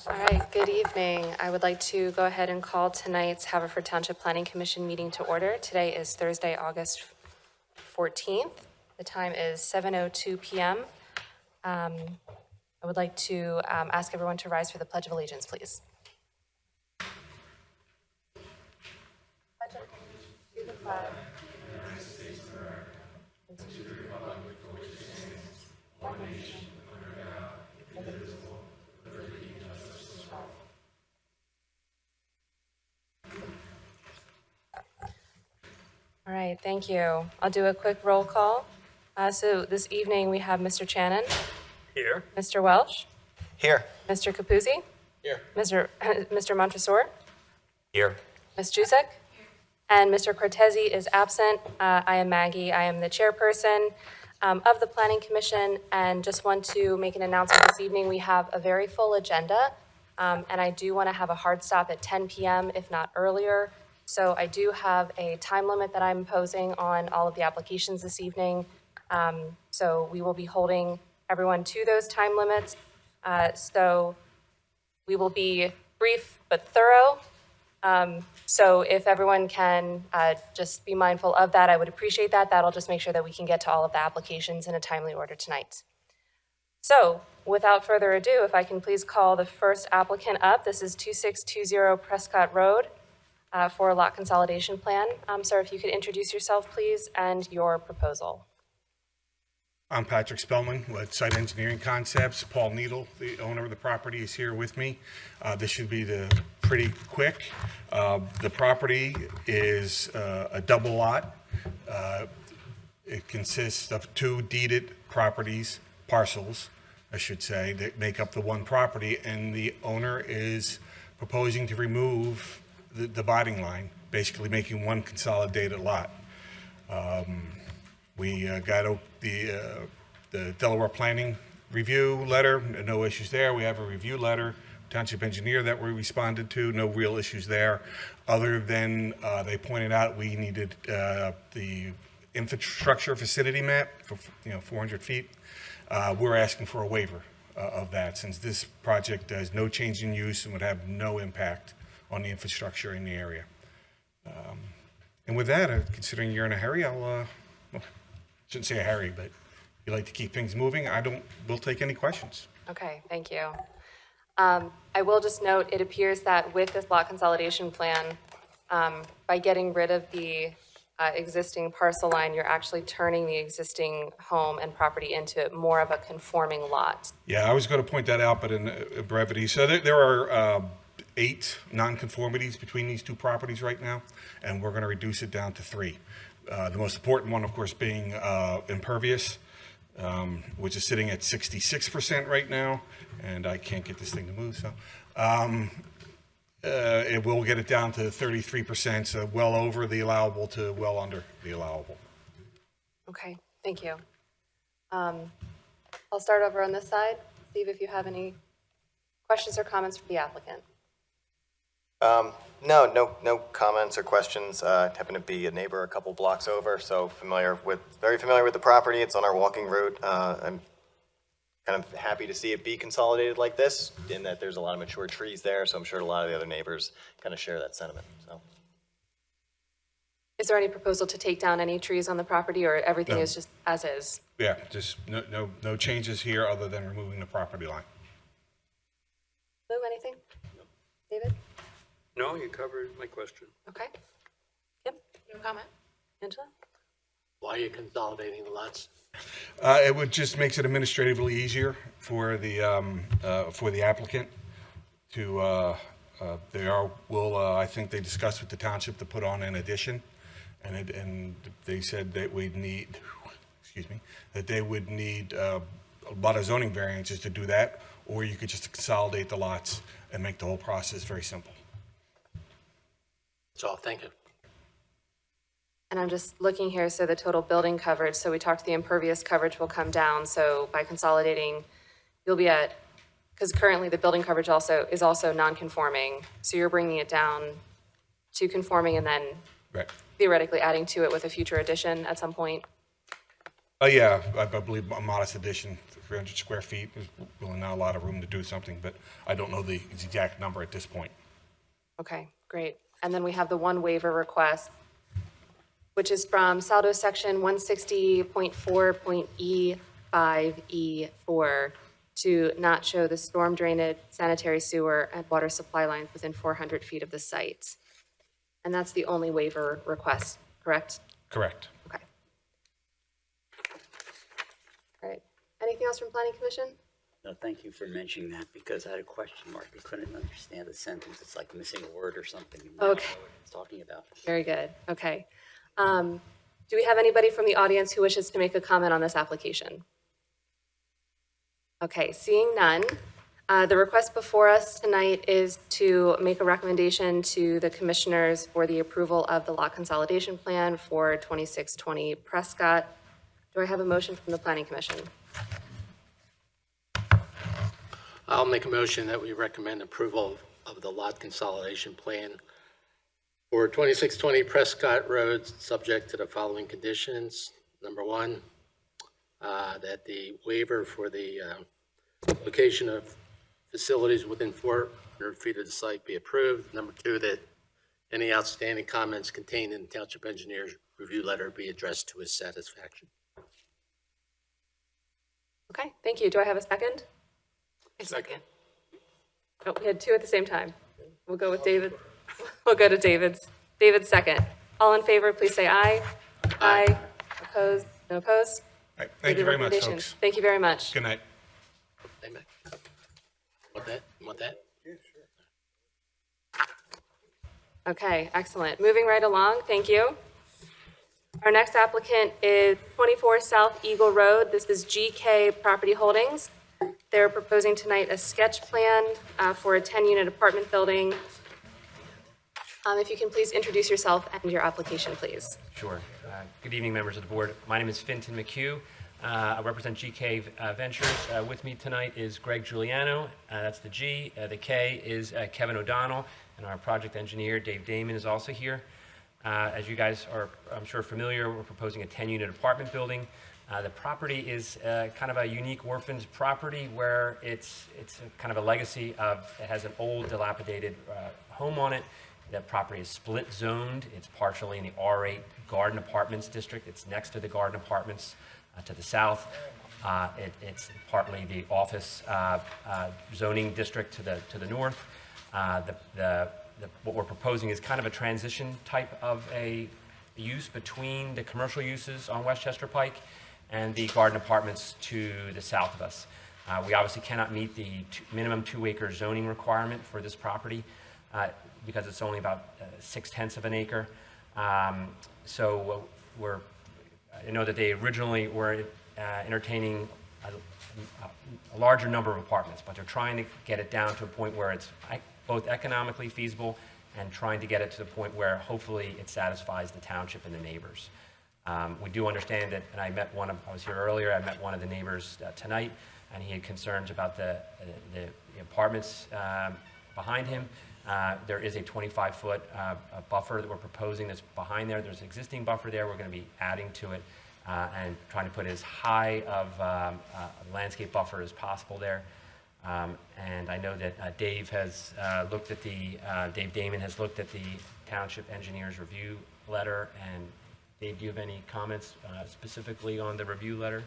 All right, good evening. I would like to go ahead and call tonight's Haverford Township Planning Commission meeting to order. Today is Thursday, August 14th. The time is 7:02 p.m. I would like to ask everyone to rise for the Pledge of Allegiance, please. All right, thank you. I'll do a quick roll call. So this evening we have Mr. Channon. Here. Mr. Welsh. Here. Mr. Capuzzi. Here. Mr. Montresor. Here. Ms. Jusek. And Mr. Cortese is absent. I am Maggie. I am the chairperson of the Planning Commission, and just want to make an announcement this evening. We have a very full agenda, and I do want to have a hard stop at 10 p.m., if not earlier. So I do have a time limit that I'm imposing on all of the applications this evening. So we will be holding everyone to those time limits. So we will be brief but thorough. So if everyone can just be mindful of that, I would appreciate that. That'll just make sure that we can get to all of the applications in a timely order tonight. So without further ado, if I can please call the first applicant up. This is 2620 Prescott Road for a lot consolidation plan. Sir, if you could introduce yourself, please, and your proposal. I'm Patrick Spellman with Site Engineering Concepts. Paul Needle, the owner of the property, is here with me. This should be pretty quick. The property is a double lot. It consists of two deeded parcels, I should say, that make up the one property, and the owner is proposing to remove the dividing line, basically making one consolidated lot. We got the Delaware Planning Review letter, no issues there. We have a review letter, Township Engineer that we responded to, no real issues there, other than they pointed out we needed the infrastructure vicinity map for 400 feet. We're asking for a waiver of that, since this project does no change in use and would have no impact on the infrastructure in the area. And with that, considering you're in a hurry, shouldn't say a hurry, but you like to keep things moving. We'll take any questions. Okay, thank you. I will just note, it appears that with this lot consolidation plan, by getting rid of the existing parcel line, you're actually turning the existing home and property into more of a conforming lot. Yeah, I was going to point that out, but in brevity. So there are 8 nonconformities between these two properties right now, and we're going to reduce it down to 3. The most important one, of course, being impervious, which is sitting at 66% right now, and I can't get this thing to move, so it will get it down to 33%, so well over the allowable to well under the allowable. Okay, thank you. I'll start over on this side. Steve, if you have any questions or comments for the applicant. No comments or questions. I happen to be a neighbor a couple blocks over, so very familiar with the property. It's on our walking route. I'm kind of happy to see it be consolidated like this, in that there's a lot of mature trees there, so I'm sure a lot of the other neighbors kind of share that sentiment. So, Is there any proposal to take down any trees on the property, or everything No. is just as is? Yeah, just no changes here other than removing the property line. Lou, anything? David? No, you covered my question. Okay. Kim? No comment. Angela? Why are you consolidating the lots? It would just makes it administratively easier for the applicant to, I think they discussed with the township to put on an addition, and they said that they would need a lot of zoning variances to do that, or you could just consolidate the lots and make the whole process very simple. That's all, thank you. And I'm just looking here, so the total building coverage, so we talked the impervious coverage will come down, so by consolidating, you'll be at, because currently the building coverage is also non-conforming, so you're bringing it down to conforming and then Right. theoretically adding to it with a future addition at some point? Yeah, I believe a modest addition 300 square feet is really not a lot of room to do something, but I don't know the exact number at this point. Okay, great. And then we have the one waiver request, which is from Saldo Section 160.4.E5E4 to not show the storm drainage, sanitary sewer, and water supply lines within 400 feet of the site. And that's the only waiver request, correct? Correct. Okay. All right. Anything else from Planning Commission? No, thank you for mentioning that, because I had a question mark. I couldn't understand the sentence. It's like missing a word or something. You now know Okay. what it's talking about. Very good. Okay. Do we have anybody from the audience who wishes to make a comment on this application? Okay, seeing none. The request before us tonight is to make a recommendation to the commissioners for the approval of the lot consolidation plan for 2620 Prescott. Do I have a motion from the Planning Commission? I'll make a motion that we recommend approval of the lot consolidation plan for 2620 Prescott Road, subject to the following conditions. Number one, that the waiver for the location of facilities within 400 feet of the site be approved. Number two, that any outstanding comments contained in the Township Engineer's review letter be addressed to his satisfaction. Okay, thank you. Do I have a second? Second. Oh, we had two at the same time. We'll go with David. We'll go to David's. David's second. All in favor, please say aye. Aye. Opposed? No opposed? All right, thank you very much, Recommendation. folks. Thank you very much. Good night. Want that? You want that? Okay, excellent. Moving right along, thank you. Our next applicant is 24 South Eagle Road. This is GK Property Holdings. They're proposing tonight a sketch plan for a 10-unit apartment building. If you can please introduce yourself and your application, please. Sure. Good evening, members of the board. My name is Finton McHugh. I represent GK Ventures. With me tonight is Greg Giuliano. That's the G. The K is Kevin O'Donnell, and our project engineer, Dave Damon, is also here. As you guys are, I'm sure, familiar, we're proposing a 10-unit apartment building. The property is kind of a unique orphaned property where it's kind of a legacy of, it has an old dilapidated home on it. That property is split zoned. It's partially in the R8 Garden Apartments district. It's next to the Garden Apartments to the south. It's partly the office zoning district to the north. What we're proposing is kind of a transition type of a use between the commercial uses on Westchester Pike and the Garden Apartments to the south of us. We obviously cannot meet the minimum 2-acre zoning requirement for this property because it's only about 0.6 of an acre. So I know that they originally were entertaining a larger number of apartments, but they're trying to get it down to a point where it's both economically feasible and trying to get it to the point where hopefully it satisfies the township and the neighbors. We do understand that, and I was here earlier, I met one of the neighbors tonight, and he had concerns about the apartments behind him. There is a 25-foot buffer that we're proposing that's behind there. There's an existing buffer there. We're going to be adding to it and trying to put as high of a landscape buffer as possible there. And I know that Dave has looked at Dave Damon has looked at the Township Engineer's review letter. And Dave, do you have any comments specifically on the review letter?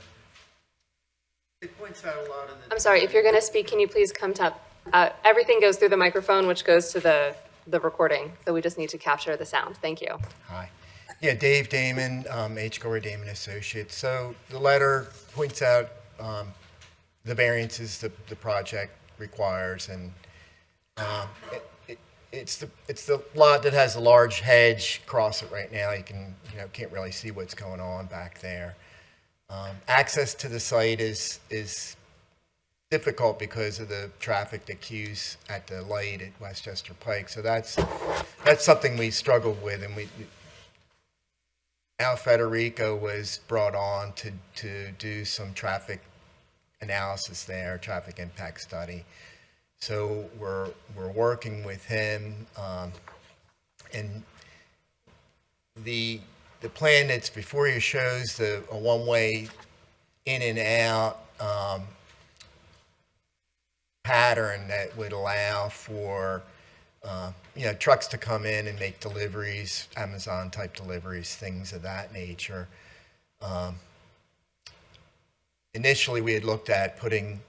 It points out a lot of the. I'm sorry, if you're going to speak, can you please come up? Everything goes through the microphone, which goes to the recording, so we just need to capture the sound. Thank you. Hi. Yeah, Dave Damon, H. Gore Damon Associates. So the letter points out the variances the project requires, and it's the lot that has a large hedge across it right now. You can't really see what's going on back there. Access to the site is difficult because of the traffic that queues at the light at Westchester Pike. So that's something we struggled with, and Al Federico was brought on to do some traffic analysis there, traffic impact study. So we're working with him, and the plan that's before you shows a one-way in and out pattern that would allow for, trucks to come in and make deliveries, Amazon-type deliveries, things of that nature. Initially, we had looked at putting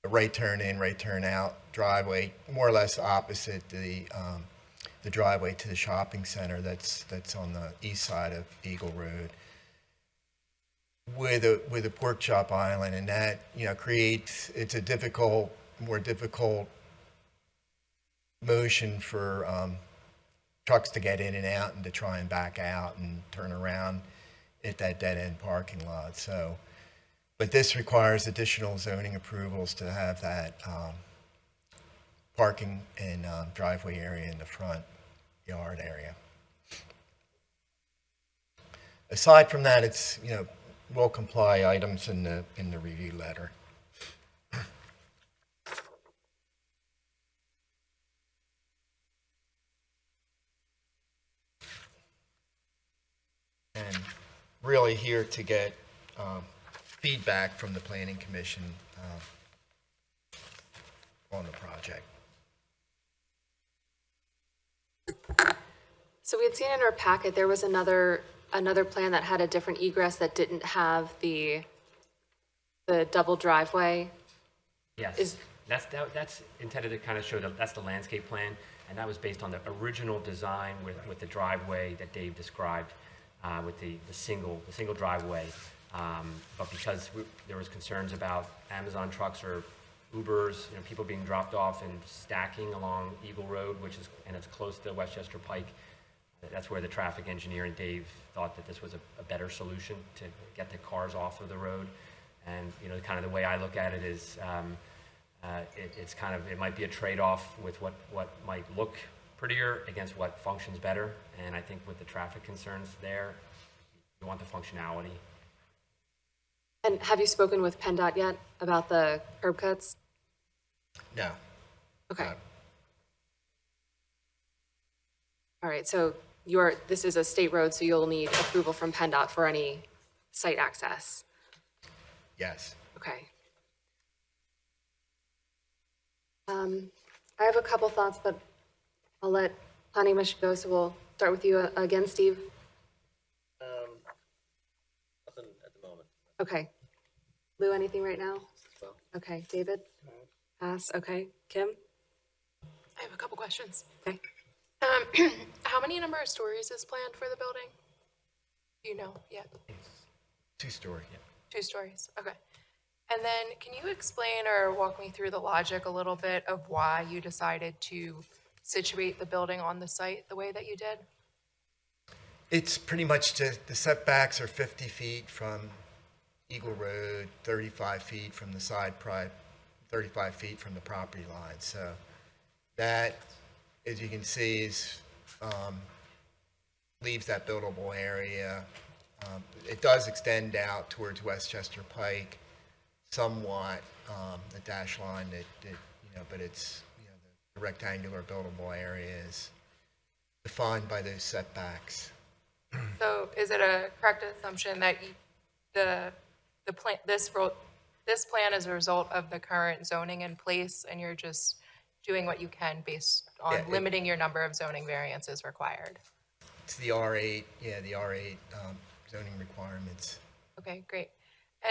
a right turn in, right turn out driveway, more or less opposite the driveway to the shopping center that's on the east side of Eagle Road, with a pork chop island, and that creates, it's a more difficult motion for trucks to get in and out and to try and back out and turn around at that dead end parking lot. So, but this requires additional zoning approvals to have that parking and driveway area in the front yard area. Aside from that, it's, will comply items in the review letter. And really here to get feedback from the Planning Commission on the project. So we had seen in our packet, there was another plan that had a different egress that didn't have the double driveway. Yes, that's intended to kind of show that's the landscape plan, and that was based on the original design with the driveway that Dave described, with the single driveway. But because there was concerns about Amazon trucks or Ubers, people being dropped off and stacking along Eagle Road, and it's close to Westchester Pike, that's where the traffic engineer and Dave thought that this was a better solution to get the cars off of the road. And, kind of the way I look at it is, it's kind of, it might be a trade-off with what might look prettier against what functions better. And I think with the traffic concerns there, you want the functionality. And have you spoken with PennDOT yet about the curb cuts? No. Okay. Not- All right, so this is a state road, so you'll need approval from PennDOT for any site access. Yes. Okay. I have a couple thoughts, but I'll let Planning Commission go, so we'll start with you again, Steve. Nothing at the moment. Okay. Lou, anything right now? Well, Okay, David? Pass, okay. Kim? I have a couple questions. Okay. How many number of stories is planned for the building? Do you know yet? 2-story. 2 stories, okay. And then can you explain or walk me through the logic a little bit of why you decided to situate the building on the site the way that you did? It's pretty much just, the setbacks are 50 feet from Eagle Road, 35 feet from the 35 feet from the property line. So that, as you can see, leaves that buildable area. It does extend out towards Westchester Pike somewhat, the dash line but it's, the rectangular buildable area is defined by those setbacks. So is it a correct assumption that this plan is a result of the current zoning in place, and you're just doing what you can based on Yeah, limiting your number of zoning variances required? It's the R8, the R8 zoning requirements. Okay, great.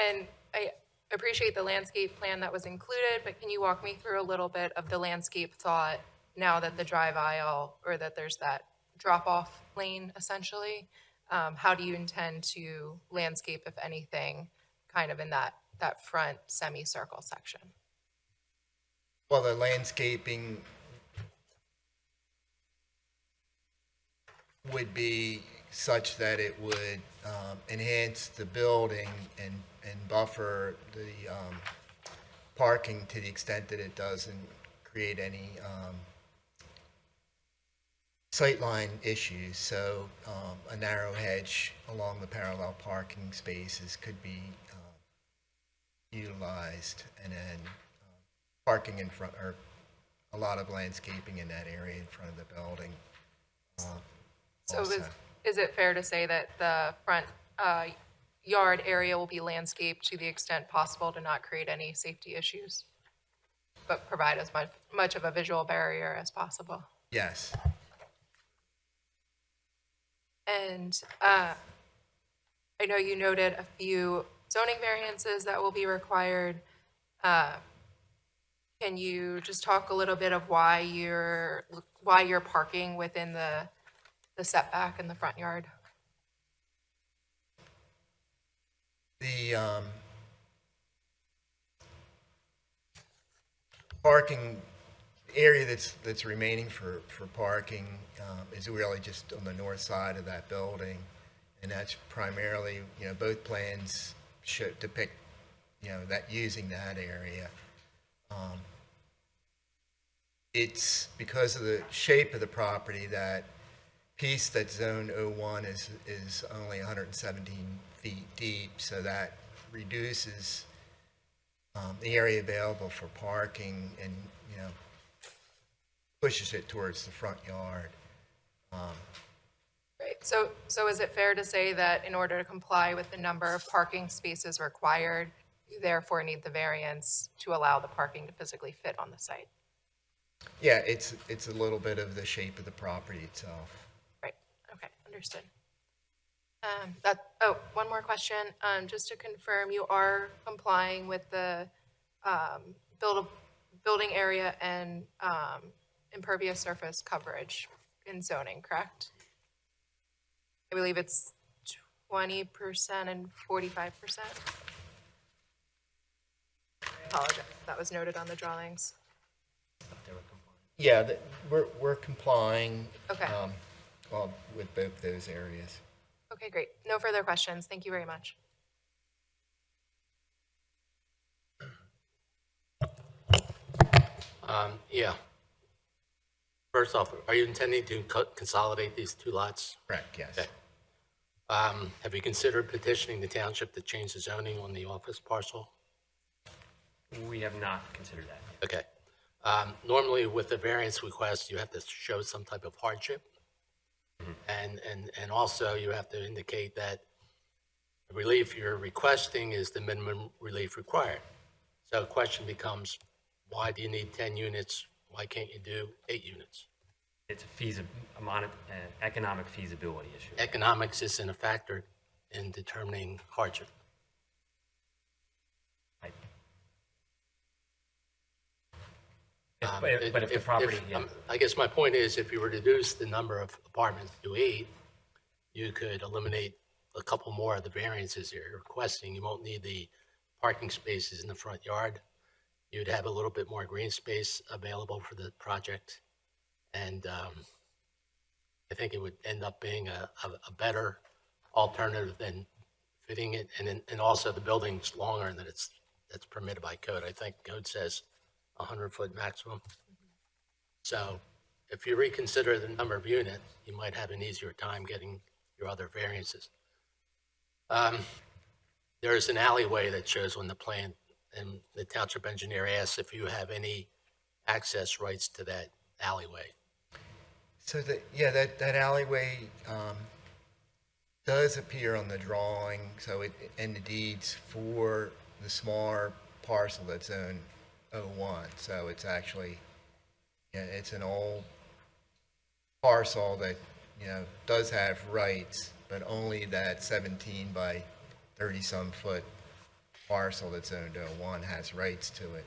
And I appreciate the landscape plan that was included, but can you walk me through a little bit of the landscape thought now that the drive aisle, or that there's that drop-off lane essentially? How do you intend to landscape, if anything, kind of in that front semicircle section? Well, the landscaping would be such that it would enhance the building and buffer the parking to the extent that it doesn't create any sightline issues. So a narrow hedge along the parallel parking spaces could be utilized, and then parking in front, or a lot of landscaping in that area in front of the building. So also. is it fair to say that the front yard area will be landscaped to the extent possible to not create any safety issues, but provide as much of a visual barrier as possible. Yes. And I know you noted a few zoning variances that will be required. Can you just talk a little bit of why you're parking within the setback in the front yard? The parking area that's remaining for parking is really just on the north side of that building. And that's primarily, both plans should depict, that using that area. It's because of the shape of the property, that piece that's zone 01 is only 117 feet deep, so that reduces the area available for parking and, pushes it towards the front yard. Right, so is it fair to say that in order to comply with the number of parking spaces required, you therefore need the variance to allow the parking to physically fit on the site? Yeah, it's a little bit of the shape of the property itself. Right, okay, understood. One more question, just to confirm, you are complying with the building area and impervious surface coverage in zoning, correct? I believe it's 20% and 45%. Apologize, that was noted on the drawings. Yeah, we're complying. Okay. Well, with both those areas. Okay, great. No further questions. Thank you very much. Yeah. First off, are you intending to consolidate these two lots? Correct, yes. Okay. Have you considered petitioning the township to change the zoning on the office parcel? We have not considered that. Okay. Normally with the variance request, you have to show some type of hardship. And also you have to indicate that the relief you're requesting is the minimum relief required. So the question becomes, why do you need 10 units? Why can't you do 8 units? It's an economic feasibility issue. Economics isn't a factor in determining hardship. Right. But if the property, yeah. I guess my point is, if you reduce the number of apartments to 8, you could eliminate a couple more of the variances you're requesting. You won't need the parking spaces in the front yard. You'd have a little bit more green space available for the project. And I think it would end up being a better alternative than fitting it. And also the building's longer than that's permitted by code. I think code says 100-foot maximum. So if you reconsider the number of units, you might have an easier time getting your other variances. There's an alleyway that shows on the plan, and the township engineer asks if you have any access rights to that alleyway. So that alleyway does appear on the drawing, so and the deeds for the smaller parcel that's zone 01. So it's actually, it's an old parcel that, does have rights, but only that 17 by 30-some foot parcel that's zoned 01 has rights to it.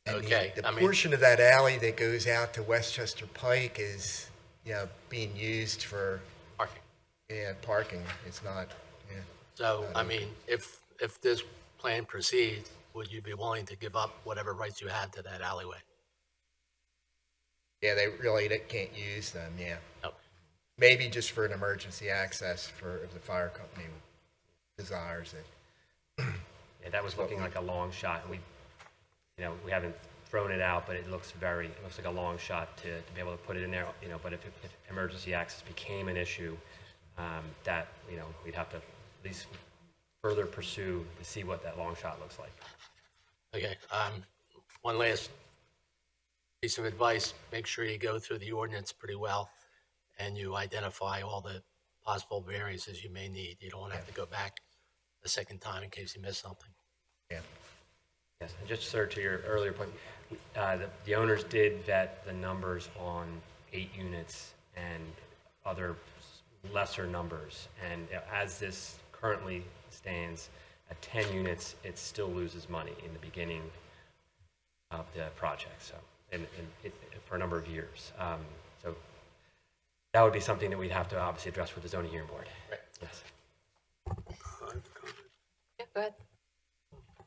And Okay, the I mean- portion of that alley that goes out to Westchester Pike is, being used for, Parking. parking. It's not, So, I mean, if this plan proceeds, would you be willing to give up whatever rights you have to that alleyway? yeah, they really can't use them, yeah. No. Maybe just for an emergency access for if the fire company desires it. Yeah, that was looking like a long shot, and we haven't thrown it out, but it looks like a long shot to be able to put it in there, but if emergency access became an issue, that, we'd have to at least further pursue to see what that long shot looks like. Okay, one last piece of advice, make sure you go through the ordinance pretty well and you identify all the possible variances you may need. You don't want to have to go back a second time in case you miss something. Yeah. Yes, and just, sir, to your earlier point, the owners did vet the numbers on 8 units and other lesser numbers. And as this currently stands, at 10 units, it still loses money in the beginning of the project, so, and for a number of years. So that would be something that we'd have to obviously address with the zoning hearing board. Right. Yes. Yeah, go ahead.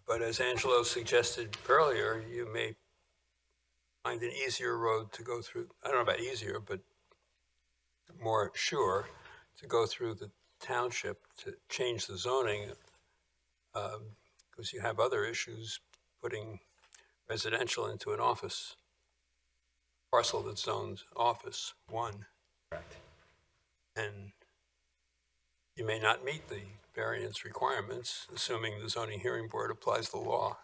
But as Angelo suggested earlier, you may find an easier road to go through. I don't know about easier, but more sure to go through the township to change the zoning, because you have other issues putting residential into an office, parcel that's zoned office 1. Correct. And you may not meet the variance requirements, assuming the zoning hearing board applies the law.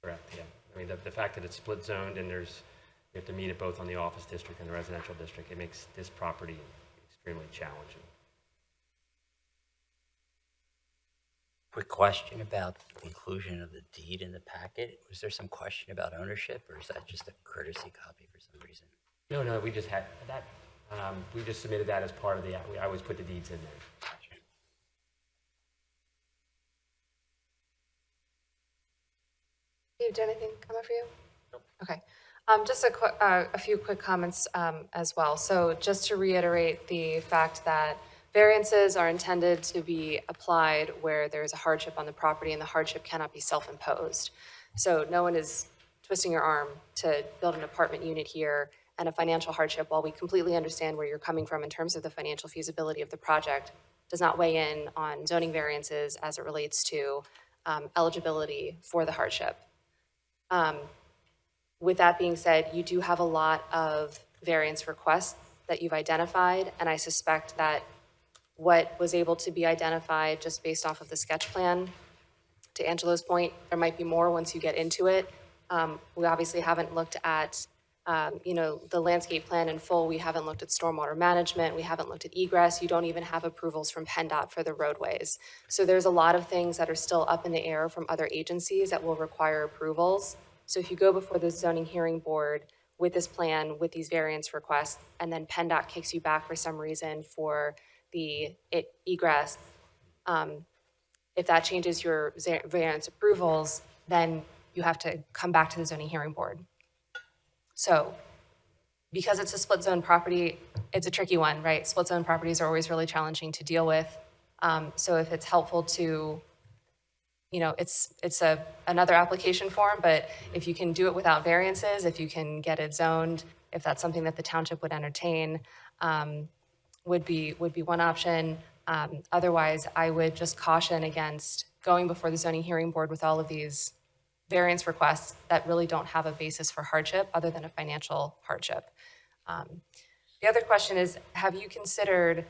Correct, yeah. I mean, the fact that it's split zoned and you have to meet it both on the office district and the residential district, it makes this property extremely challenging. Quick question about the inclusion of the deed in the packet. Was there some question about ownership, or is that just a courtesy copy for some reason? No, we just had that, we just submitted that as part of I always put the deeds in there. Steve, did anything come up for you? Nope. Okay. Just a few quick comments as well. So just to reiterate the fact that variances are intended to be applied where there is a hardship on the property and the hardship cannot be self-imposed. So no one is twisting your arm to build an apartment unit here and a financial hardship, while we completely understand where you're coming from in terms of the financial feasibility of the project, does not weigh in on zoning variances as it relates to eligibility for the hardship. With that being said, you do have a lot of variance requests that you've identified, and I suspect that what was able to be identified just based off of the sketch plan, to Angelo's point, there might be more once you get into it. We obviously haven't looked at the landscape plan in full. We haven't looked at stormwater management. We haven't looked at egress. You don't even have approvals from PennDOT for the roadways. So there's a lot of things that are still up in the air from other agencies that will require approvals. So if you go before the zoning hearing board with this plan, with these variance requests, and then PennDOT kicks you back for some reason for the egress, if that changes your variance approvals, then you have to come back to the zoning hearing board. So because it's a split zone property, it's a tricky one, right? Split zone properties are always really challenging to deal with. So if it's helpful to, it's another application form, but if you can do it without variances, if you can get it zoned, if that's something that the township would entertain, would be one option. Otherwise, I would just caution against going before the zoning hearing board with all of these variance requests that really don't have a basis for hardship other than a financial hardship. The other question is, have you considered,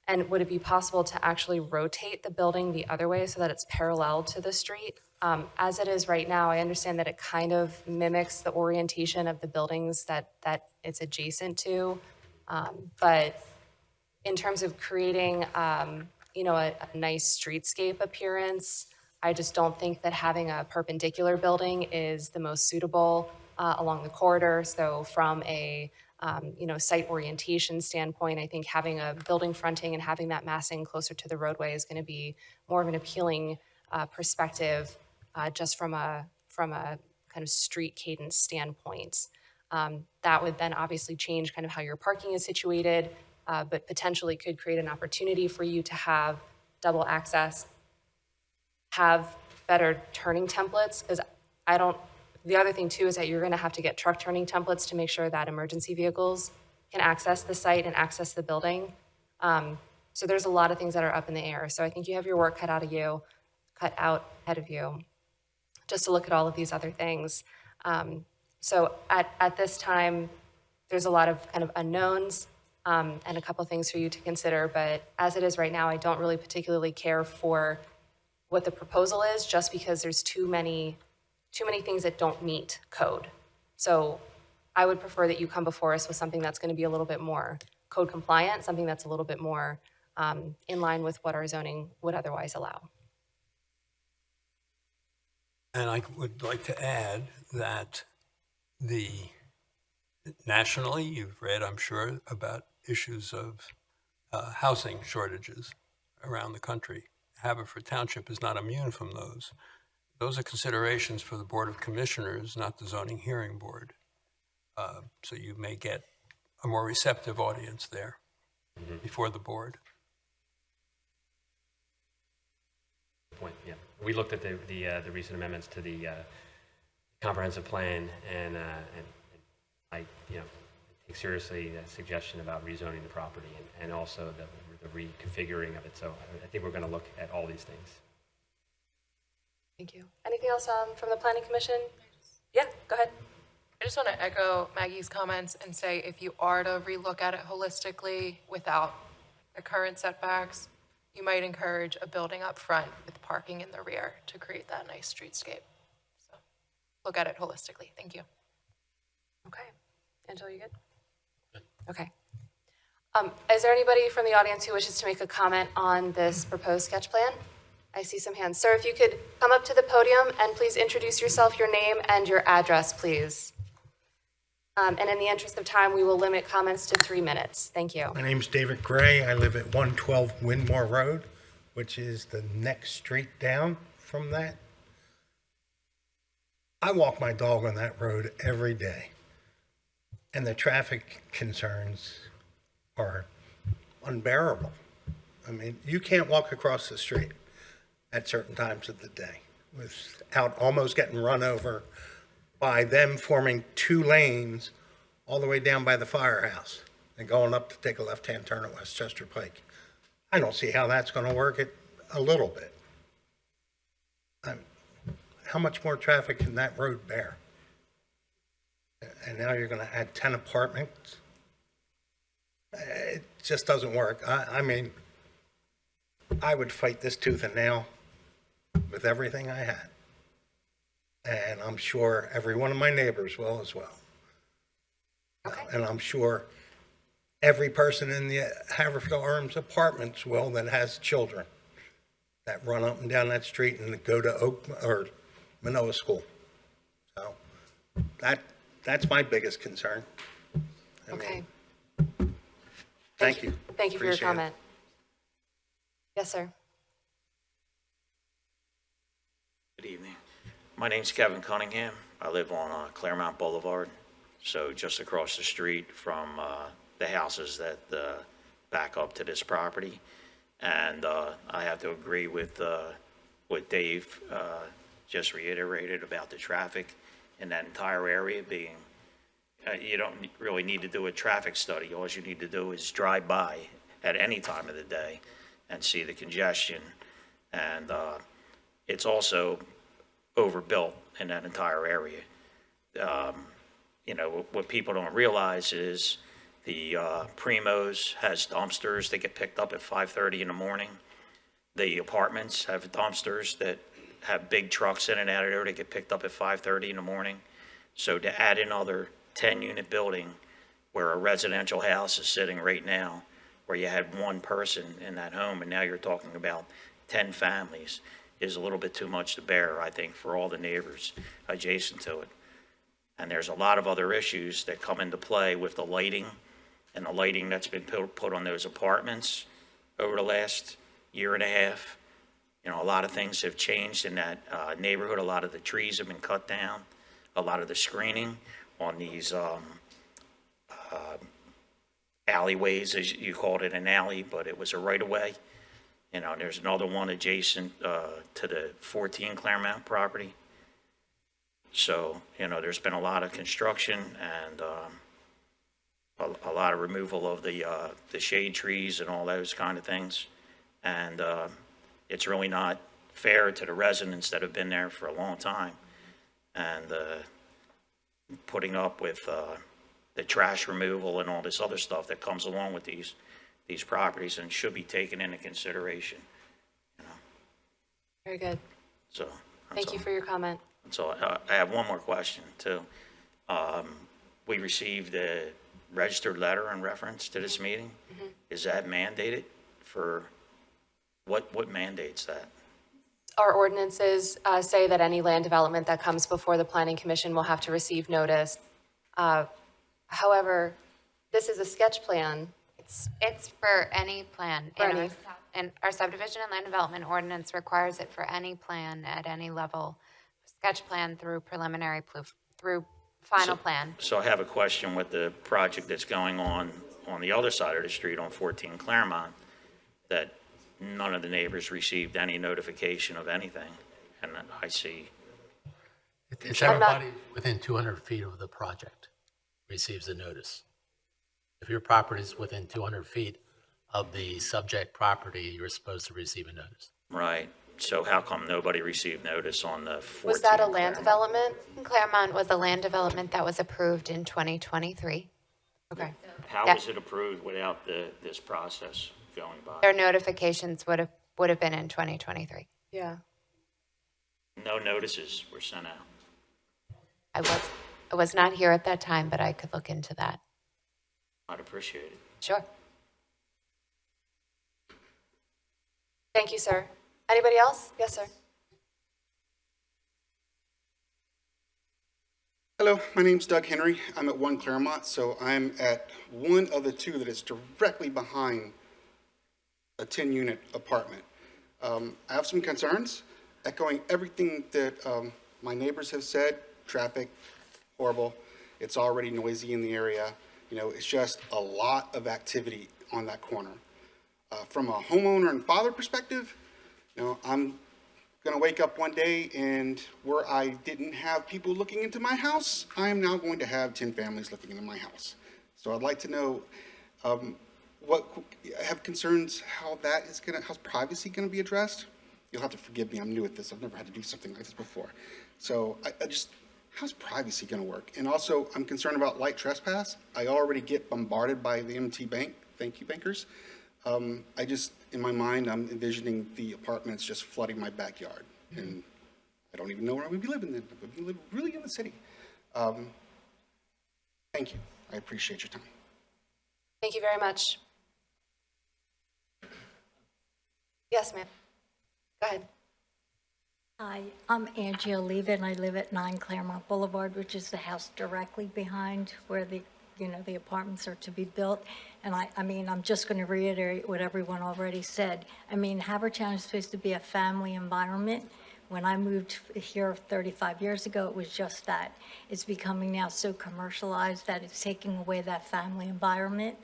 and would it be possible to actually rotate the building the other way so that it's parallel to the street? As it is right now, I understand that it kind of mimics the orientation of the buildings that it's adjacent to. But in terms of creating, a nice streetscape appearance, I just don't think that having a perpendicular building is the most suitable along the corridor. So from a site orientation standpoint, I think having a building fronting and having that massing closer to the roadway is going to be more of an appealing perspective, just from a kind of street cadence standpoint. That would then obviously change kind of how your parking is situated, but potentially could create an opportunity for you to have double access, have better turning templates, because the other thing too is that you're gonna have to get truck turning templates to make sure that emergency vehicles can access the site and access the building. So there's a lot of things that are up in the air. So I think you have your work cut out ahead of you, just to look at all of these other things. So at this time, there's a lot of kind of unknowns and a couple things for you to consider, but as it is right now, I don't really particularly care for what the proposal is, just because there's too many things that don't meet code. So I would prefer that you come before us with something that's going to be a little bit more code compliant, something that's a little bit more in line with what our zoning would otherwise allow. And I would like to add that nationally, you've read, I'm sure, about issues of housing shortages around the country. Haverford Township is not immune from those. Those are considerations for the Board of Commissioners, not the Zoning Hearing Board. So you may get a more receptive audience there before the board. Point, yeah. We looked at the recent amendments to the comprehensive plan, and I, take seriously the suggestion about rezoning the property and also the reconfiguring of it. So I think we're going to look at all these things. Thank you. Anything else from the Planning Commission? Yeah, go ahead. I just want to echo Maggie's comments and say if you are to relook at it holistically without the current setbacks, you might encourage a building up front with parking in the rear to create that nice streetscape. So look at it holistically. Thank you. Okay. Angela, you good? Okay. Is there anybody from the audience who wishes to make a comment on this proposed sketch plan? I see some hands. Sir, if you could come up to the podium and please introduce yourself, your name, and your address, please. And in the interest of time, we will limit comments to 3 minutes. Thank you. My name's David Gray. I live at 112 Windmore Road, which is the next street down from that. I walk my dog on that road every day, and the traffic concerns are unbearable. I mean, you can't walk across the street at certain times of the day without almost getting run over by them forming 2 lanes all the way down by the firehouse and going up to take a left-hand turn at Westchester Pike. I don't see how that's going to work it a little bit. How much more traffic can that road bear? And now you're going to add 10 apartments? It just doesn't work. I mean, I would fight this tooth and nail with everything I had. And I'm sure every one of my neighbors will as well. Okay. And I'm sure every person in the Haverford Arms apartments will that has children that run up and down that street and go to Oak or Manoa School. So that's my biggest concern. I mean, Okay. Thank you. Thank you for your Appreciate it. comment. Yes, sir. Good evening. My name's Kevin Cunningham. I live on Claremont Boulevard, so just across the street from the houses that back up to this property. And I have to agree with what Dave just reiterated about the traffic in that entire area being, you don't really need to do a traffic study. All you need to do is drive by at any time of the day and see the congestion. And it's also overbuilt in that entire area. What people don't realize is the Primos has dumpsters that get picked up at 5:30 in the morning. The apartments have dumpsters that have big trucks in and out of there that get picked up at 5:30 in the morning. So to add another 10-unit building where a residential house is sitting right now, where you had one person in that home, and now you're talking about 10 families, is a little bit too much to bear, I think, for all the neighbors adjacent to it. And there's a lot of other issues that come into play with the lighting and the lighting that's been put on those apartments over the last year and a half. A lot of things have changed in that neighborhood. A lot of the trees have been cut down. A lot of the screening on these alleyways, as you called it, an alley, but it was a right-of-way. There's another one adjacent to the 14 Claremont property. So, there's been a lot of construction and a lot of removal of the shade trees and all those kind of things. And it's really not fair to the residents that have been there for a long time. And putting up with the trash removal and all this other stuff that comes along with these properties and should be taken into consideration. Very good. So that's Thank you all. for your comment. So I have one more question too. We received registered letter in reference to this meeting? Is that mandated for, what mandates that? Our ordinances say that any land development that comes before the planning commission will have to receive notice. However, this is a sketch plan. It's for any plan. For And any. and our subdivision and land development ordinance requires it for any plan at any level, sketch plan through preliminary, through final plan. So I have a question with the project that's going on the other side of the street on 14 Claremont, that none of the neighbors received any notification of anything. And I see, It's I'm not- everybody within 200 feet of the project receives a notice. If your property is within 200 feet of the subject property, you're supposed to receive a notice. right, so how come nobody received notice on the 14? Was that a land development? Claremont was a land development that was approved in 2023. Okay. How Yeah. was it approved without this process going by? Their notifications would have been in 2023. Yeah. No notices were sent out. I was not here at that time, but I could look into that. I'd appreciate it. Sure. Thank you, sir. Anybody else? Yes, sir. Hello, my name's Doug Henry. I'm at 1 Claremont, so I'm at one of the two that is directly behind a 10-unit apartment. I have some concerns, echoing everything that my neighbors have said. Traffic, horrible. It's already noisy in the area. You know, it's just a lot of activity on that corner. From a homeowner and father perspective, you know, I'm gonna wake up one day and where I didn't have people looking into my house, I am now going to have 10 families looking into my house. So I'd like to know, I have concerns how how's privacy gonna be addressed? You'll have to forgive me, I'm new at this, I've never had to do something like this before. So how's privacy gonna work? And also, I'm concerned about light trespass. I already get bombarded by the M&T Bank, thank you bankers. In my mind, I'm envisioning the apartments just flooding my backyard. And I don't even know where I'm gonna be living then. I'm gonna be living really in the city. Thank you. I appreciate your time. Thank you very much. Yes, ma'am. Go ahead. Hi, I'm Angie Oliva, and I live at 9 Claremont Boulevard, which is the house directly behind where the apartments are to be built. And I'm just going to reiterate what everyone already said. Haverford Town is supposed to be a family environment. When I moved here 35 years ago, it was just that. It's becoming now so commercialized that it's taking away that family environment.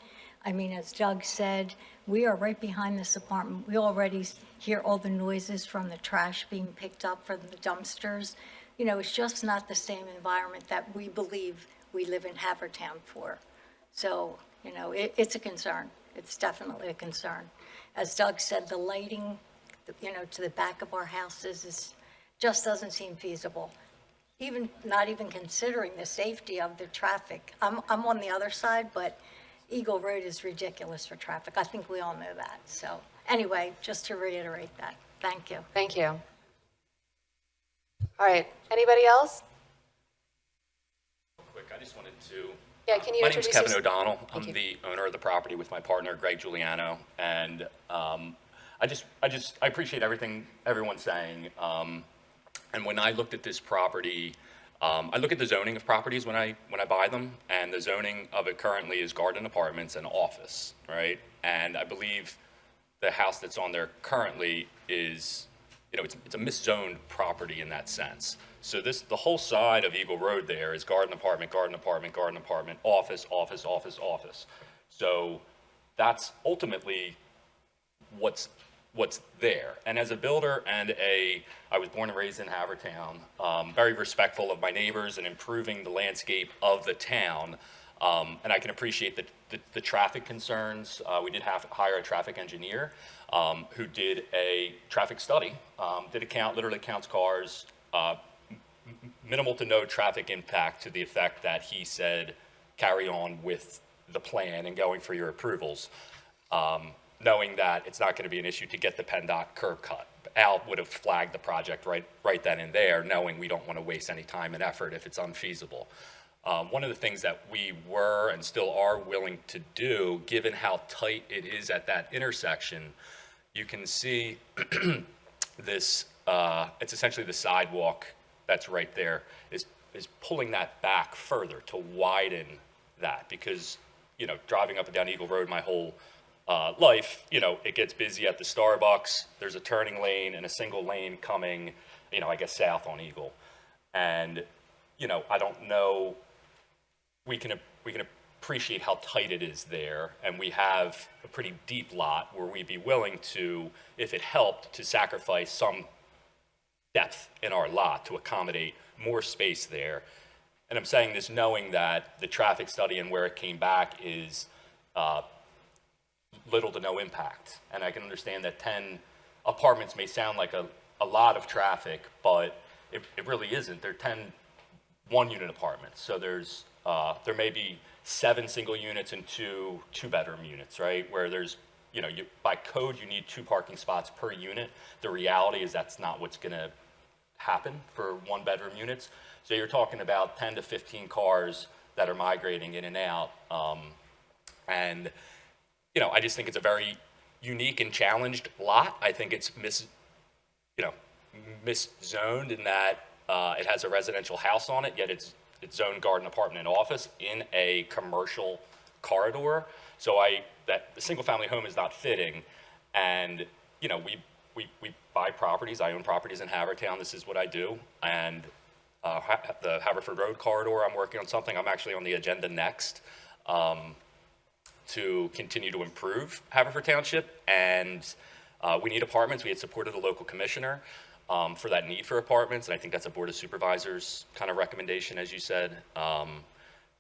As Doug said, we are right behind this apartment. We already hear all the noises from the trash being picked up from the dumpsters. It's just not the same environment that we believe we live in Haverford Town for. So, it's a concern. It's definitely a concern. As Doug said, the lighting, to the back of our houses just doesn't seem feasible. Not even considering the safety of the traffic. I'm on the other side, but Eagle Road is ridiculous for traffic. I think we all know that. So anyway, just to reiterate that. Thank you. Thank you. All right. Anybody else? Quick, I just wanted to. Yeah, can you My name's introduce Kevin yourself? O'Donnell. Thank I'm you. the owner of the property with my partner, Greg Giuliano, and I appreciate everything everyone's saying. And when I looked at this property, I look at the zoning of properties when I buy them, and the zoning of it currently is garden apartments and office, right? And I believe the house that's on there currently is, it's a miszoned property in that sense. So the whole side of Eagle Road there is garden apartment, garden apartment, garden apartment, office, office, office, office. So that's ultimately what's there. And as a builder and I was born and raised in Haverford Town, very respectful of my neighbors and improving the landscape of the town. And I can appreciate the traffic concerns. We did have to hire a traffic engineer who did a traffic study, literally counts cars, minimal to no traffic impact to the effect that he said, carry on with the plan and going for your approvals. knowing that it's not going to be an issue to get the PennDOT curb cut. Al would have flagged the project right then and there, knowing we don't want to waste any time and effort if it's unfeasible. One of the things that we were and still are willing to do, given how tight it is at that intersection, you can see this, it's essentially the sidewalk that's right there, is pulling that back further to widen that, because, you know, driving up and down Eagle Road my whole life, you know, it gets busy at the Starbucks, there's a turning lane and a single lane coming, you know, I guess south on Eagle. And, you know, I don't know, we can appreciate how tight it is there, and we have a pretty deep lot where we'd be willing to, if it helped, to sacrifice some depth in our lot to accommodate more space there. And I'm saying this knowing that the traffic study and where it came back is little to no impact. And I can understand that 10 apartments may sound like a lot of traffic, but it really isn't. They're 10 one-unit apartments. So there's there may be 7 single units and 2 two-bedroom units, right? Where there's, you know, by code, you need 2 parking spots per unit. The reality is that's not what's going to happen for one-bedroom units. So you're talking about 10 to 15 cars that are migrating in and out. And, you know, I just think it's a very unique and challenged lot. I think it's miszoned in that it has a residential house on it, yet it's zoned garden, apartment, and office in a commercial corridor. So that the single-family home is not fitting. And, you know, we buy properties. I own properties in Haverford Town. This is what I do. And the Haverford Road corridor, I'm working on something. I'm actually on the agenda next to continue to improve Haverford Township. And we need apartments. We had supported the local commissioner for that need for apartments. And I think that's a Board of Supervisors kind of recommendation, as you said.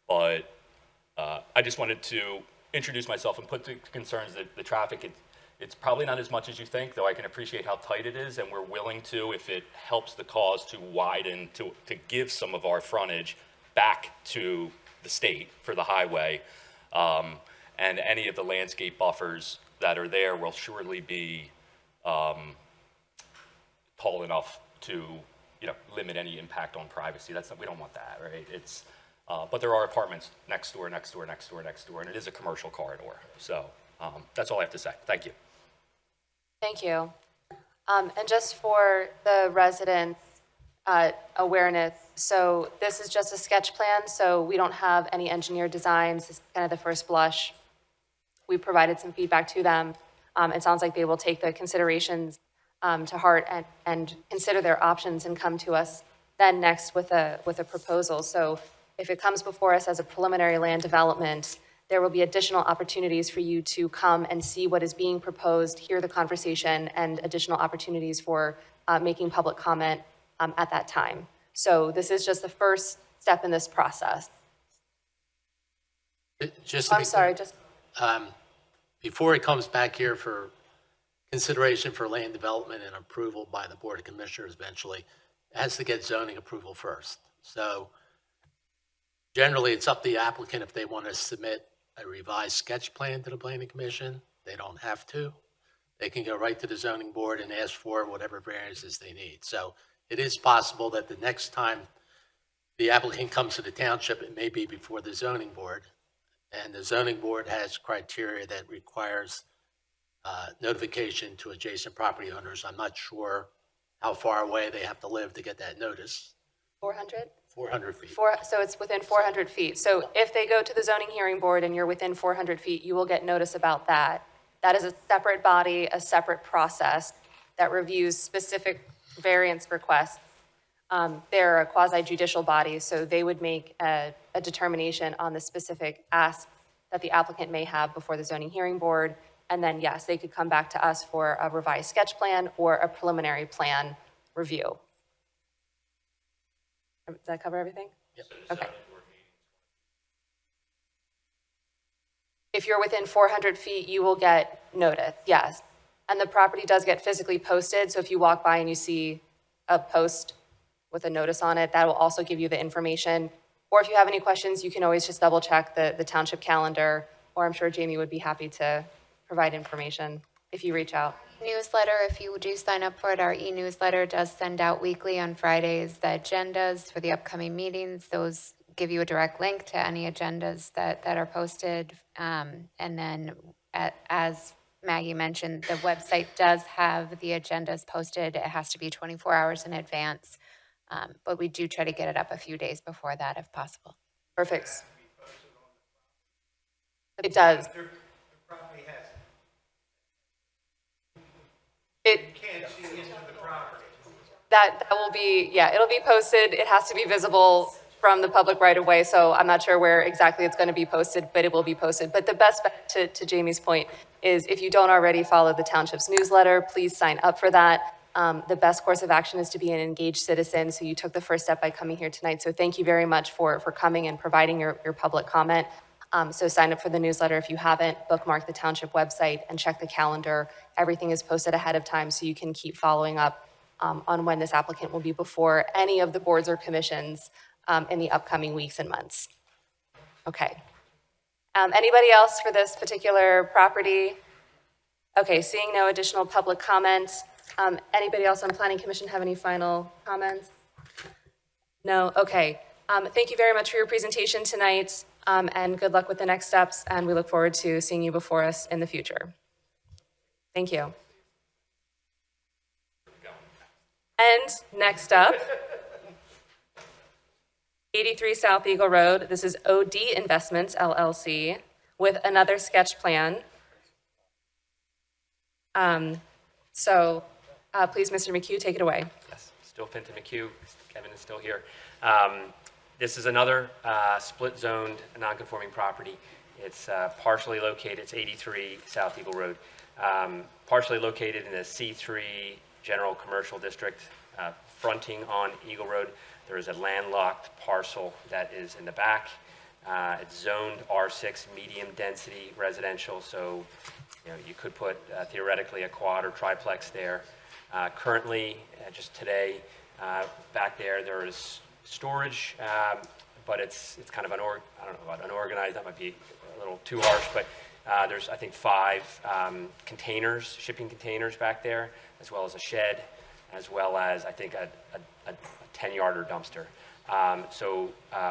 But I just wanted to introduce myself and put the concerns that the traffic, it's probably not as much as you think, though I can appreciate how tight it is, and we're willing to, if it helps the cause, to widen, to give some of our frontage back to the state for the highway. And any of the landscape buffers that are there will surely be tall enough to, you know, limit any impact on privacy. We don't want that, right? It's, but there are apartments next door, and it is a commercial corridor. So that's all I have to say. Thank you. Thank you. And just for the residents' awareness, so this is just a sketch plan, so we don't have any engineered designs. This is kind of the first blush. We provided some feedback to them. It sounds like they will take the considerations to heart and consider their options and come to us then next with a proposal. So if it comes before us as a preliminary land development, there will be additional opportunities for you to come and see what is being proposed, hear the conversation, and additional opportunities for making public comment at that time. So this is just the first step in this process. I'm sorry, just before it comes back here for consideration for land development and approval by the Board of Commissioners eventually, it has to get zoning approval first. So generally, it's up to the applicant if they want to submit a revised sketch plan to the Planning Commission. They don't have to. They can go right to the zoning board and ask for whatever variances they need. So it is possible that the next time the applicant comes to the township, it may be before the zoning board. And the zoning board has criteria that requires notification to adjacent property owners. I'm not sure how far away they have to live to get that notice. 400? 400 feet. So it's within 400 feet. So if they go to the zoning hearing board and you're within 400 feet, you will get notice about that. That is a separate body, a separate process that reviews specific variance requests. They're a quasi-judicial body, so they would make a determination on the specific asks that the applicant may have before the zoning hearing board. And then, yes, they could come back to us for a revised sketch plan or a preliminary plan review. Does that cover everything? Yep. Okay. If you're within 400 feet, you will get notice, yes. And the property does get physically posted, so if you walk by and you see a post with a notice on it, that will also give you the information. Or if you have any questions, you can always just double check the township calendar, or I'm sure Jamie would be happy to provide information if you reach out. Newsletter, if you do sign up for it, our e-newsletter does send out weekly on Fridays the agendas for the upcoming meetings. Those give you a direct link to any agendas that are posted. And then as Maggie mentioned, the website does have the agendas posted. It has to be 24 hours in advance. But we do try to get it up a few days before that if possible. Perfect. It does. That will be, yeah, it'll be posted. It has to be visible from the public right away. So I'm not sure where exactly it's going to be posted, but it will be posted. But the best bet, to Jamie's point, is if you don't already follow the township's newsletter, please sign up for that. The best course of action is to be an engaged citizen. So you took the first step by coming here tonight. So thank you very much for coming and providing your public comment. So sign up for the newsletter if you haven't, bookmark the township website and check the calendar. Everything is posted ahead of time so you can keep following up on when this applicant will be before any of the boards or commissions in the upcoming weeks and months. Okay. Anybody else for this particular property? Okay, seeing no additional public comments. Anybody else on Planning Commission have any final comments? No? Okay. Thank you very much for your presentation tonight, and good luck with the next steps, and we look forward to seeing you before us in the future. Thank you. And next up, 83 South Eagle Road. This is OD Investments, LLC, with another sketch plan. Please, Mr. McHugh, take it away. Yes, still Fenton McHugh. Kevin is still here. This is another split-zoned, non-conforming property. It's partially located, it's 83 South Eagle Road, partially located in the C3 General Commercial District, fronting on Eagle Road. There is a landlocked parcel that is in the back. It's zoned R6 medium density residential, so you could put theoretically a quad or triplex there. Currently, just today, back there is storage, but it's kind of I don't know about unorganized, that might be a little too harsh, but there's, I think, 5 containers, shipping containers back there, as well as a shed, as well as, I think, a 10-yarder dumpster.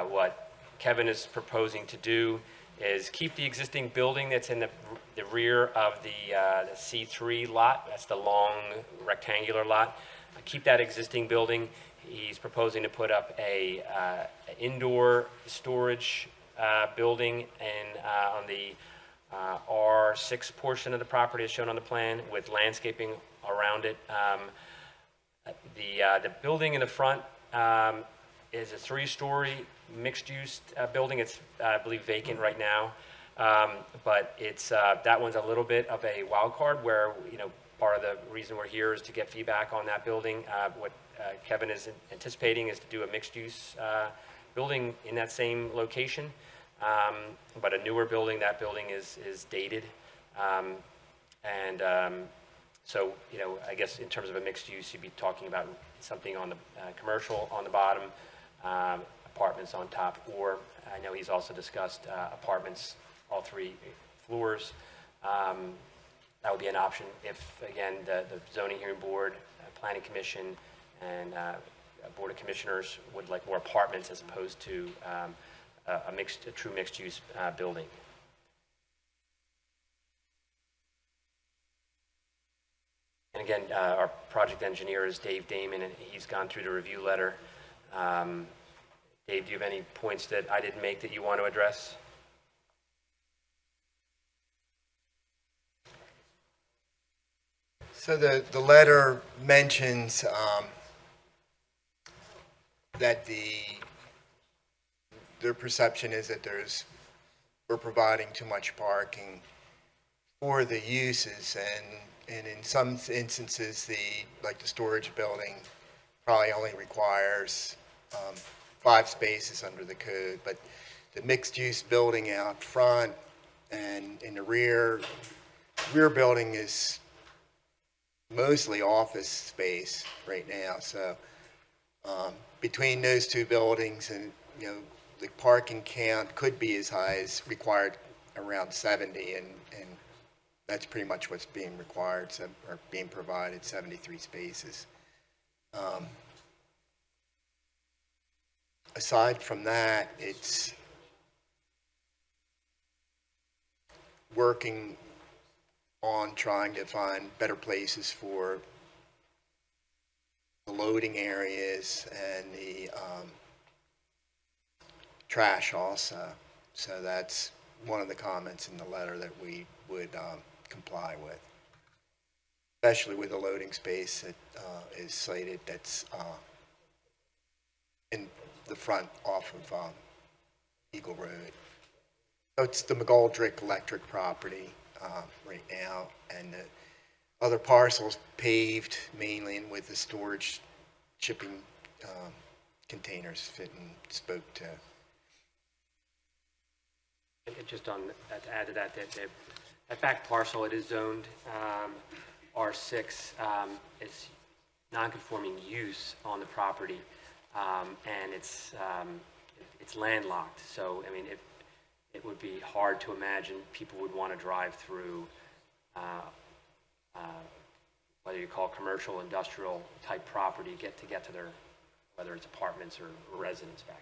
What Kevin is proposing to do is keep the existing building that's in the rear of the C3 lot. That's the long rectangular lot. Keep that existing building. He's proposing to put up a indoor storage building on the R6 portion of the property as shown on the plan, with landscaping around it. The building in the front is a 3-story mixed-use building. It's, I believe, vacant right now, but it's that one's a little bit of a wild card. Where part of the reason we're here is to get feedback on that building. What Kevin is anticipating is to do a mixed-use building in that same location, but a newer building. That building is dated, so I guess in terms of a mixed use, you'd be talking about something on the commercial on the bottom, apartments on top, or I know he's also discussed apartments, all 3 floors. That would be an option if, again, the zoning hearing board, planning commission, and board of commissioners would like more apartments as opposed to a true mixed use building. And again, our project engineer is Dave Damon, and he's gone through the review letter. Dave, do you have any points that I didn't make that you want to address? So the letter mentions that their perception is that we're providing too much parking for the uses, and in some instances, like the storage building probably only requires 5 spaces under the code, but the mixed-use building out front and in the rear building is mostly office space right now. So between those 2 buildings, and the parking count could be as high as required around 70, and that's pretty much what's being required, or being provided, 73 spaces. Aside from that, it's working on trying to find better places for the loading areas and the trash also. So that's one of the comments in the letter that we would comply with, especially with the loading space that is cited that's in the front off of Eagle Road. So it's the McGoldrick Electric property right now, and the other parcels paved mainly and with the storage shipping containers Fitton spoke to. And just on, to add to that, that back parcel, it is zoned R6. It's non-conforming use on the property, and it's landlocked. So, I mean, it would be hard to imagine people would want to drive through, whether you call it commercial, industrial type property, get to their, whether it's apartments or residents back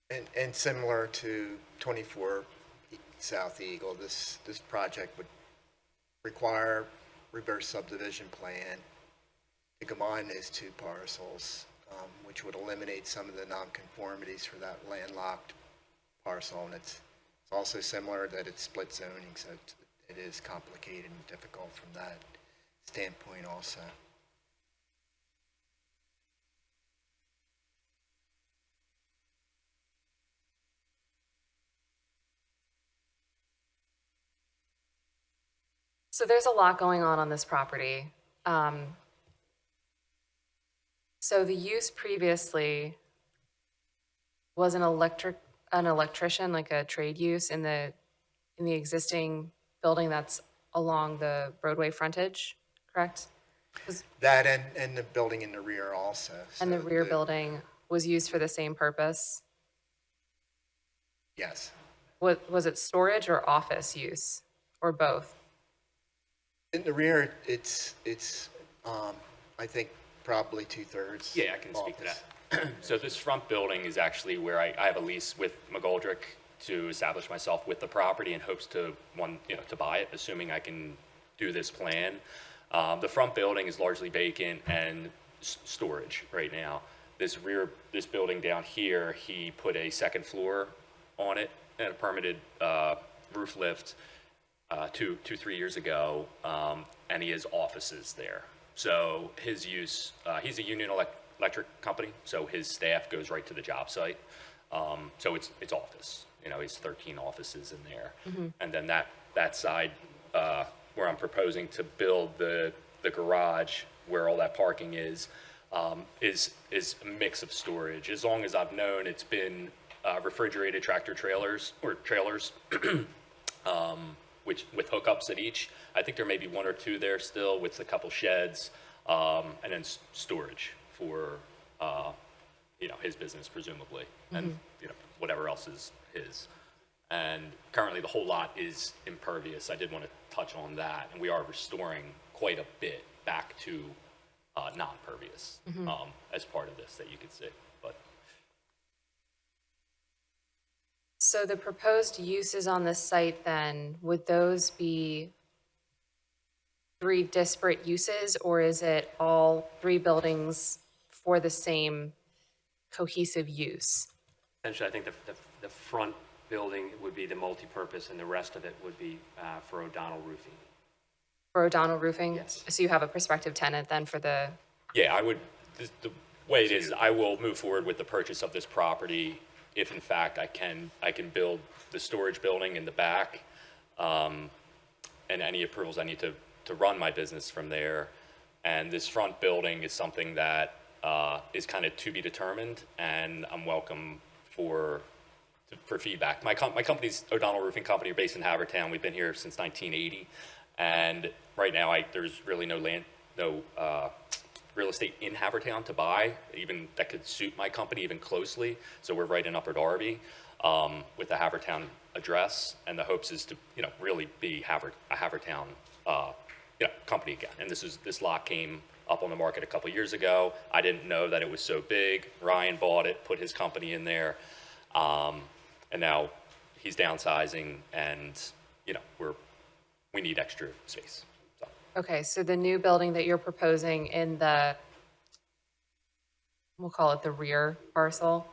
there. And similar to 24 South Eagle, this project would require reverse subdivision plan to combine those two parcels, which would eliminate some of the nonconformities for that landlocked parcel. And it's also similar that it's split zoning, so it is complicated and difficult from that standpoint also. So there's a lot going on this property. So the use previously was an electrician, like a trade use in the existing building that's along the roadway frontage, correct? That and the building in the rear also. And the So rear building was used for the same purpose? Yes. Was it storage or office use, or both? In the rear, it's I think probably 2/3. Yeah, I can speak to that. So this front building is actually where I have a lease with McGoldrick to establish myself with the property in hopes to to buy it, assuming I can do this plan. The front building is largely vacant and storage right now. This building down here, he put a second floor on it and a permitted roof lift 3 years ago, and he has offices there. So his use, he's a union electric company, so his staff goes right to the job site. So it's office, he's 13 offices in there. Mm-hmm. And then that side, where I'm proposing to build the garage, where all that parking is a mix of storage. As long as I've known, it's been refrigerated tractor trailers, or trailers, which with hookups at each. I think there may be one or two there still with a couple sheds, and then storage for his business presumably, and whatever else is his. And currently the whole lot is impervious. I did want to touch on that, and we are restoring quite a bit back to non-pervious as part of this that you could see. But So the proposed uses on this site then, would those be 3 disparate uses, or is it all 3 buildings for the same cohesive use? Essentially, I think the front building would be the multipurpose, and the rest of it would be for O'Donnell Roofing. For O'Donnell Roofing? Yes. So you have a prospective tenant then for the, yeah, I would, the way it is, I will move forward with the purchase of this property if in fact I can build the storage building in the back, and any approvals I need to run my business from there. And this front building is something that is kind of to be determined, and I'm welcome for feedback. My company's O'Donnell Roofing Company, are based in Haverford Town. We've been here since 1980, and right now there's really no real estate in Haverford Town to buy, even that could suit my company even closely. So we're right in Upper Darby. with the Havertown address, and the hopes is to, really be a Havertown, company again. And this lot came up on the market a couple years ago. I didn't know that it was so big. Ryan bought it, put his company in there, and now he's downsizing, and we need extra space. So. Okay, so the new building that you're proposing in the, we'll call it the rear parcel,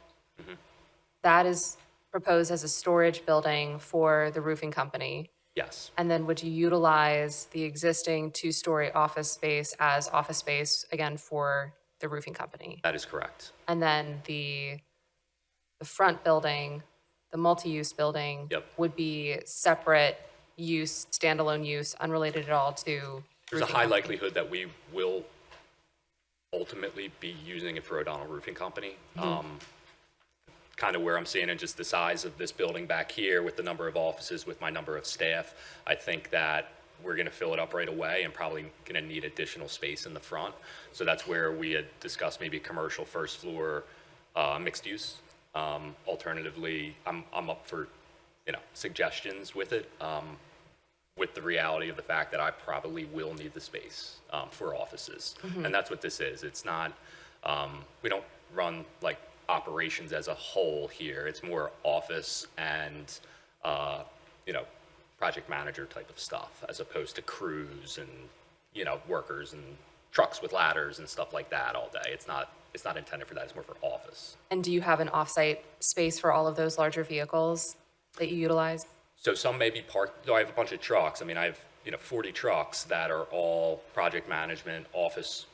that is proposed as a storage building for the roofing company. Yes, And then would you utilize the existing two-story office space as office space, again, for the roofing company? that is correct. And then the front building, the multi-use building, Yep. would be separate use, standalone use, unrelated at all to There's a roofing high company? likelihood that we will ultimately be using it for O'Donnell Roofing Company. Kind of where I'm seeing it, just the size of this building back here with the number of offices, with my number of staff, I think that we're going to fill it up right away and probably going to need additional space in the front. So that's where we had discussed maybe commercial first floor, mixed use. Alternatively, I'm up for, suggestions with it, with the reality of the fact that I probably will need the space for offices. And that's what this is. It's not, we don't run like operations as a whole here. It's more office and, project manager type of stuff, as opposed to crews and, workers and trucks with ladders and stuff like that all day. It's not intended for that. It's more for office. And do you have an off-site space for all of those larger vehicles that you utilize? So some may be parked, though I have a bunch of trucks. I mean, I have, 40 trucks that are all project management, office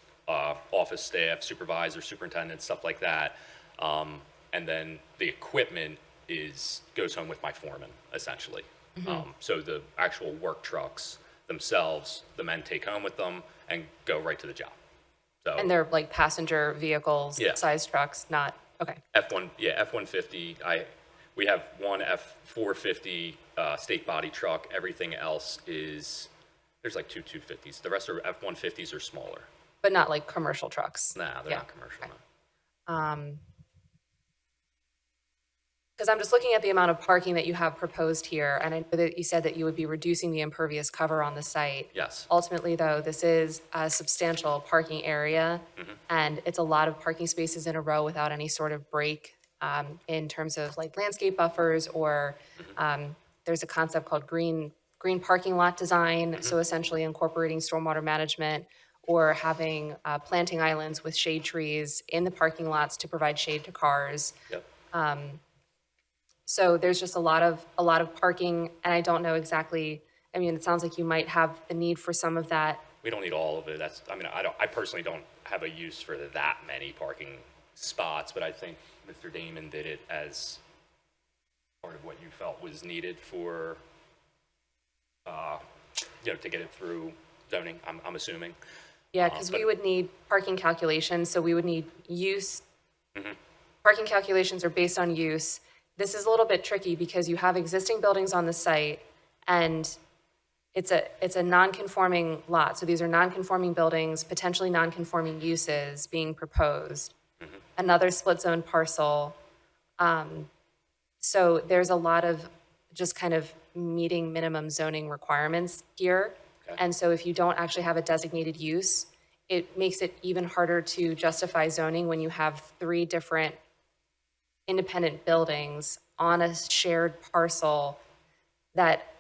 staff, supervisors, superintendents, stuff like that. And then the equipment goes home with my foreman, essentially. So the actual work trucks themselves, the men take home with them and go right to the job. So And they're like passenger vehicles, Yeah. size trucks, not, okay. F-150. We have one F-450 state body truck. Everything else there's like two 250s. The rest are F-150s are smaller. But not like commercial trucks? Nah, they're Yeah. not commercial. No. Because I'm just looking at the amount of parking that you have proposed here, and I know that you said that you would be reducing the impervious cover on the site. Yes. Ultimately, though, this is a substantial parking area, and it's a lot of parking spaces in a row without any sort of break in terms of like landscape buffers, or there's a concept called green parking lot design, so essentially incorporating stormwater management or having planting islands with shade trees in the parking lots to provide shade to cars. Yep. So there's just a lot of parking, and I don't know exactly, I mean, it sounds like you might have the need for some of that. We don't need all of it. I personally don't have a use for that many parking spots, but I think Mr. Damon did it as part of what you felt was needed for, to get it through zoning, I'm assuming. Yeah, because we would need parking calculations, so we would need use. Parking calculations are based on use. This is a little bit tricky because you have existing buildings on the site, and it's a non-conforming lot. So these are non-conforming buildings, potentially non-conforming uses being proposed. Another split zone parcel. So there's a lot of just kind of meeting minimum zoning requirements here. Okay. And so if you don't actually have a designated use, it makes it even harder to justify zoning when you have 3 different independent buildings on a shared parcel that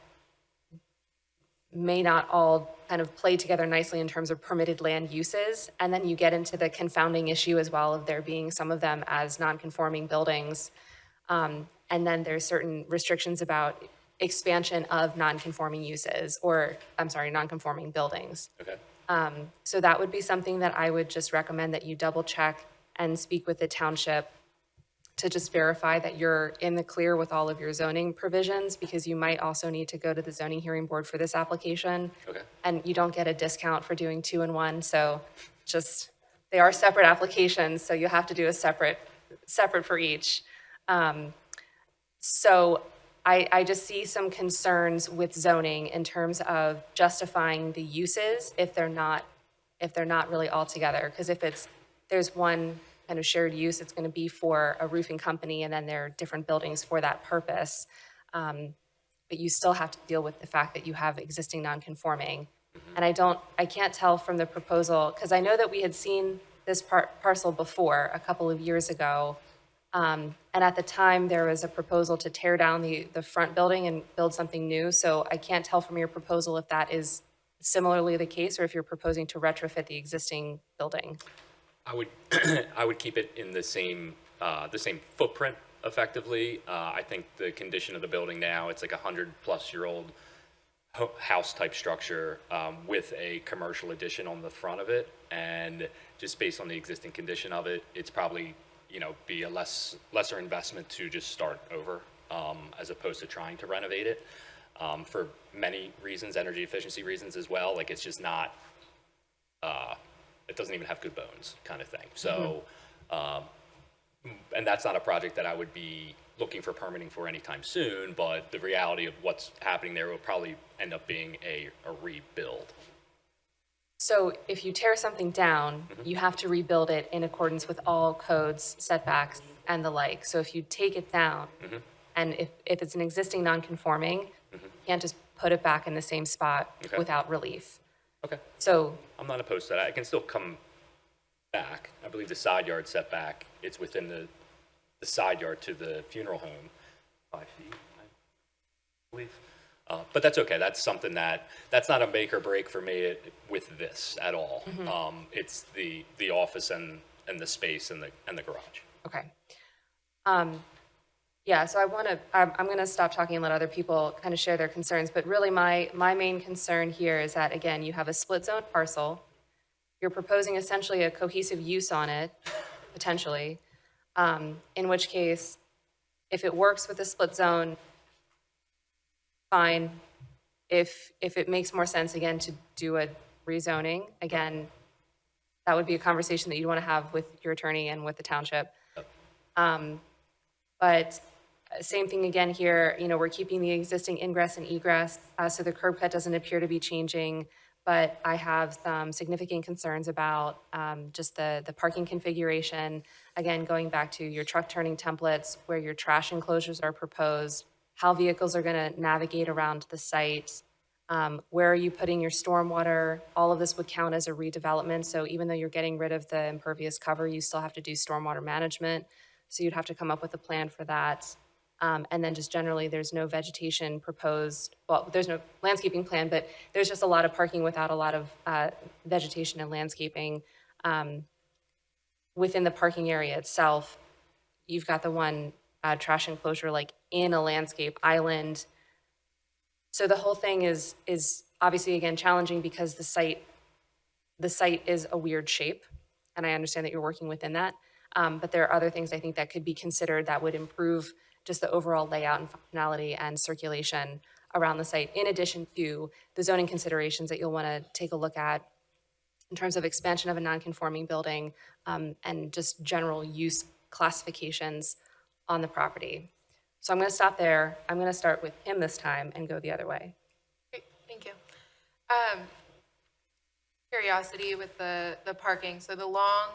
may not all kind of play together nicely in terms of permitted land uses. And then you get into the confounding issue as well of there being some of them as non-conforming buildings. And then there's certain restrictions about expansion of non-conforming uses, or, non-conforming buildings. Okay. So that would be something that I would just recommend that you double check and speak with the township to just verify that you're in the clear with all of your zoning provisions, because you might also need to go to the zoning hearing board for this application. Okay. And you don't get a discount for doing 2 in 1, so they are separate applications, so you have to do a separate for each. So I just see some concerns with zoning in terms of justifying the uses if they're not really all together. Because if there's one kind of shared use. It's going to be for a roofing company, and then there are different buildings for that purpose. But you still have to deal with the fact that you have existing non-conforming. And I can't tell from the proposal, because I know that we had seen this parcel before, a couple of years ago. And at the time, there was a proposal to tear down the front building and build something new. So I can't tell from your proposal if that is similarly the case, or if you're proposing to retrofit the existing building. I would, I would keep it in the same footprint effectively. I think the condition of the building now, it's like 100-plus-year-old house type structure with a commercial addition on the front of it. And just based on the existing condition of it, it's probably, be a lesser investment to just start over as opposed to trying to renovate it for many reasons, energy efficiency reasons as well. Like, it's just not, it doesn't even have good bones kind of thing. So, and that's not a project that I would be looking for permitting for anytime soon, but the reality of what's happening there will probably end up being a rebuild. So if you tear something down, you have to rebuild it in accordance with all codes, setbacks, and the like. So if you take it down, and if it's an existing non-conforming, you can't just put it back in the same spot without relief. Okay. So I'm not opposed to that. I can still come back. I believe the side yard setback, it's within the side yard to the funeral home, 5 feet, I believe. But that's okay. That's something that's not a make or break for me with this at all. It's the office and the space and the garage. Okay. Yeah, so I'm going to stop talking and let other people kind of share their concerns. But really my main concern here is that, again, you have a split zone parcel. You're proposing essentially a cohesive use on it, potentially, in which case, if it works with the split zone, fine. If it makes more sense, again, to do a rezoning, again, that would be a conversation that you'd want to have with your attorney and with the township. But same thing again here, we're keeping the existing ingress and egress, so the curb cut doesn't appear to be changing, but I have some significant concerns about just the parking configuration. Again, going back to your truck turning templates, where your trash enclosures are proposed, how vehicles are going to navigate around the site, where are you putting your stormwater? All of this would count as a redevelopment, so even though you're getting rid of the impervious cover, you still have to do stormwater management, so you'd have to come up with a plan for that. And then just generally, there's no vegetation proposed. Well, there's no landscaping plan, but there's just a lot of parking without a lot of vegetation and landscaping. Within the parking area itself, you've got the one trash enclosure like in a landscape island. So the whole thing is obviously, again, challenging because the site is a weird shape, and I understand that you're working within that. But there are other things I think that could be considered that would improve just the overall layout and functionality and circulation around the site, in addition to the zoning considerations that you'll want to take a look at in terms of expansion of a non-conforming building, and just general use classifications on the property. So I'm going to stop there. I'm going to start with him this time and go the other way. Great, thank you. Curiosity with the parking. So the long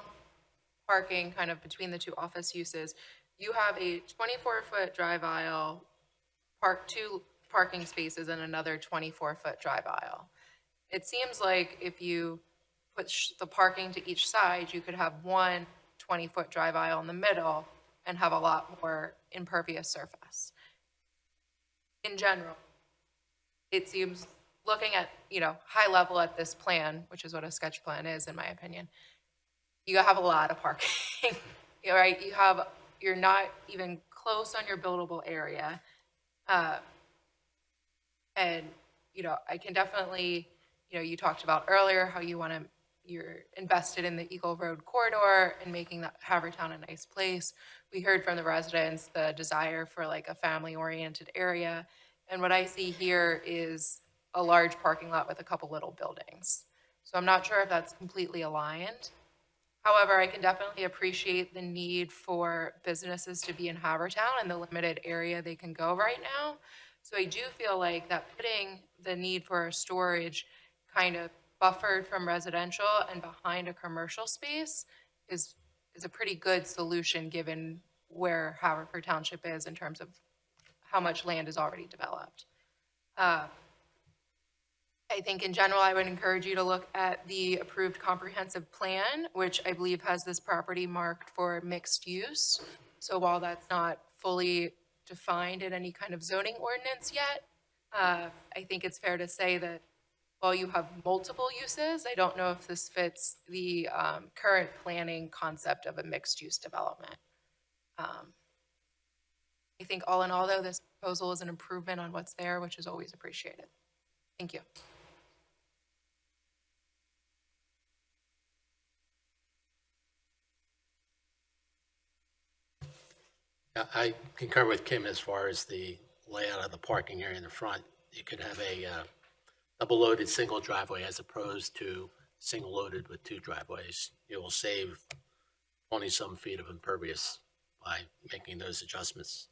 parking kind of between the two office uses, you have a 24-foot drive aisle, two parking spaces, and another 24-foot drive aisle. It seems like if you put the parking to each side, you could have one 20-foot drive aisle in the middle and have a lot more impervious surface. In general, it seems, looking at, high level at this plan, which is what a sketch plan is, in my opinion, you have a lot of parking, right? You're not even close on your buildable area. And, I can definitely, you talked about earlier how you're invested in the Eagle Road corridor and making that Havertown a nice place. We heard from the residents the desire for like a family-oriented area. And what I see here is a large parking lot with a couple little buildings. So I'm not sure if that's completely aligned. However, I can definitely appreciate the need for businesses to be in Havertown and the limited area they can go right now. So I do feel like that putting the need for storage kind of buffered from residential and behind a commercial space is is a pretty good solution given where Haverford Township is in terms of how much land is already developed. I think in general, I would encourage you to look at the approved comprehensive plan, which I believe has this property marked for mixed use. So while that's not fully defined in any kind of zoning ordinance yet, I think it's fair to say that while you have multiple uses, I don't know if this fits the current planning concept of a mixed-use development. I think all in all, though, this proposal is an improvement on what's there, which is always appreciated. Thank you. I concur with Kim as far as the layout of the parking area in the front. You could have a double-loaded single driveway as opposed to single-loaded with two driveways. You will save 20-some feet of impervious by making those adjustments.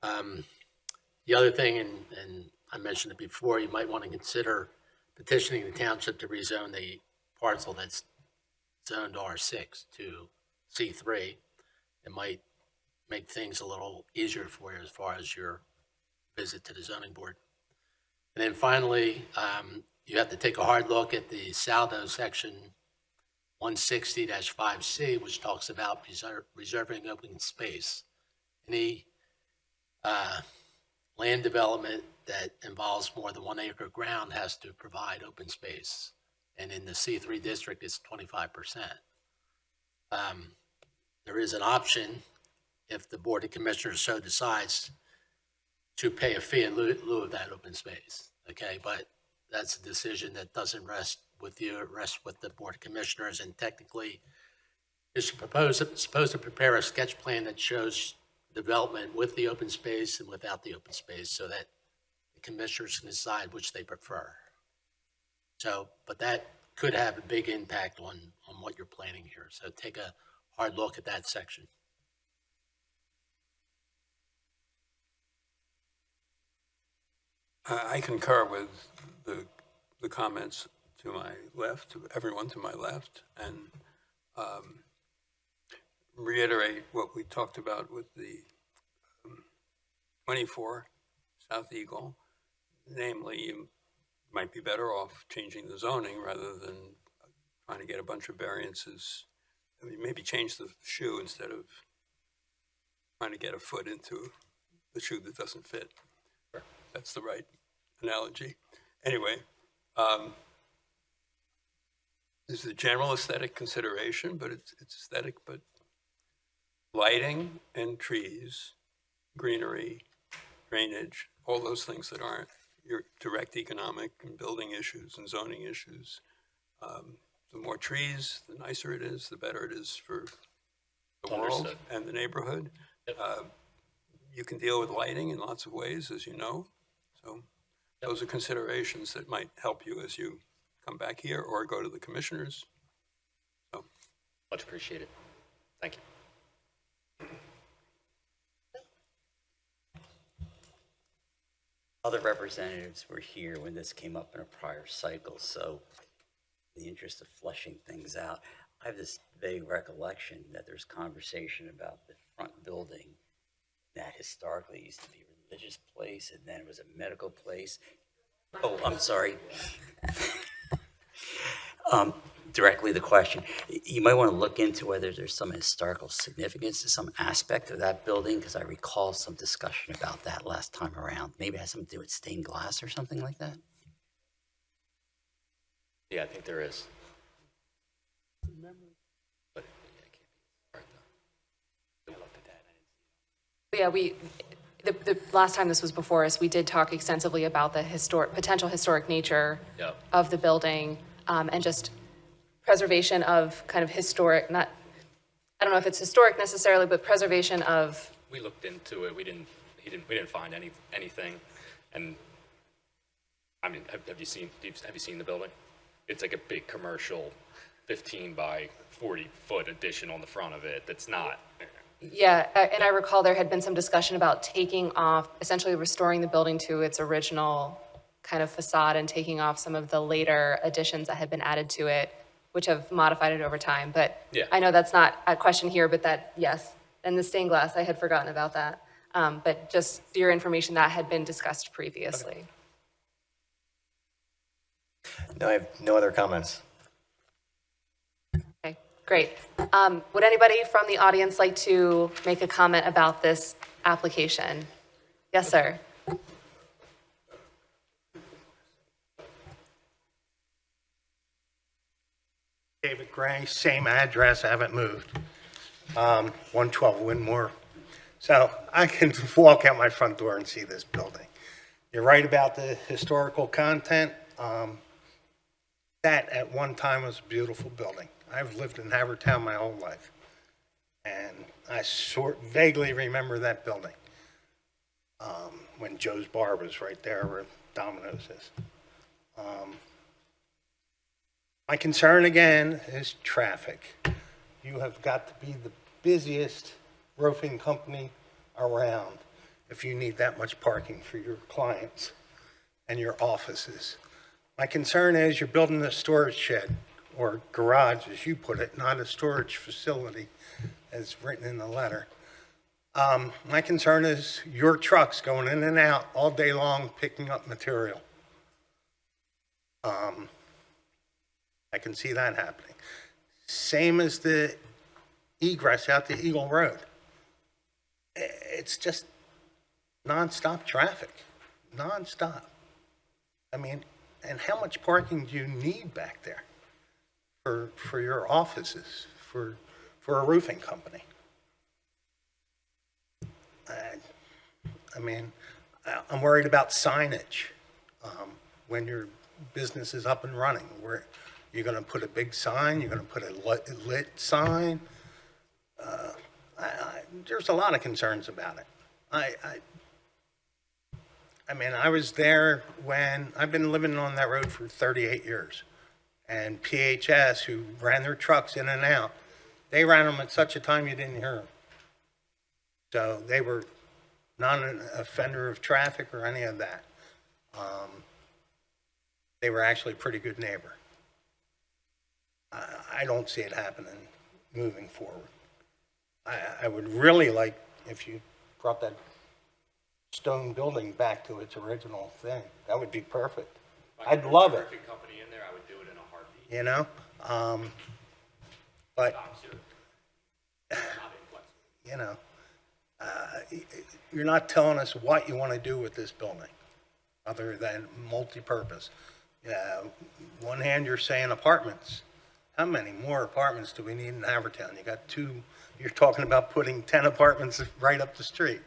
The other thing, and I mentioned it before, you might want to consider petitioning the township to rezone the parcel that's zoned R6 to C3. It might make things a little easier for you as far as your visit to the zoning board. And then finally, you have to take a hard look at the Saldo section 160-5C, which talks about reserving open space. Any land development that involves more than 1 acre of ground has to provide open space. And in the C3 district, it's 25%. There is an option if the Board of Commissioners so decides to pay a fee in lieu of that open space, okay? But that's a decision that doesn't rest with you, it rests with the Board of Commissioners, and technically, you're supposed to prepare a sketch plan that shows development with the open space and without the open space so that the commissioners can decide which they prefer. So, but that could have a big impact on what you're planning here. So take a hard look at that section. I concur with the comments to my left, to everyone to my left, and reiterate what we talked about with the 24 South Eagle. Namely, you might be better off changing the zoning rather than trying to get a bunch of variances. I mean, maybe change the shoe instead of trying to get a foot into the shoe that doesn't fit. That's the right analogy. Anyway, this is a general aesthetic consideration, but it's aesthetic, but lighting and trees, greenery, drainage, all those things that aren't your direct economic and building issues and zoning issues. The more trees, the nicer it is, the better it is for the world Understood. and the neighborhood. You can deal with lighting in lots of ways, as you know. So those are considerations that might help you as you come back here or go to the commissioners. So. Much appreciated. Thank you. Other representatives were here when this came up in a prior cycle, so in the interest of fleshing things out, I have this vague recollection that there's conversation about the front building that historically used to be a religious place and then it was a medical place. Oh, I'm sorry. Directly the question, you might want to look into whether there's some historical significance to some aspect of that building, because I recall some discussion about that last time around. Maybe it has something to do with stained glass or something like that. Yeah, I think there is. But I looked at that. Yeah, the last time this was before us, we did talk extensively about the potential historic nature Yep. of the building, and just preservation of kind of historic, I don't know if it's historic necessarily, but preservation of. We looked into it. We didn't find anything. And I mean, have you seen the building? It's like a big commercial 15 by 40 foot addition on the front of it. That's not. Yeah, and I recall there had been some discussion about taking off, essentially restoring the building to its original kind of facade and taking off some of the later additions that had been added to it which have modified it over time. But Yeah. I know that's not a question here, but that, yes. And the stained glass, I had forgotten about that. But just for your information, that had been discussed previously. No, I have no other comments. Okay, great. Would anybody from the audience like to make a comment about this application? Yes, sir. David Gray, same address, I haven't moved. 112 Winmore. So I can walk out my front door and see this building. You're right about the historical content. That at one time was a beautiful building. I've lived in Haverford Town my whole life. And I vaguely remember that building. When Joe's Bar was right there where Domino's is. My concern again is traffic. You have got to be the busiest roofing company around if you need that much parking for your clients and your offices. My concern is you're building a storage shed or garage, as you put it, not a storage facility as written in the letter. My concern is your trucks going in and out all day long picking up material. I can see that happening. Same as the egress out to Eagle Road. It's just nonstop traffic, nonstop. I mean, and how much parking do you need back there for your offices, for a roofing company? I mean, I'm worried about signage when your business is up and running. Where you're going to put a big sign, you're going to put a lit sign. There's a lot of concerns about it. I mean, I was there when I've been living on that road for 38 years, and PHS, who ran their trucks in and out, they ran them at such a time you didn't hear them. So they were not an offender of traffic or any of that. They were actually a pretty good neighbor. I don't see it happening moving forward. I would really like if you brought that stone building back to its original thing. That would be perfect. I'd love it. Company in there, I would do it in a heartbeat. You know? But, you know, you're not telling us what you want to do with this building, other than multi-purpose. One hand, you're saying apartments. How many more apartments do we need in Havertown? You got two, you're talking about putting 10 apartments right up the street.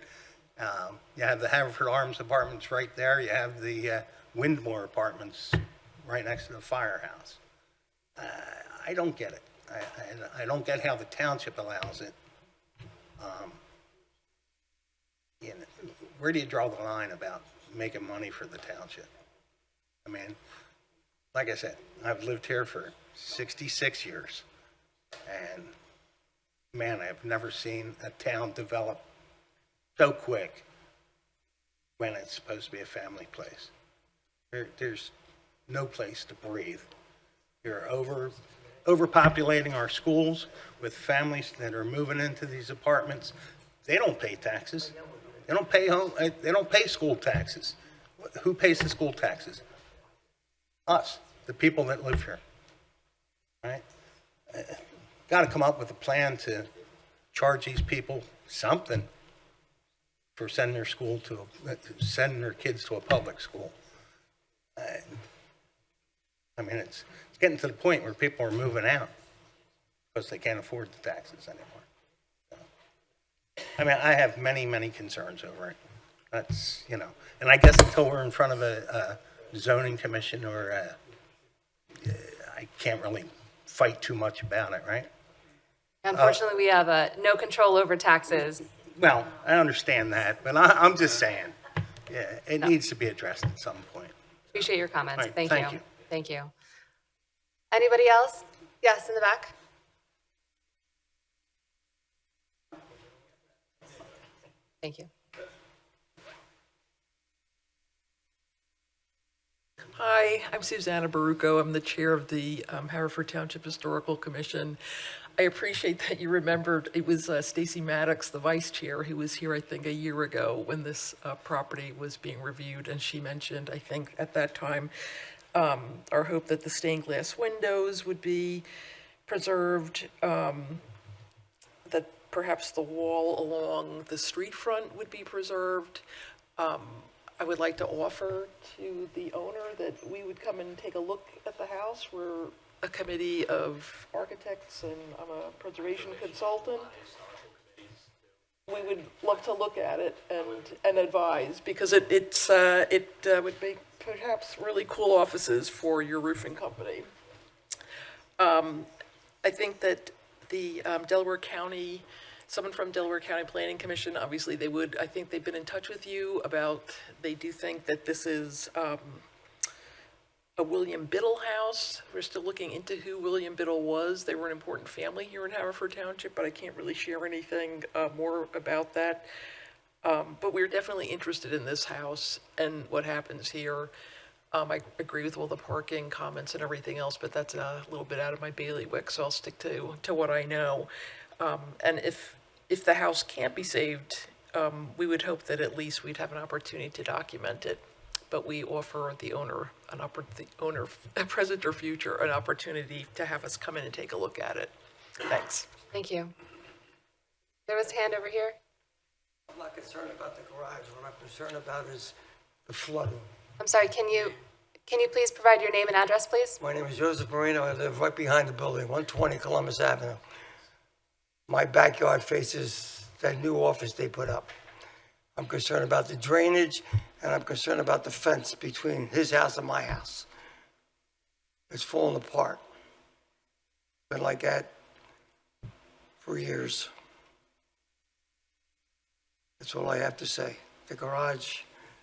You have the Haverford Arms apartments right there. You have the Windmore apartments right next to the firehouse. I don't get it. I don't get how the township allows it. You know, where do you draw the line about making money for the township? I mean, like I said, I've lived here for 66 years, and man, I've never seen a town develop so quick when it's supposed to be a family place. There's no place to breathe. You're overpopulating our schools with families that are moving into these apartments. They don't pay taxes. They don't pay they don't pay school taxes. Who pays the school taxes? Us, the people that live here. Right? Got to come up with a plan to charge these people something for sending their kids to a public school. I mean, it's getting to the point where people are moving out because they can't afford the taxes anymore. So, I mean, I have many, many concerns over it. That's, you know, and I guess until we're in front of a zoning commission or I can't really fight too much about it, right? Unfortunately, we have no control over taxes. Well, I understand that, but I'm just saying, yeah, it needs to be addressed at some point. Appreciate your comments. Right, Thank thank you. you. Thank you. Anybody else? Yes, in the back. Thank you. Hi, I'm Susanna Baruco. I'm the chair of the Haverford Township Historical Commission. I appreciate that you remembered it was Stacy Maddox, the vice chair, who was here, I think, a year ago when this property was being reviewed. And she mentioned, I think, at that time, our hope that the stained glass windows would be preserved, that perhaps the wall along the street front would be preserved. I would like to offer to the owner that we would come and take a look at the house. We're a committee of architects and I'm a preservation consultant. We would love to look at it and advise because it would make perhaps really cool offices for your roofing company. I think that the Delaware County, someone from Delaware County Planning Commission, obviously I think they've been in touch with you about, they do think that this is a William Biddle house. We're still looking into who William Biddle was. They were an important family here in Haverford Township, but I can't really share anything more about that. But we're definitely interested in this house and what happens here. I agree with all the parking comments and everything else, but that's a little bit out of my bailiwick, so I'll stick to what I know. And if the house can't be saved, we would hope that at least we'd have an opportunity to document it. But we offer the owner, present or future, an opportunity to have us come in and take a look at it. Thanks. Thank you. There was a hand over here. I'm not concerned about the garage. What I'm concerned about is the flooding. I'm sorry, can you please provide your name and address, please? My name is Joseph Marino. I live right behind the building, 120 Columbus Avenue. My backyard faces that new office they put up. I'm concerned about the drainage, and I'm concerned about the fence between his house and my house. It's falling apart. Been like that for years. That's all I have to say. The garage,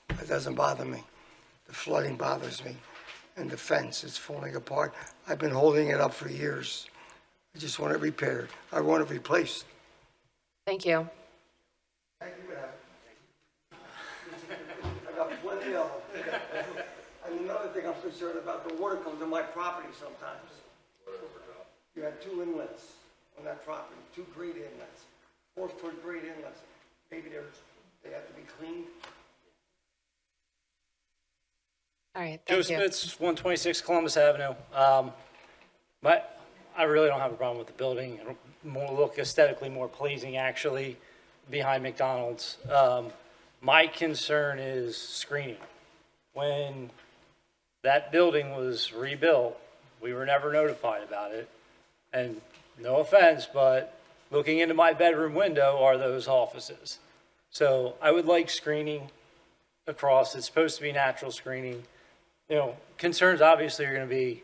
it doesn't bother me. The flooding bothers me. And the fence is falling apart. I've been holding it up for years. I just want it repaired. I want it replaced. Thank you. Thank you, madam. I got plenty of them. And another thing I'm concerned about, the water comes to my property sometimes. You had 2 inlets on that property, 2 grade inlets, 4-foot grade inlets. Maybe they have to be cleaned. All right, Joe thank you. Smith's 126 Columbus Avenue. But I really don't have a problem with the building. It'll more look aesthetically more pleasing, actually, behind McDonald's. My concern is screening. When that building was rebuilt, we were never notified about it. And no offense, but looking into my bedroom window are those offices. So I would like screening across. It's supposed to be natural screening. You know, concerns obviously are going to be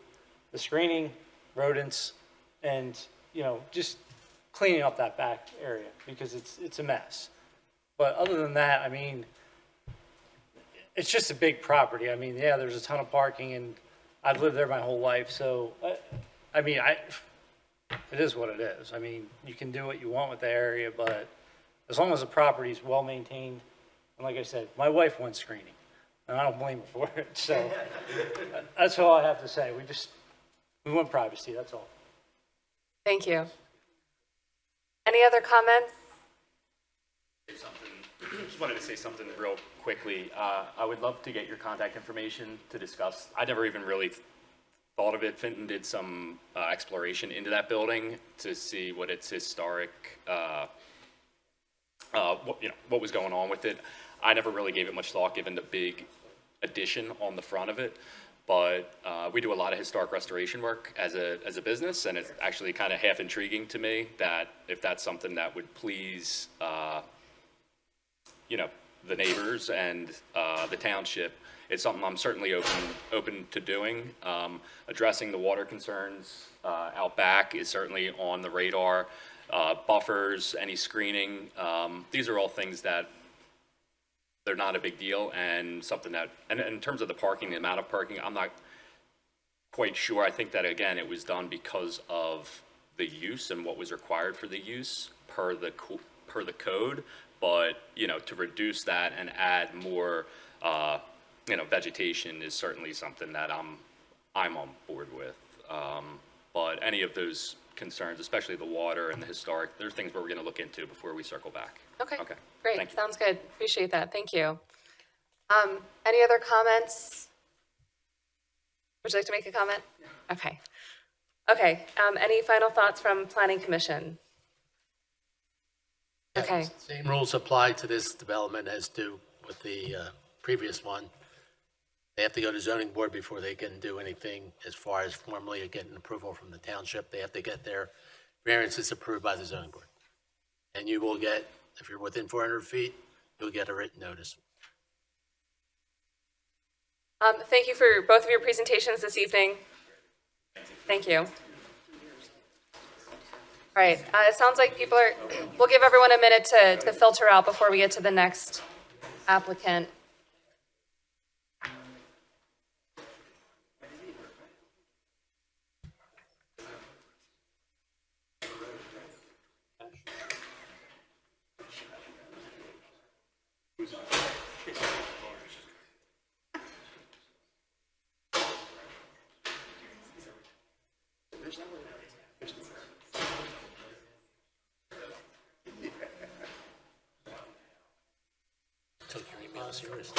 the screening, rodents, and, you know, just cleaning up that back area because it's a mess. But other than that, I mean, it's just a big property. I mean, yeah, there's a ton of parking and I've lived there my whole life. So, I mean, it is what it is. I mean, you can do what you want with the area, but as long as the property is well maintained, and like I said, my wife wants screening, and I don't blame her for it. So that's all I have to say. We want privacy, that's all. Thank you. Any other comments? Just wanted to say something real quickly. I would love to get your contact information to discuss. I never even really thought of it. Fenton did some exploration into that building to see what its historic, what was going on with it. I never really gave it much thought, given the big addition on the front of it. But we do a lot of historic restoration work as a business, and it's actually kind of half intriguing to me that if that's something that would please, the neighbors and the township, it's something I'm certainly open to doing. Addressing the water concerns out back is certainly on the radar. Buffers, any screening, these are all things that they're not a big deal, and something that, and in terms of the parking, the amount of parking, I'm not quite sure. I think that, again, it was done because of the use and what was required for the use per the code. But, to reduce that and add more, vegetation is certainly something that I'm I'm on board with. But any of those concerns, especially the water and the historic, there's things we're going to look into before we circle back. Okay, Okay. great, Thank you. sounds good. Appreciate that, thank you. Any other comments? Would you like to make a comment? Okay. Okay, any final thoughts from Planning Commission? Okay, Same rules apply to this development as do with the previous one. They have to go to zoning board before they can do anything as far as formally getting approval from the township. They have to get their variances approved by the zoning board. And you will get, if you're within 400 feet, you'll get a written notice. thank you for both of your presentations this evening. Thank you. All right, it sounds like people are, we'll give everyone a minute to filter out before we get to the next applicant. Took your email serious.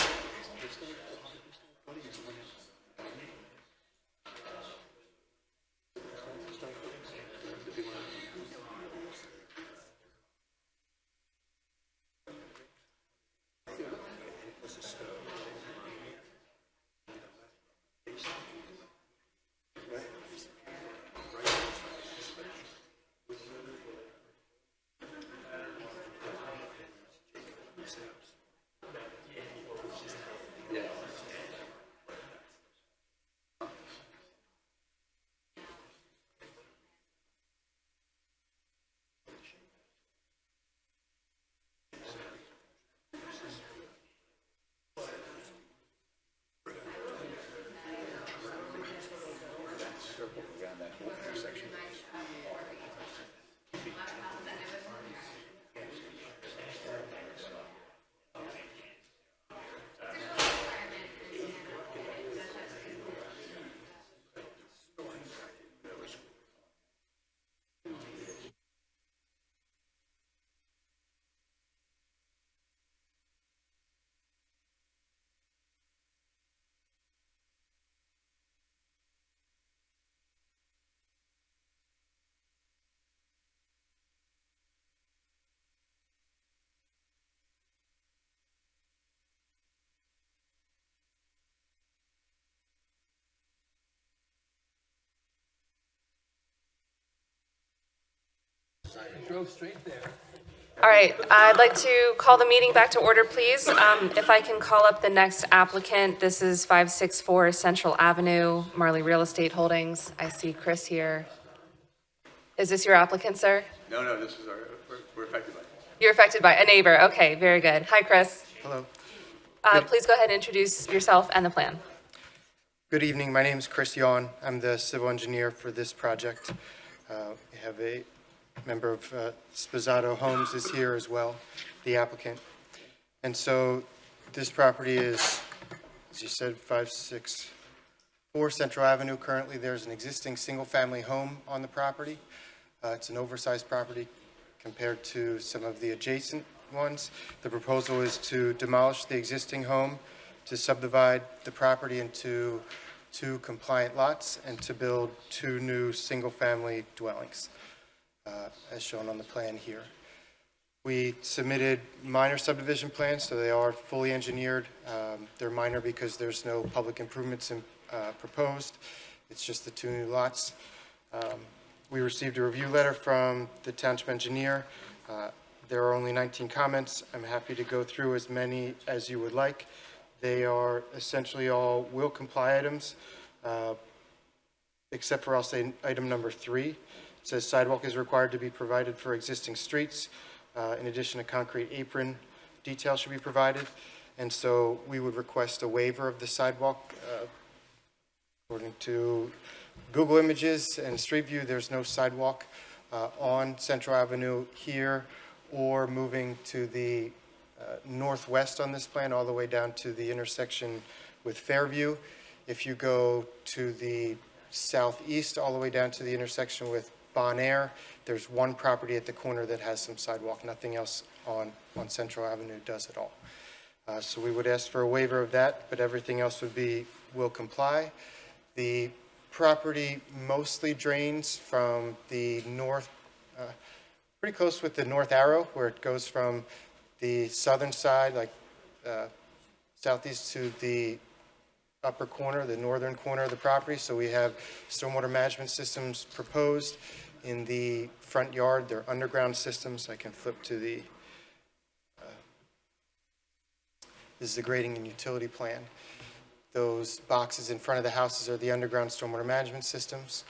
Drove straight there. All right, I'd like to call the meeting back to order, please. If I can call up the next applicant, this is 564 Central Avenue, Marley Real Estate Holdings. I see Chris here. Is this your applicant, sir? No, this is we're affected by it. You're affected by a neighbor. Okay, very good. Hi, Chris. Hello. Please go ahead and introduce yourself and the plan. Good evening. My name is Chris Yawn. I'm the civil engineer for this project. We have a member of Spazzato Homes is here as well, the applicant. And so this property is, as you said, 564 Central Avenue. Currently, there's an existing single-family home on the property. It's an oversized property compared to some of the adjacent ones. The proposal is to demolish the existing home, to subdivide the property into 2 compliant lots, and to build 2 new single-family dwellings, as shown on the plan here. We submitted minor subdivision plans, so they are fully engineered. They're minor because there's no public improvements proposed. It's just the 2 new lots. We received a review letter from the township engineer. There are only 19 comments. I'm happy to go through as many as you would like. They are essentially all will comply items, except for, I'll say, item number 3. It says sidewalk is required to be provided for existing streets. In addition, a concrete apron detail should be provided. And so we would request a waiver of the sidewalk. According to Google Images and Street View, there's no sidewalk on Central Avenue here or moving to the northwest on this plan all the way down to the intersection with Fairview. If you go to the southeast, all the way down to the intersection with Bon Air, there's one property at the corner that has some sidewalk. Nothing else on Central Avenue does at all. So we would ask for a waiver of that, but everything else will comply. The property mostly drains from the north, pretty close with the north arrow, where it goes from the southern side, like southeast, to the upper corner, the northern corner of the property. So we have stormwater management systems proposed in the front yard. They're underground systems. I can flip to the, this is the grading and utility plan. Those boxes in front of the houses are the underground stormwater management systems.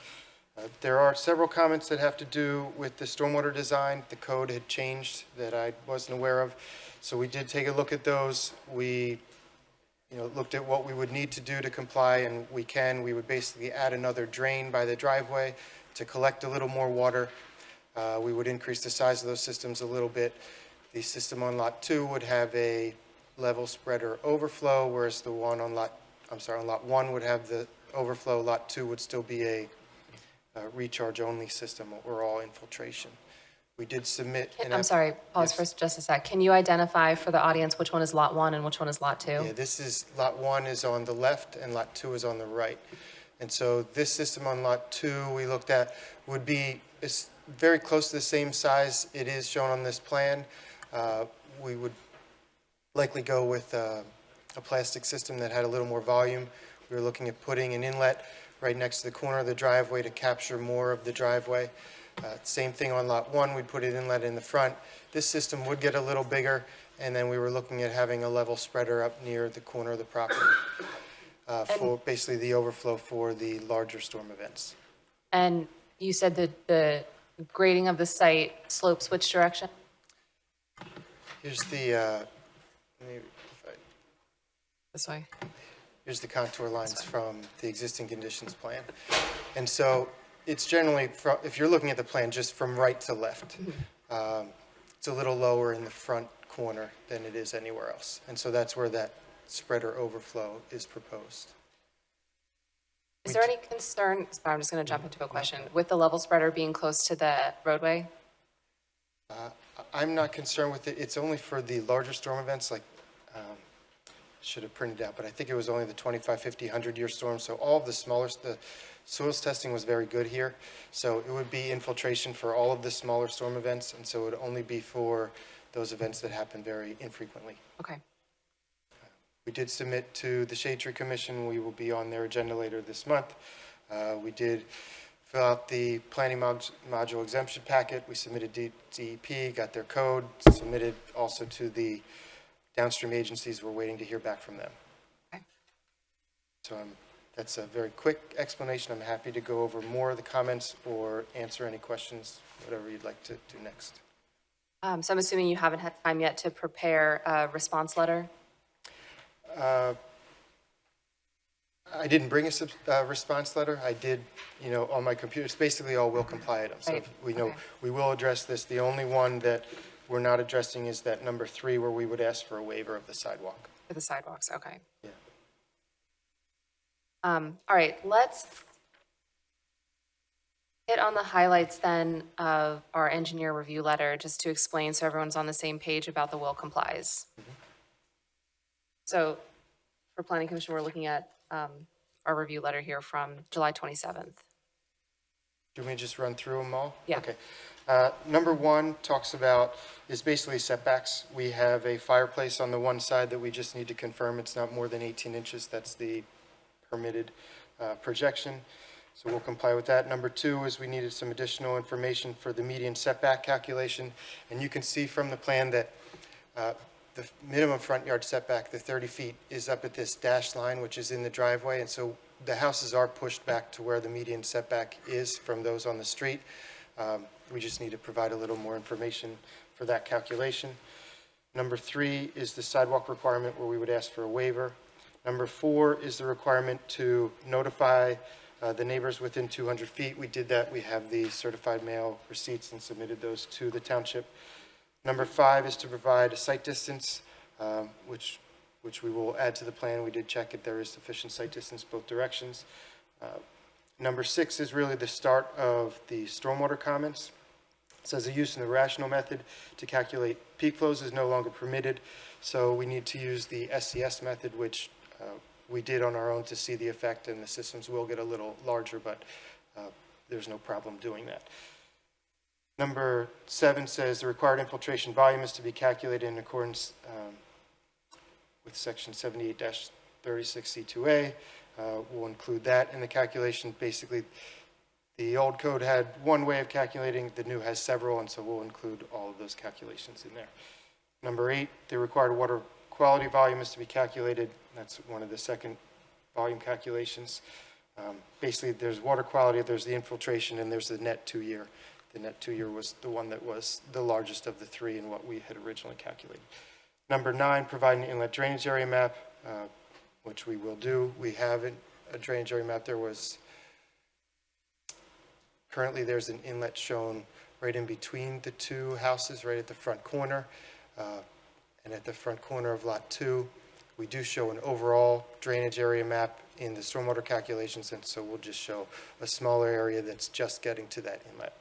There are several comments that have to do with the stormwater design. The code had changed that I wasn't aware of. So we did take a look at those. We looked at what we would need to do to comply, and we would basically add another drain by the driveway to collect a little more water. We would increase the size of those systems a little bit. The system on lot 2 would have a level spreader overflow, whereas the one on lot 1 would have the overflow. Lot 2 would still be a recharge only system or all infiltration. We did submit. I'm sorry, pause for just a sec. Can you identify for the audience which one is Lot 1 and which one is Lot 2? Yeah, this is, Lot 1 is on the left and Lot 2 is on the right. And so this system on Lot 2 we looked at would be, is very close to the same size it is shown on this plan. We would likely go with a plastic system that had a little more volume. We were looking at putting an inlet right next to the corner of the driveway to capture more of the driveway. Same thing on Lot 1, we'd put an inlet in the front. This system would get a little bigger, and then we were looking at having a level spreader up near the corner of the property for basically the overflow for the larger storm events. And you said that the grading of the site slopes which direction? Here's the, maybe if I, This way. here's the contour lines from the existing conditions plan. And so it's generally, if you're looking at the plan, just from right to left. It's a little lower in the front corner than it is anywhere else. And so that's where that spreader overflow is proposed. Is there any concern, sorry, I'm just going to jump into a question, with the level spreader being close to the roadway? I'm not concerned with it. It's only for the larger storm events, like, should have printed out, but I think it was only the 25, 50, 100-year storms. So all of the smaller, the soils testing was very good here. So it would be infiltration for all of the smaller storm events, and so it would only be for those events that happen very infrequently. Okay. We did submit to the Shade Tree Commission. We will be on their agenda later this month. We did fill out the planning module exemption packet. We submitted DEP, got their code, submitted also to the downstream agencies. We're waiting to hear back from them. Okay. So that's a very quick explanation. I'm happy to go over more of the comments or answer any questions, whatever you'd like to do next. So I'm assuming you haven't had time yet to prepare a response letter? I didn't bring a response letter. I did, on my computer. It's basically all will comply items. So we know we will address this. The only one that we're not addressing is that number 3, where we would ask for a waiver of the sidewalk. For the sidewalks, okay. Yeah. All right, let's hit on the highlights then of our engineer review letter, just to explain so everyone's on the same page about the will complies. So for Planning Commission, we're looking at our review letter here from July 27th. Do you want me to just run through them all? Yeah. Okay. Number 1 is basically setbacks. We have a fireplace on the one side that we just need to confirm it's not more than 18 inches. That's the permitted projection. So we'll comply with that. Number 2 is we needed some additional information for the median setback calculation. And you can see from the plan that the minimum front yard setback, the 30 feet, is up at this dashed line, which is in the driveway. And so the houses are pushed back to where the median setback is from those on the street. We just need to provide a little more information for that calculation. Number 3 is the sidewalk requirement, where we would ask for a waiver. Number 4 is the requirement to notify the neighbors within 200 feet. We did that. We have the certified mail receipts and submitted those to the township. Number 5 is to provide a site distance, which which we will add to the plan. We did check if there is sufficient sight distance both directions. Number 6 is really the start of the stormwater comments. It says the use in the rational method to calculate peak flows is no longer permitted, so we need to use the SCS method, which we did on our own to see the effect, and the systems will get a little larger, but there's no problem doing that. Number 7 says the required infiltration volume is to be calculated in accordance with section 78-36C2A. We'll include that in the calculation. Basically, the old code had one way of calculating, the new has several, and so we'll include all of those calculations in there. Number 8, the required water quality volume is to be calculated. That's one of the second volume calculations. Basically, there's water quality, there's the infiltration, and there's the net 2-year. The net 2-year was the one that was the largest of the 3 in what we had originally calculated. Number 9, provide an inlet drainage area map, which we will do. We have a drainage area map. Currently there's an inlet shown right in between the 2 houses, right at the front corner. And at the front corner of Lot 2, we do show an overall drainage area map in the stormwater calculations, and so we'll just show a smaller area that's just getting to that inlet.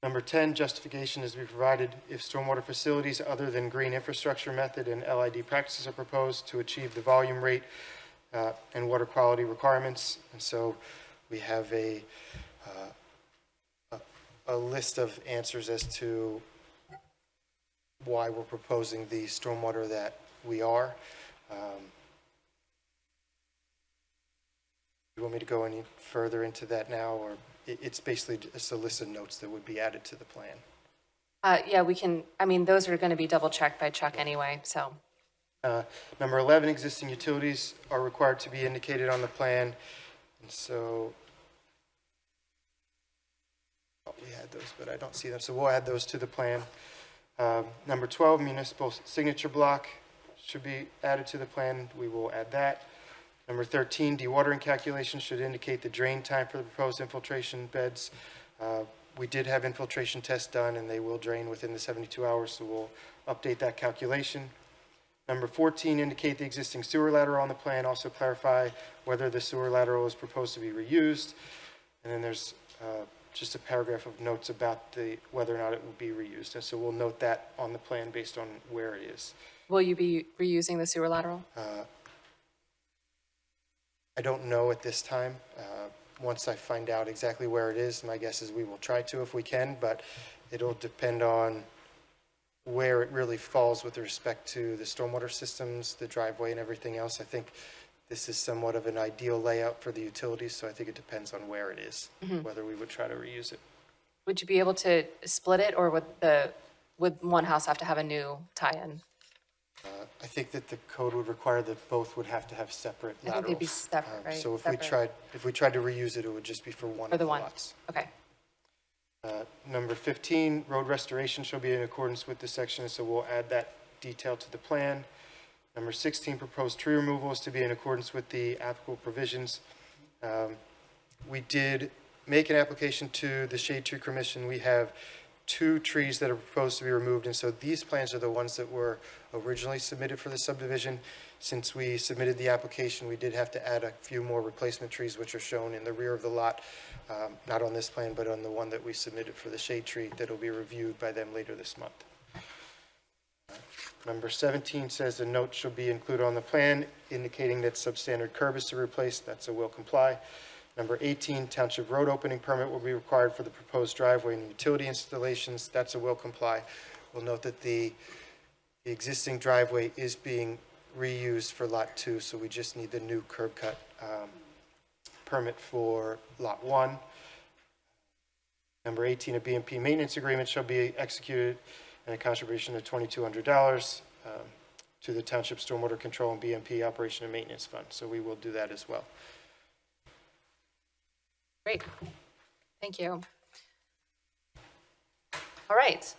Number 10, justification is to be provided if stormwater facilities other than green infrastructure method and LID practices are proposed to achieve the volume rate and water quality requirements. And so we have a list of answers as to why we're proposing the stormwater that we are. You want me to go any further into that now, or it's basically just a list of notes that would be added to the plan? Yeah, we can, I mean, those are going to be double checked by Chuck anyway, so. Number 11, existing utilities are required to be indicated on the plan. And so, we had those, but I don't see them, so we'll add those to the plan. Number 12, municipal signature block should be added to the plan. We will add that. Number 13, dewatering calculations should indicate the drain time for the proposed infiltration beds. We did have infiltration tests done, and they will drain within the 72 hours, so we'll update that calculation. Number 14, indicate the existing sewer lateral on the plan. Also clarify whether the sewer lateral is proposed to be reused. And then there's just a paragraph of notes about whether or not it will be reused. And so we'll note that on the plan based on where it is. Will you be reusing the sewer lateral? I don't know at this time. Once I find out exactly where it is, my guess is we will try to if we can, but it'll depend on where it really falls with respect to the stormwater systems, the driveway, and everything else. I think this is somewhat of an ideal layout for the utilities, so I think it depends on where it is, whether we would try to reuse it. Would you be able to split it, or would one house have to have a new tie-in? I think that the code would require that both would have to have separate I think laterals. they'd be separate, right? So if Separate. we tried to reuse it, it would just be for one For of the the one. lots. Okay. Number 15, road restoration shall be in accordance with this section, so we'll add that detail to the plan. Number 16, proposed tree removal is to be in accordance with the applicable provisions. We did make an application to the Shade Tree Commission. We have 2 trees that are proposed to be removed, and so these plans are the ones that were originally submitted for the subdivision. Since we submitted the application, we did have to add a few more replacement trees, which are shown in the rear of the lot, not on this plan, but on the one that we submitted for the shade tree that will be reviewed by them later this month. Number 17 says a note shall be included on the plan indicating that substandard curb is to be replaced. That's a will comply. Number 18, township road opening permit will be required for the proposed driveway and utility installations. That's a will comply. We'll note that the existing driveway is being reused for Lot 2, so we just need the new curb cut permit for Lot 1. Number 18, a BMP maintenance agreement shall be executed and a contribution of $2,200 to the Township Stormwater Control and BMP Operation and Maintenance Fund. So we will do that as well. Great. Thank you. All right.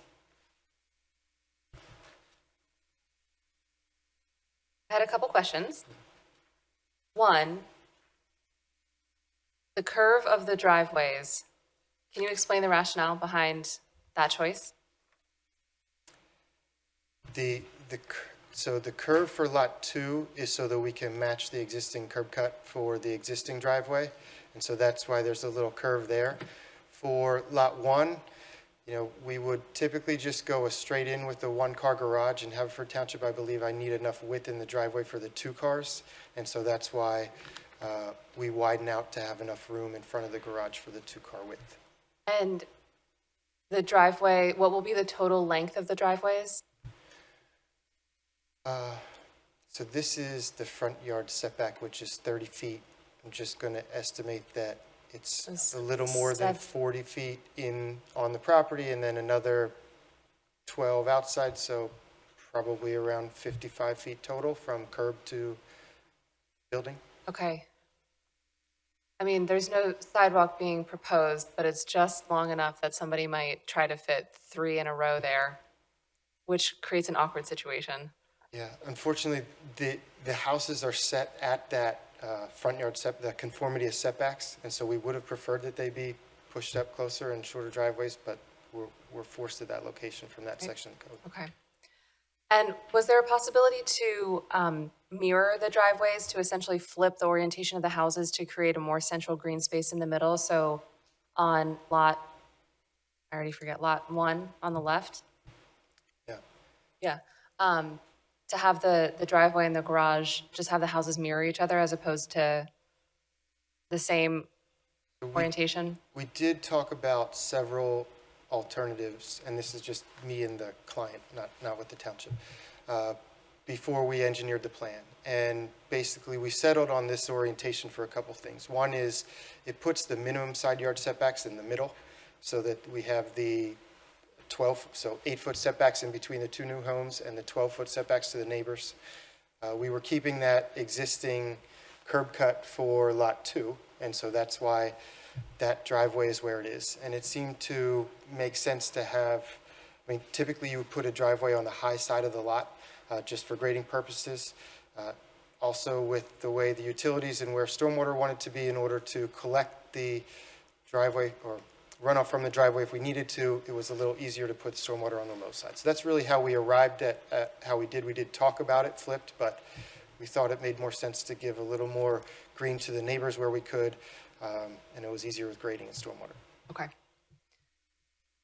I had a couple questions. One, the curve of the driveways. Can you explain the rationale behind that choice? So the curve for Lot 2 is so that we can match the existing curb cut for the existing driveway. And so that's why there's a little curve there. For Lot 1, we would typically just go straight in with the one-car garage. In Haverford Township, I believe I need enough width in the driveway for the 2 cars. And so that's why we widen out to have enough room in front of the garage for the 2-car width. And the driveway, what will be the total length of the driveways? So this is the front yard setback, which is 30 feet. I'm just going to estimate that it's a little more than 40 feet on the property and then another 12 outside, so probably around 55 feet total from curb to building. Okay. I mean, there's no sidewalk being proposed, but it's just long enough that somebody might try to fit 3 in a row there, which creates an awkward situation. Yeah, unfortunately, the houses are set at that front yard the conformity of setbacks, and so we would have preferred that they be pushed up closer and shorter driveways, but we're forced to that location from that section of code. Okay. And was there a possibility to mirror the driveways to essentially flip the orientation of the houses to create a more central green space in the middle? So on lot 1 on the left? Yeah. Yeah. To have the driveway and the garage, just have the houses mirror each other as opposed to the same orientation? We did talk about several alternatives, and this is just me and the client, not with the township, before we engineered the plan. And basically, we settled on this orientation for a couple things. One is it puts the minimum side yard setbacks in the middle so that we have the 8-foot setbacks in between the 2 new homes and the 12-foot setbacks to the neighbors. We were keeping that existing curb cut for Lot 2, and so that's why that driveway is where it is. And it seemed to make sense to have, typically you would put a driveway on the high side of the lot just for grading purposes. Also with the way the utilities and where stormwater wanted to be in order to collect the driveway or runoff from the driveway if we needed to, it was a little easier to put stormwater on the low side. So that's really how we arrived at how we did. We did talk about it flipped, but we thought it made more sense to give a little more green to the neighbors where we could, and it was easier with grading and stormwater. Okay.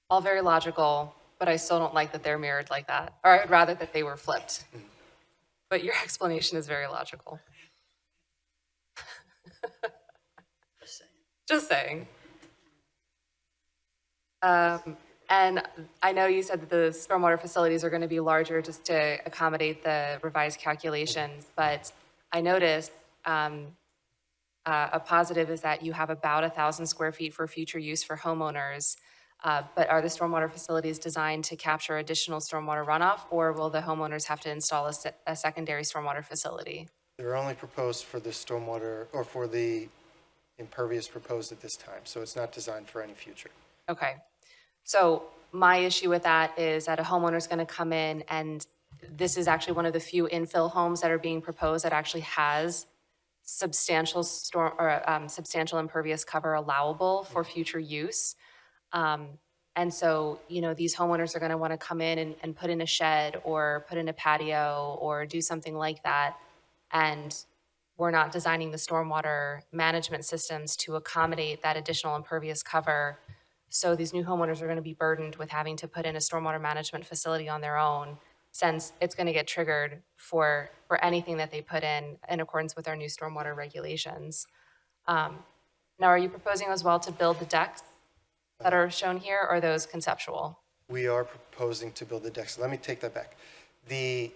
All very logical, but I still don't like that they're mirrored like that. Or I'd rather that they were flipped. But your explanation is very logical. Just saying. And I know you said that the stormwater facilities are going to be larger just to accommodate the revised calculations, but I noticed a positive is that you have about 1,000 square feet for future use for homeowners. But are the stormwater facilities designed to capture additional stormwater runoff, or will the homeowners have to install a secondary stormwater facility? They're only proposed for the stormwater or for the impervious proposed at this time, so it's not designed for any future. Okay. So my issue with that is that a homeowner is going to come in, and this is actually one of the few infill homes that are being proposed that actually has substantial substantial impervious cover allowable for future use. And so, these homeowners are going to want to come in and put in a shed or put in a patio or do something like that. And we're not designing the stormwater management systems to accommodate that additional impervious cover. So these new homeowners are going to be burdened with having to put in a stormwater management facility on their own, since it's going to get triggered for anything that they put in accordance with our new stormwater regulations. Now, are you proposing as well to build the decks that are shown here, or are those conceptual? We are proposing to build the decks. Let me take that back. We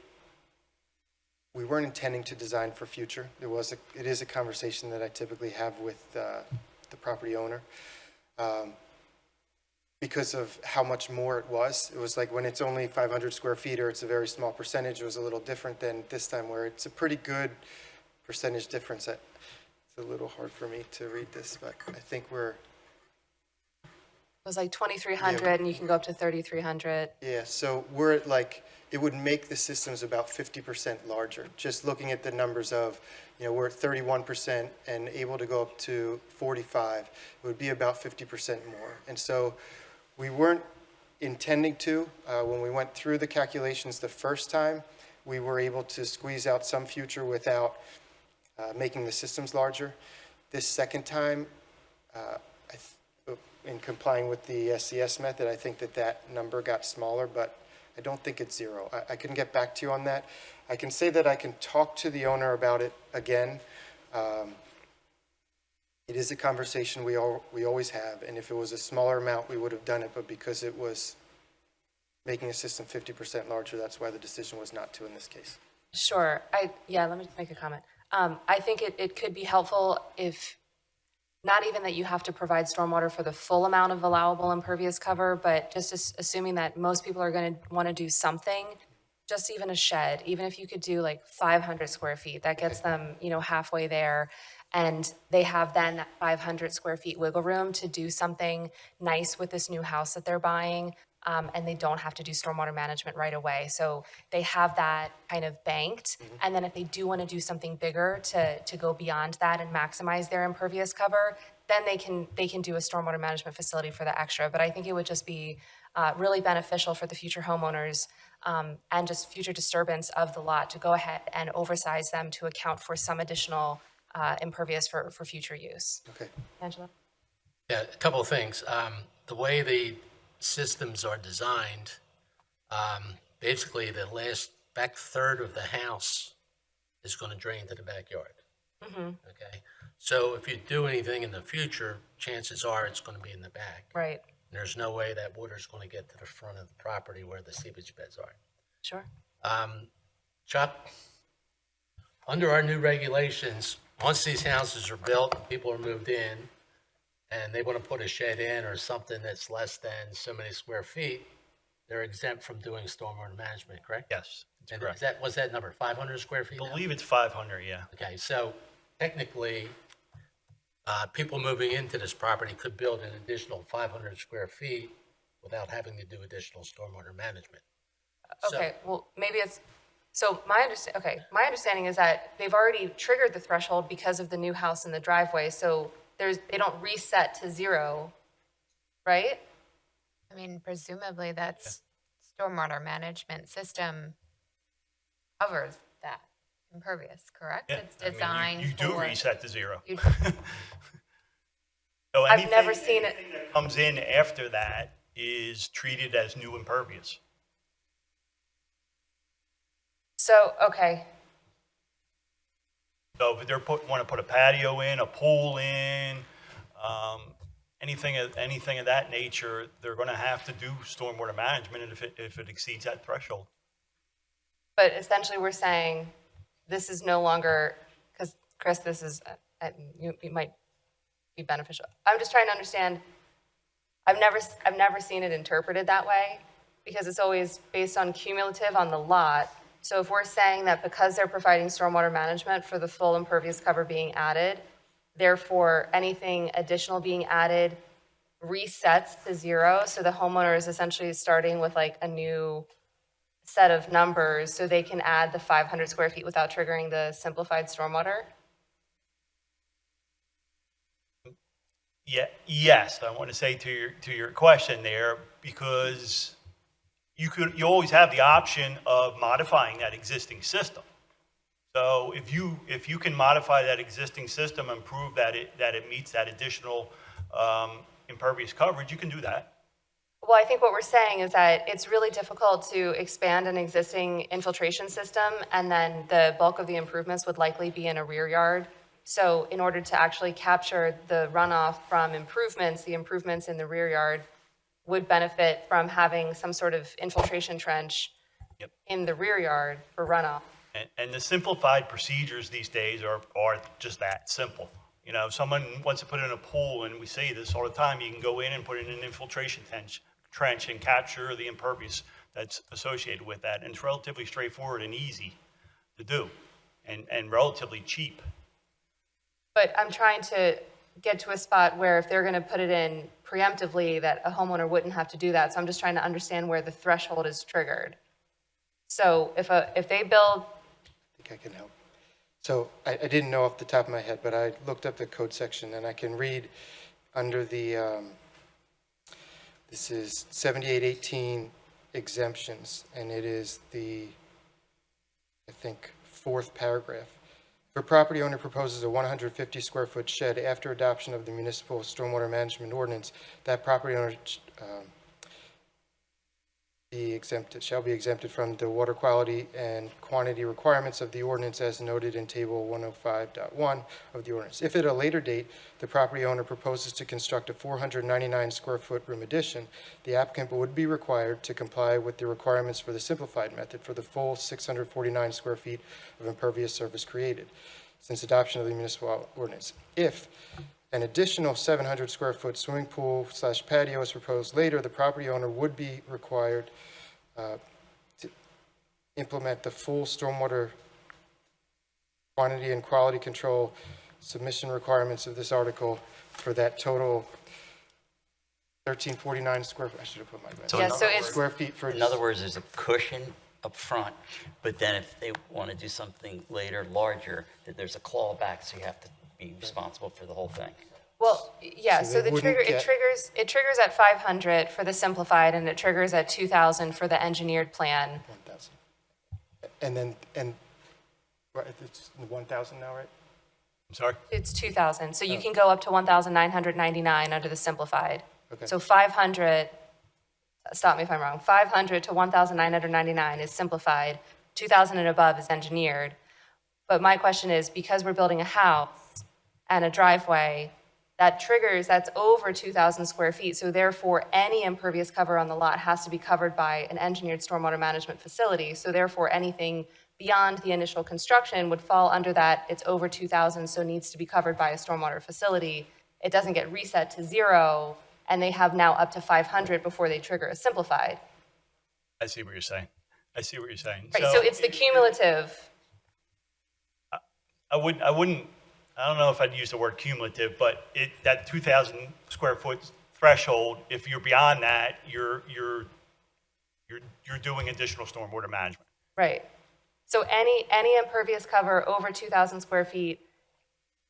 weren't intending to design for future. It is a conversation that I typically have with the property owner. Because of how much more it was like when it's only 500 square feet or it's a very small percentage, it was a little different than this time where it's a pretty good percentage difference. It's a little hard for me to read this, but I think we're... It was like 2,300 and you can go up to 3,300. Yeah, so we're at it would make the systems about 50% larger. Just looking at the numbers of, we're at 31% and able to go up to 45, it would be about 50% more. And so we weren't intending to, when we went through the calculations the first time, we were able to squeeze out some future without making the systems larger. This second time, in complying with the SCS method, I think that number got smaller, but I don't think it's zero. I can get back to you on that. I can say that I can talk to the owner about it again. It is a conversation we always have, and if it was a smaller amount, we would have done it, but because it was making a system 50% larger, that's why the decision was not to in this case. Sure. Let me just make a comment. I think it could be helpful if, not even that you have to provide stormwater for the full amount of allowable impervious cover, but just assuming that most people are going to want to do something, just even a shed, even if you could do like 500 square feet, that gets them, halfway there. And they have then that 500 square feet wiggle room to do something nice with this new house that they're buying. And they don't have to do stormwater management right away. So they have that kind of banked. And then if they do want to do something bigger to go beyond that and maximize their impervious cover, then they can do a stormwater management facility for the extra. But I think it would just be really beneficial for the future homeowners and just future disturbance of the lot to go ahead and oversize them to account for some additional impervious for future use. Okay. Angela? Yeah, a couple of things. The way the systems are designed, basically the last back third of the house is going to drain to the backyard. Okay, so if you do anything in the future, chances are it's going to be in the back. Right. There's no way that water's going to get to the front of the property where the seepage beds are. Sure. Chuck, under our new regulations, once these houses are built, people are moved in, and they want to put a shed in or something that's less than so many square feet, they're exempt from doing stormwater management, correct? Yes, that's And correct. was that number 500 square feet? I believe it's 500, yeah. Okay, so technically, people moving into this property could build an additional 500 square feet without having to do additional stormwater management. Okay, well, maybe it's, so my understanding is that they've already triggered the threshold because of the new house in the driveway, so they don't reset to zero, right? I mean, presumably that's stormwater management system covers that impervious, correct? Yeah, It's I mean, designed you do for- reset to zero. You- So I've never anything- seen it. anything that comes in after that is treated as new impervious. So, okay, So if they're want to put a patio in, a pool in, anything of that nature, they're going to have to do stormwater management if it exceeds that threshold. but essentially we're saying this is no longer, because Chris, this is, you might be beneficial. I'm just trying to understand, I've never seen it interpreted that way, because it's always based on cumulative on the lot. So if we're saying that because they're providing stormwater management for the full impervious cover being added, therefore anything additional being added resets to zero, so the homeowner is essentially starting with like a new set of numbers, so they can add the 500 square feet without triggering the simplified stormwater? Yeah, yes, I want to say to your question there, because you always have the option of modifying that existing system. So if you can modify that existing system and prove that it meets that additional impervious coverage, you can do that. Well, I think what we're saying is that it's really difficult to expand an existing infiltration system, and then the bulk of the improvements would likely be in a rear yard. So in order to actually capture the runoff from improvements, the improvements in the rear yard would benefit from having some sort of infiltration trench in the rear yard for runoff. And the simplified procedures these days are just that simple. You know, if someone wants to put in a pool, and we say this all the time, you can go in and put in an infiltration trench and capture the impervious that's associated with that. And it's relatively straightforward and easy to do, and relatively cheap. But I'm trying to get to a spot where if they're going to put it in preemptively, that a homeowner wouldn't have to do that. So I'm just trying to understand where the threshold is triggered. So if they build... I think I can help. So I didn't know off the top of my head, but I looked up the code section, and I can read under the, this is 7818 exemptions, and it is the think, fourth paragraph. If a property owner proposes a 150 square foot shed after adoption of the municipal stormwater management ordinance, that property owner shall be exempted from the water quality and quantity requirements of the ordinance as noted in table 105.1 of the ordinance. If at a later date, the property owner proposes to construct a 499 square foot room addition, the applicant would be required to comply with the requirements for the simplified method for the full 649 square feet of impervious surface created since adoption of the municipal ordinance. If an additional 700 square foot swimming pool / patio is proposed later, the property owner would be required to implement the full stormwater quantity and quality control submission requirements of this article for that total 1349 square, I should have put my. So in other words- Square feet for. In other words, there's a cushion up front, but then if they want to do something later larger, that there's a clawback, so you have to be responsible for the whole thing. Well, yeah, So so they the wouldn't trigger, get- it triggers at 500 for the simplified, and it triggers at 2,000 for the engineered plan. 1,000. And then, right, it's 1,000 now, right? I'm sorry? It's 2,000, so you can go up to 1,999 under the simplified. Okay. So 500, stop me if I'm wrong, 500 to 1,999 is simplified, 2,000 and above is engineered. But my question is, because we're building a house and a driveway, that triggers, that's over 2,000 square feet, so therefore any impervious cover on the lot has to be covered by an engineered stormwater management facility, so therefore anything beyond the initial construction would fall under that, it's over 2,000, so needs to be covered by a stormwater facility. It doesn't get reset to 0, and they have now up to 500 before they trigger a simplified. I see what you're saying. I see what you're saying. Right, so it's the cumulative. I wouldn't, I don't know if I'd use the word cumulative, but that 2,000 square foot threshold, if you're beyond that, you're doing additional stormwater management. Right. So any impervious cover over 2,000 square feet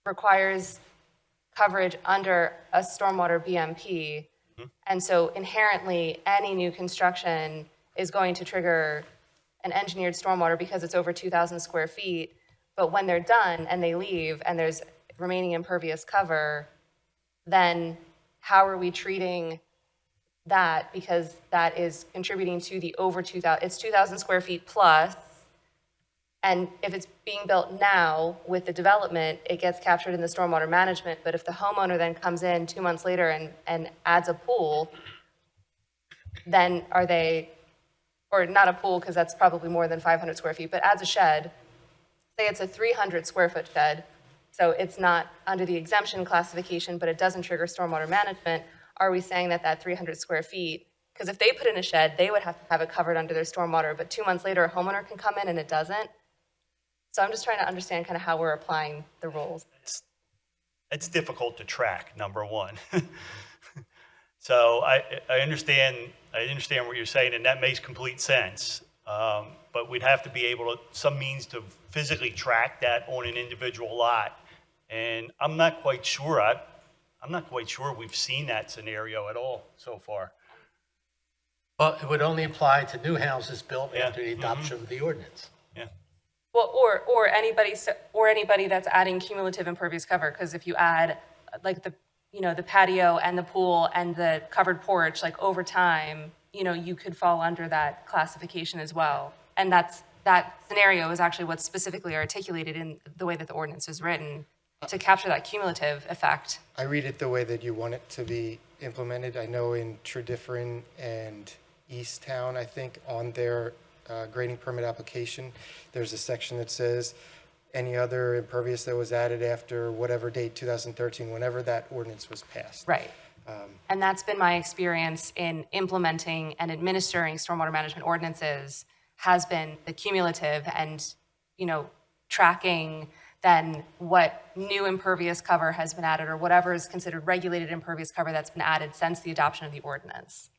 requires coverage under a stormwater BMP. And so inherently, any new construction is going to trigger an engineered stormwater because it's over 2,000 square feet. But when they're done and they leave and there's remaining impervious cover, then how are we treating that? Because that is contributing to the over 2,000, it's 2,000 square feet plus. And if it's being built now with the development, it gets captured in the stormwater management. But if the homeowner then comes in 2 months later and adds a pool, then are they, or not a pool because that's probably more than 500 square feet, but adds a shed, say it's a 300 square foot shed, so it's not under the exemption classification, but it doesn't trigger stormwater management, are we saying that that 300 square feet, because if they put in a shed, they would have to have it covered under their stormwater, but 2 months later, a homeowner can come in and it doesn't? So I'm just trying to understand kind of how we're applying the rules. It's difficult to track, number one. So I understand what you're saying, and that makes complete sense. But we'd have to be able to, some means to physically track that on an individual lot. And I'm not quite sure we've seen that scenario at all so far. Well, it would only apply to new houses built after the adoption of the ordinance. Well, or anybody that's adding cumulative impervious cover, because if you add like the patio and the pool and the covered porch, like over time, you could fall under that classification as well. And that scenario is actually what's specifically articulated in the way that the ordinance is written to capture that cumulative effect. I read it the way that you want it to be implemented. I know in Tredyffrin and East Town, I think, on their grading permit application, there's a section that says any other impervious that was added after whatever date, 2013, whenever that ordinance was passed. Right. And that's been my experience in implementing and administering stormwater management ordinances, has been the cumulative and, tracking then what new impervious cover has been added or whatever is considered regulated impervious cover that's been added since the adoption of the ordinance.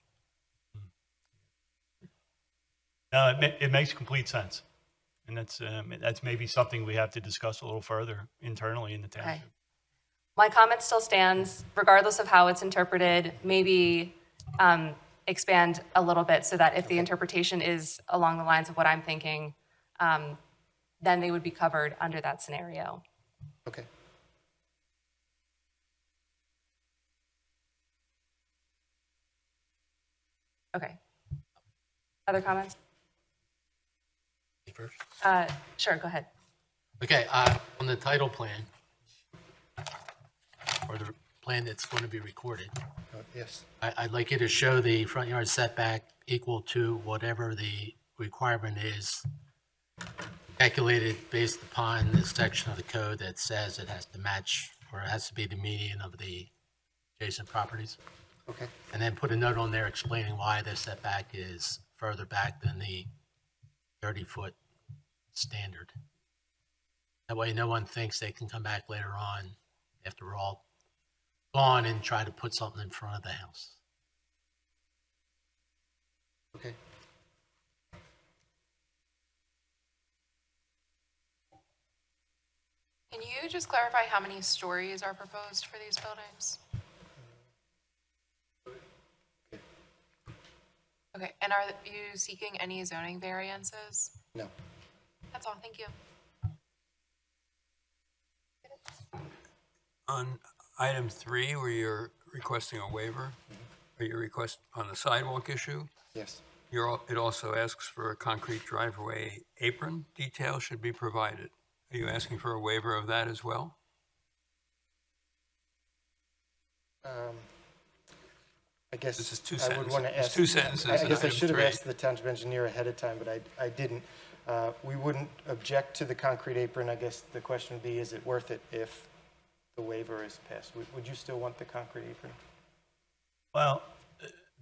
No, it makes complete sense. And that's maybe something we have to discuss a little further internally in the township. Okay. My comment still stands, regardless of how it's interpreted, maybe expand a little bit so that if the interpretation is along the lines of what I'm thinking, then they would be covered under that scenario. Okay. Okay. Other comments? Sure, go ahead. Okay, on the title plan, or the plan that's going to be recorded, Yes. I'd like you to show the front yard setback equal to whatever the requirement is calculated based upon the section of the code that says it has to match, or it has to be the median of the adjacent properties. Okay. And then put a note on there explaining why the setback is further back than the 30-foot standard. That way no one thinks they can come back later on after we're all gone and try to put something in front of the house. Okay. Can you just clarify how many stories are proposed for these buildings? Okay, and are you seeking any zoning variances? No. That's all, thank you. On item 3, where you're requesting a waiver, or your request on the sidewalk issue, Yes. it also asks for a concrete driveway apron detail should be provided. Are you asking for a waiver of that as well? I guess This is two I would want to sentences. ask. Two sentences I in guess I item should have 3. asked the township engineer ahead of time, but I didn't. We wouldn't object to the concrete apron. I guess the question would be, is it worth it if the waiver is passed? Would you still want the concrete apron? Well,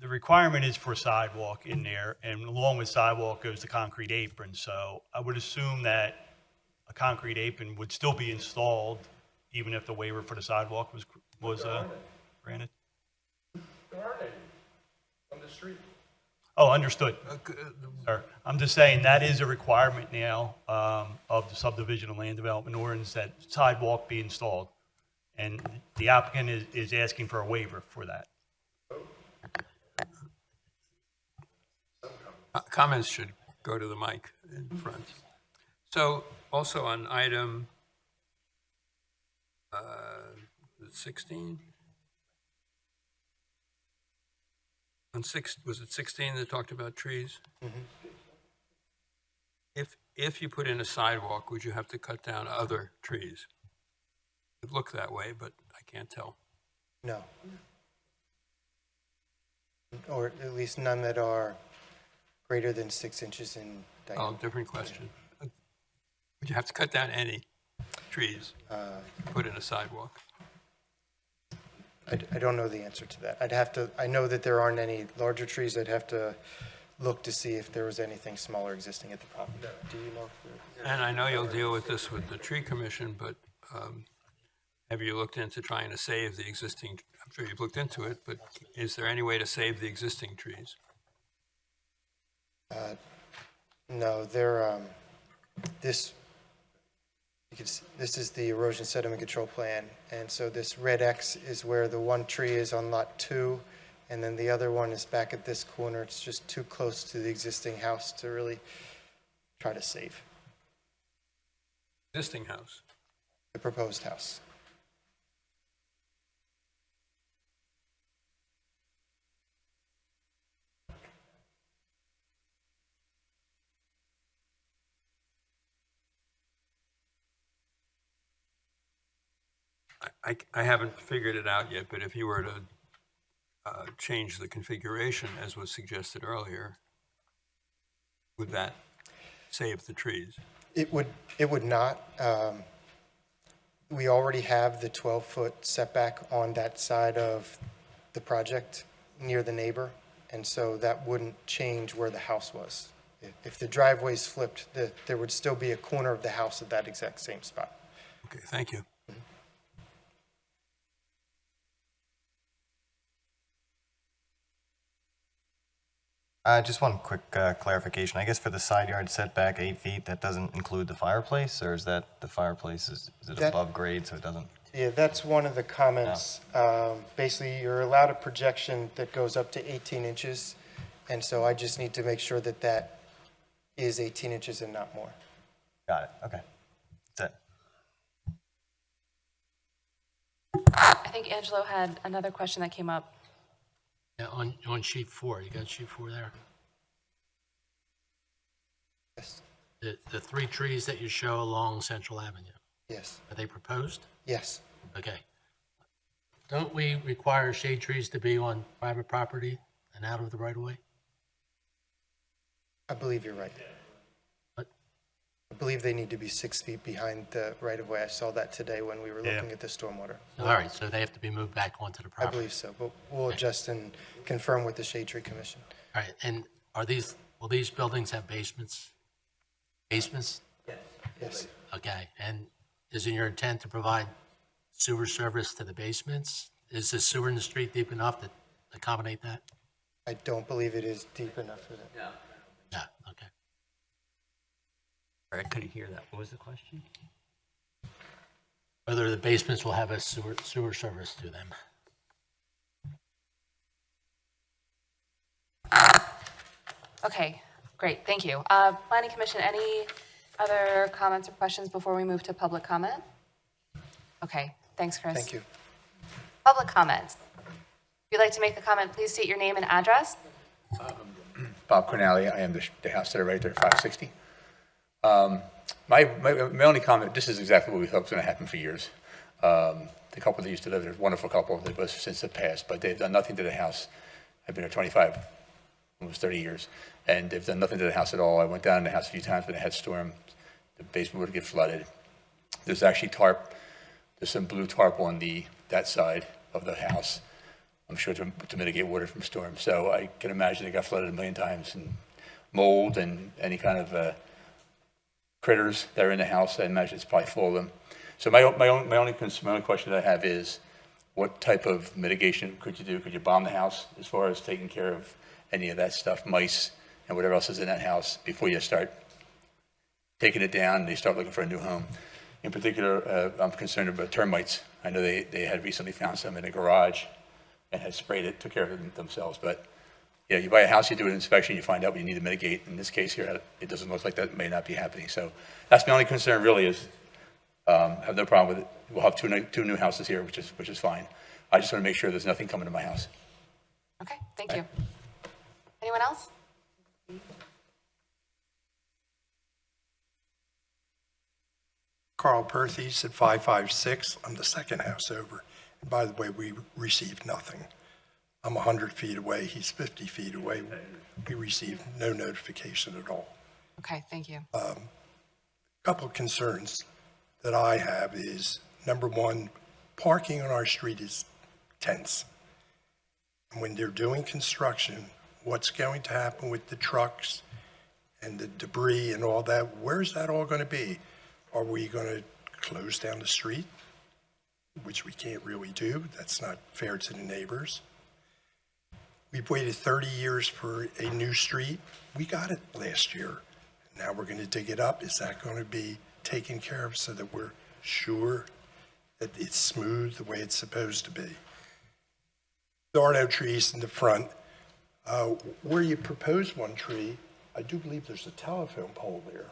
the requirement is for sidewalk in there, and along with sidewalk goes the concrete apron. So I would assume that a concrete apron would still be installed even if the waiver for the sidewalk was granted. There aren't any on the street. Oh, understood. Sir, I'm just saying that is a requirement now of the subdivision and land development ordinance that sidewalk be installed. And the applicant is asking for a waiver for that. Comments should go to the mic in front. So also on item 16? Was it 16 that talked about trees? If you put in a sidewalk, would you have to cut down other trees? It looked that way, but I can't tell. No. Or at least none that are greater than 6 inches in diameter. Oh, different question. Would you have to cut down any trees to put in a sidewalk? I don't know the answer to that. I know that there aren't any larger trees. I'd have to look to see if there was anything smaller existing at the property. Do you know if there? And I know you'll deal with this with the tree commission, but have you looked into trying to save the existing, I'm sure you've looked into it, but is there any way to save the existing trees? No, this is the erosion sediment control plan, and so this red X is where the one tree is on lot 2, and then the other one is back at this corner. It's just too close to the existing house to really try to save. Existing house? The proposed house. I haven't figured it out yet, but if you were to change the configuration as was suggested earlier, would that save the trees? It would not. We already have the 12-foot setback on that side of the project near the neighbor, and so that wouldn't change where the house was. If the driveway's flipped, there would still be a corner of the house at that exact same spot. Okay, thank you. Just one quick clarification. I guess for the side yard setback, 8 feet, that doesn't include the fireplace, or is that the fireplace, is it That- above grade, so it doesn't? Yeah, that's one of the comments. Basically, you're allowed a projection that goes up to 18 inches, and so I just need to make sure that that is 18 inches and not more. Got it, okay. That's it. I think Angelo had another question that came up. Yeah, on sheet 4, you got sheet 4 there? Yes. The 3 trees that you show along Central Avenue, Yes. are they proposed? Yes. Okay. Don't we require shade trees to be on private property and out of the right of way? I believe you're right. What? I believe they need to be 6 feet behind the right-of-way. I saw that today when we were looking at the stormwater. All right, so they have to be moved back onto the I property. believe so, but we'll adjust and confirm with the Shade Tree Commission. All right, and will these buildings have basements? Basements? Yes. Okay, and is it your intent to provide sewer service to the basements? Is the sewer in the street deep enough to accommodate that? I don't believe it is deep enough for that. Yeah, okay. I couldn't hear that. What was the question? Whether the basements will have a sewer service to them. Okay, great, thank you. Planning Commission, any other comments or questions before we move to public comment? Okay, thanks, Chris. Thank you. Public comment. If you'd like to make a comment, please state your name and address. Bob Cornelli, I am the house that are right there, 560. My only comment, this is exactly what we thought was going to happen for years. The couple that used to live there, wonderful couple, they both since the past, but they've done nothing to the house. I've been there 25, almost 30 years, and they've done nothing to the house at all. I went down in the house a few times when it had storm. The basement would get flooded. There's actually tarp, there's some blue tarp on that side of the house, I'm sure to mitigate water from storms. So I can imagine it got flooded a million times, and mold and any kind of critters that are in the house. I imagine it's probably full of them. So my only question that I have is, what type of mitigation could you do? Could you bomb the house as far as taking care of any of that stuff, mice and whatever else is in that house, before you start taking it down and they start looking for a new home? In particular, I'm concerned about termites. I know they had recently found some in a garage and had sprayed it, took care of it themselves. But yeah, you buy a house, you do an inspection, you find out what you need to mitigate. In this case here, it doesn't look like that may not be happening. So that's my only concern really is, I have no problem with it. We'll have two new houses here, which is fine. I just want to make sure there's nothing coming to my house. Okay, thank you. Anyone else? Carl Perthes at 556. I'm the second house over. And by the way, we received nothing. I'm 100 feet away. He's 50 feet away. We received no notification at all. Okay, thank you. A couple of concerns that I have is, number one, parking on our street is tense. And when they're doing construction, what's going to happen with the trucks and the debris and all that? Where's that all going to be? Are we going to close down the street, which we can't really do? That's not fair to the neighbors. We've waited 30 years for a new street. We got it last year. Now we're going to dig it up. Is that going to be taken care of so that we're sure that it's smooth the way it's supposed to be? There are no trees in the front. Where you propose one tree, I do believe there's a telephone pole there.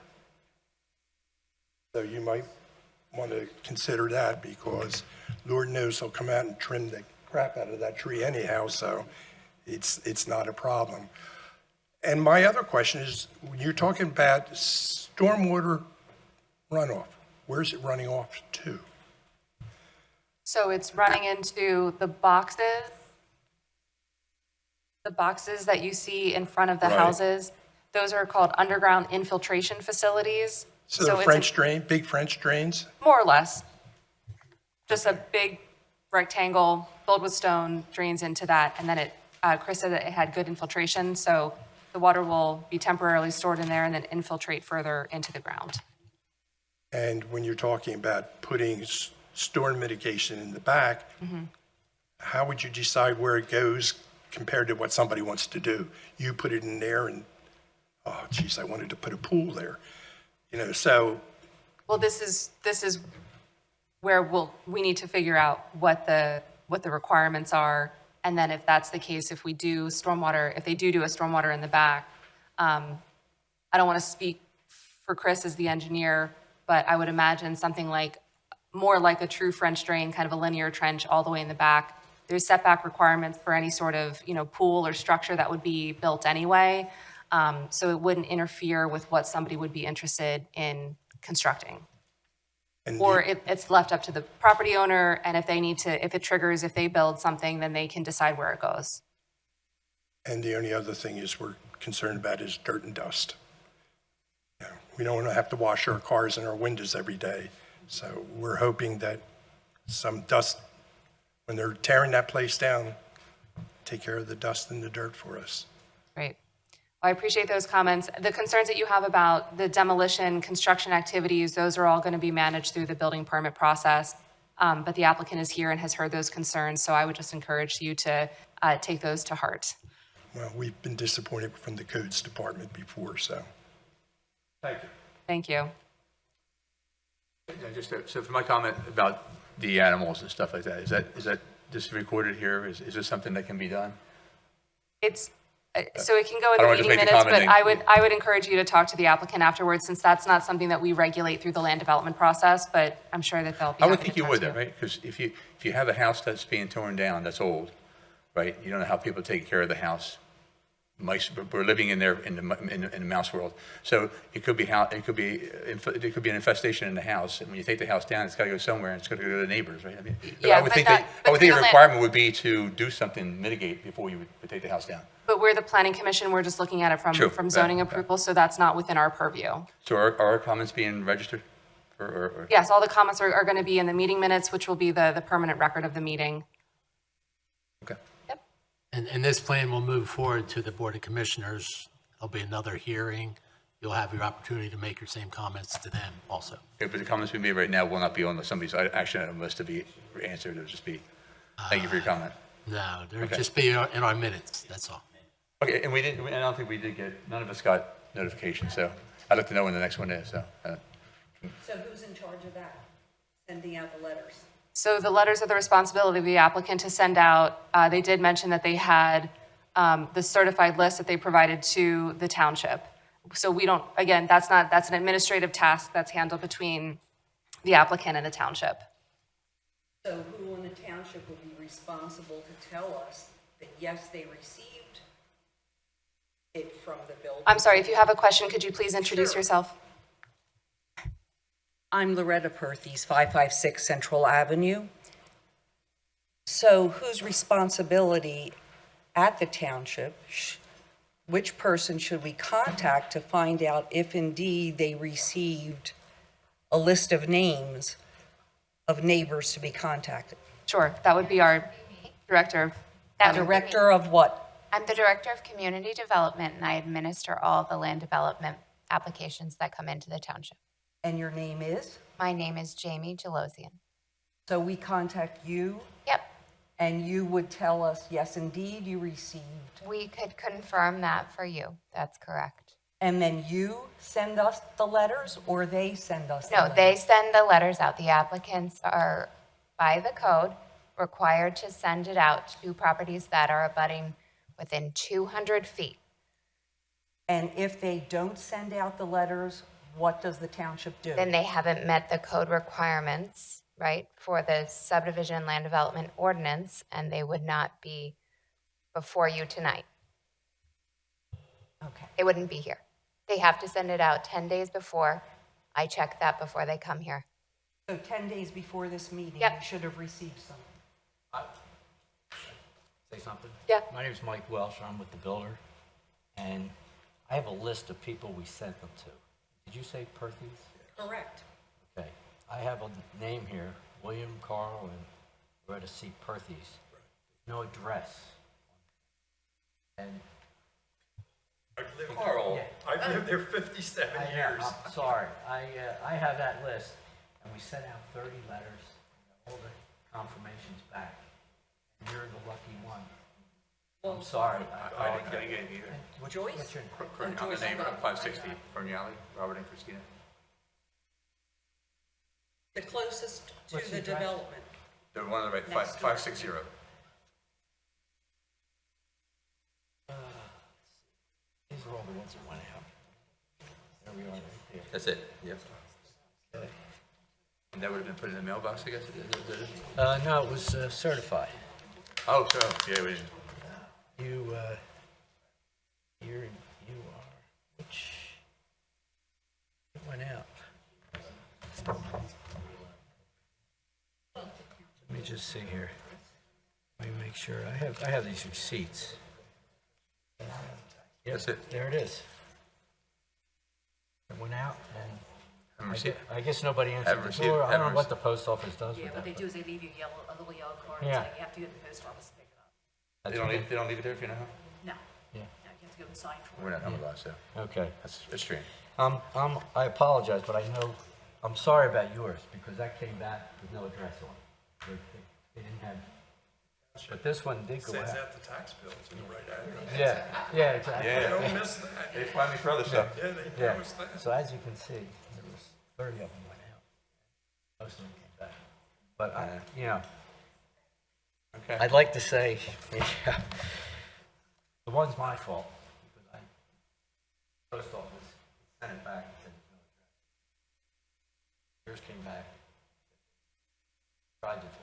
So you might want to consider that, because Lord knows he'll come out and trim the crap out of that tree anyhow, so it's not a problem. And my other question is, when you're talking about stormwater runoff, where's it running off to? So it's running into the boxes that you see in front of the Right. houses. Those are called underground infiltration facilities. So the it's French drain, big French drains? more or less. Just a big rectangle filled with stone drains into that, and then Chris said that it had good infiltration, so the water will be temporarily stored in there and then infiltrate further into the ground. And when you're talking about putting storm mitigation in the back, how would you decide where it goes compared to what somebody wants to do? You put it in there and, oh, geez, I wanted to put a pool there. You know, so Well, this is where we need to figure out what the requirements are, and then if that's the case, if they do a stormwater in the back, I don't want to speak for Chris as the engineer, but I would imagine something like, more like a true French drain, kind of a linear trench all the way in the back. There's setback requirements for any sort of, pool or structure that would be built anyway. So it wouldn't interfere with what somebody would be interested in constructing. Or it's left up to the property owner, and if they build something, then they can decide where it goes. And the only other thing is we're concerned about is dirt and dust. We don't want to have to wash our cars and our windows every day. So we're hoping that some dust, when they're tearing that place down, take care of the dust and the dirt for us. Great. Well, I appreciate those comments. The concerns that you have about the demolition, construction activities, those are all going to be managed through the building permit process. But the applicant is here and has heard those concerns, so I would just encourage you to take those to heart. Well, we've been disappointed from the codes department before, so. Thank you. Thank you. So for my comment about the animals and stuff like that, is that just recorded here? Is this something that can be done? It's, so it can go I in don't the wanna just meeting make a minutes, but comment I would encourage you to talk to the applicant afterwards, since that's not something that we regulate through the land development process, but I'm sure that they'll be I would happy think to you talk would to though, right? Because if you have a house that's being torn down, that's old, right? You don't know how people take care of the house. Mice, we're living in the mouse world. So it could be an infestation in the house. And when you take the house down, it's got to go somewhere, and it's going to go to the neighbors, right? I mean, Yeah, I would think a requirement would be to do something, mitigate before you would take the house down. But we're the planning commission, we're just looking at it True. from zoning approval, so that's not within our purview. So are our comments being registered? Or Yes, all the comments are going to be in the meeting minutes, which will be the permanent record of the meeting. Okay. Yep. And this plan will move forward to the Board of Commissioners. There'll be another hearing. You'll have your opportunity to make your same comments to them also. Okay, but the comments we made right now will not be on somebody's action item list to be answered. It'll just be, thank you for your comment. No, there'll Okay. just be in our minutes, that's all. Okay, and I don't think we did none of us got notification, so I'd like to know when the next one is, so. So who's in charge of that, sending out the letters? So the letters are the responsibility of the applicant to send out. They did mention that they had the certified list that they provided to the township. So we don't, again, that's an administrative task that's handled between the applicant and the township. So who in the township will be responsible to tell us that, yes, they received it from the building? I'm sorry, if you have a question, could you please introduce yourself? I'm Loretta Perthes, 556 Central Avenue. So whose responsibility at the township, which person should we contact to find out if indeed they received a list of names of neighbors to be contacted? Sure, that would be our director. Director of what? I'm the Director of Community Development, and I administer all the land development applications that come into the township. And your name is? My name is Jamie Jelosian. So we contact you? Yep. And you would tell us, yes, indeed, you received? We could confirm that for you. That's correct. And then you send us the letters, or they send us the No, letters? they send the letters out. The applicants are, by the code, required to send it out to properties that are abutting within 200 feet. And if they don't send out the letters, what does the township do? Then they haven't met the code requirements, right, for the subdivision land development ordinance, and they would not be before you tonight. Okay. They wouldn't be here. They have to send it out 10 days before. I check that before they come here. So 10 days before this meeting, Yep. you should have received something. Say something? Yeah. My name is Mike Welsh, I'm with the builder, and I have a list of people we sent them to. Did you say Perthes? Correct. Okay, I have a name here, William Carl and Loretta C. Perthes. No address. And Carl, Yeah. I've lived there 57 I know, years. I'm sorry, I have that list, and we sent out 30 letters, all the confirmations back. And you're the lucky one. I'm sorry. I didn't get it either. What's Joyce? your I'm the neighbor, I'm 560, Berniali, Robert and Christina. The closest to What's the the address? development. They're one of the right, Next door. 560. These are all the ones that went out. There we are, right That's it? Yep. And that would have been put in the mailbox, I guess? No, it was certified. Oh, so, yeah, we, You, you are, which, it went out. Let me just see here. Let me make sure. I have these receipts. Yep, That's it. there it is. It went out, and I guess nobody answered Haven't the received- door. I don't haven't know what the post office does Yeah, with what they that. do is they leave you a little yellow card, and Yeah. you have to go to the post office to pick it up. they don't leave it there if you know how? No. Yeah. No, you have to go and sign for it. We're not home about, so. Okay. That's strange. I apologize, but I know, I'm sorry about yours, because that came back with no address on it. They didn't have, but this one did go out. Sends out the tax bills in the right address. Yeah, exactly. Yeah. Don't miss that. They find me for other stuff. Yeah, they Yeah, promised that. so as you can see, there was 30 of them went out. Most of them came back. But Okay. I'd like to say, yeah, the one's my fault, because post office sent it back and said there's no address. Yours came back, tried to deliver.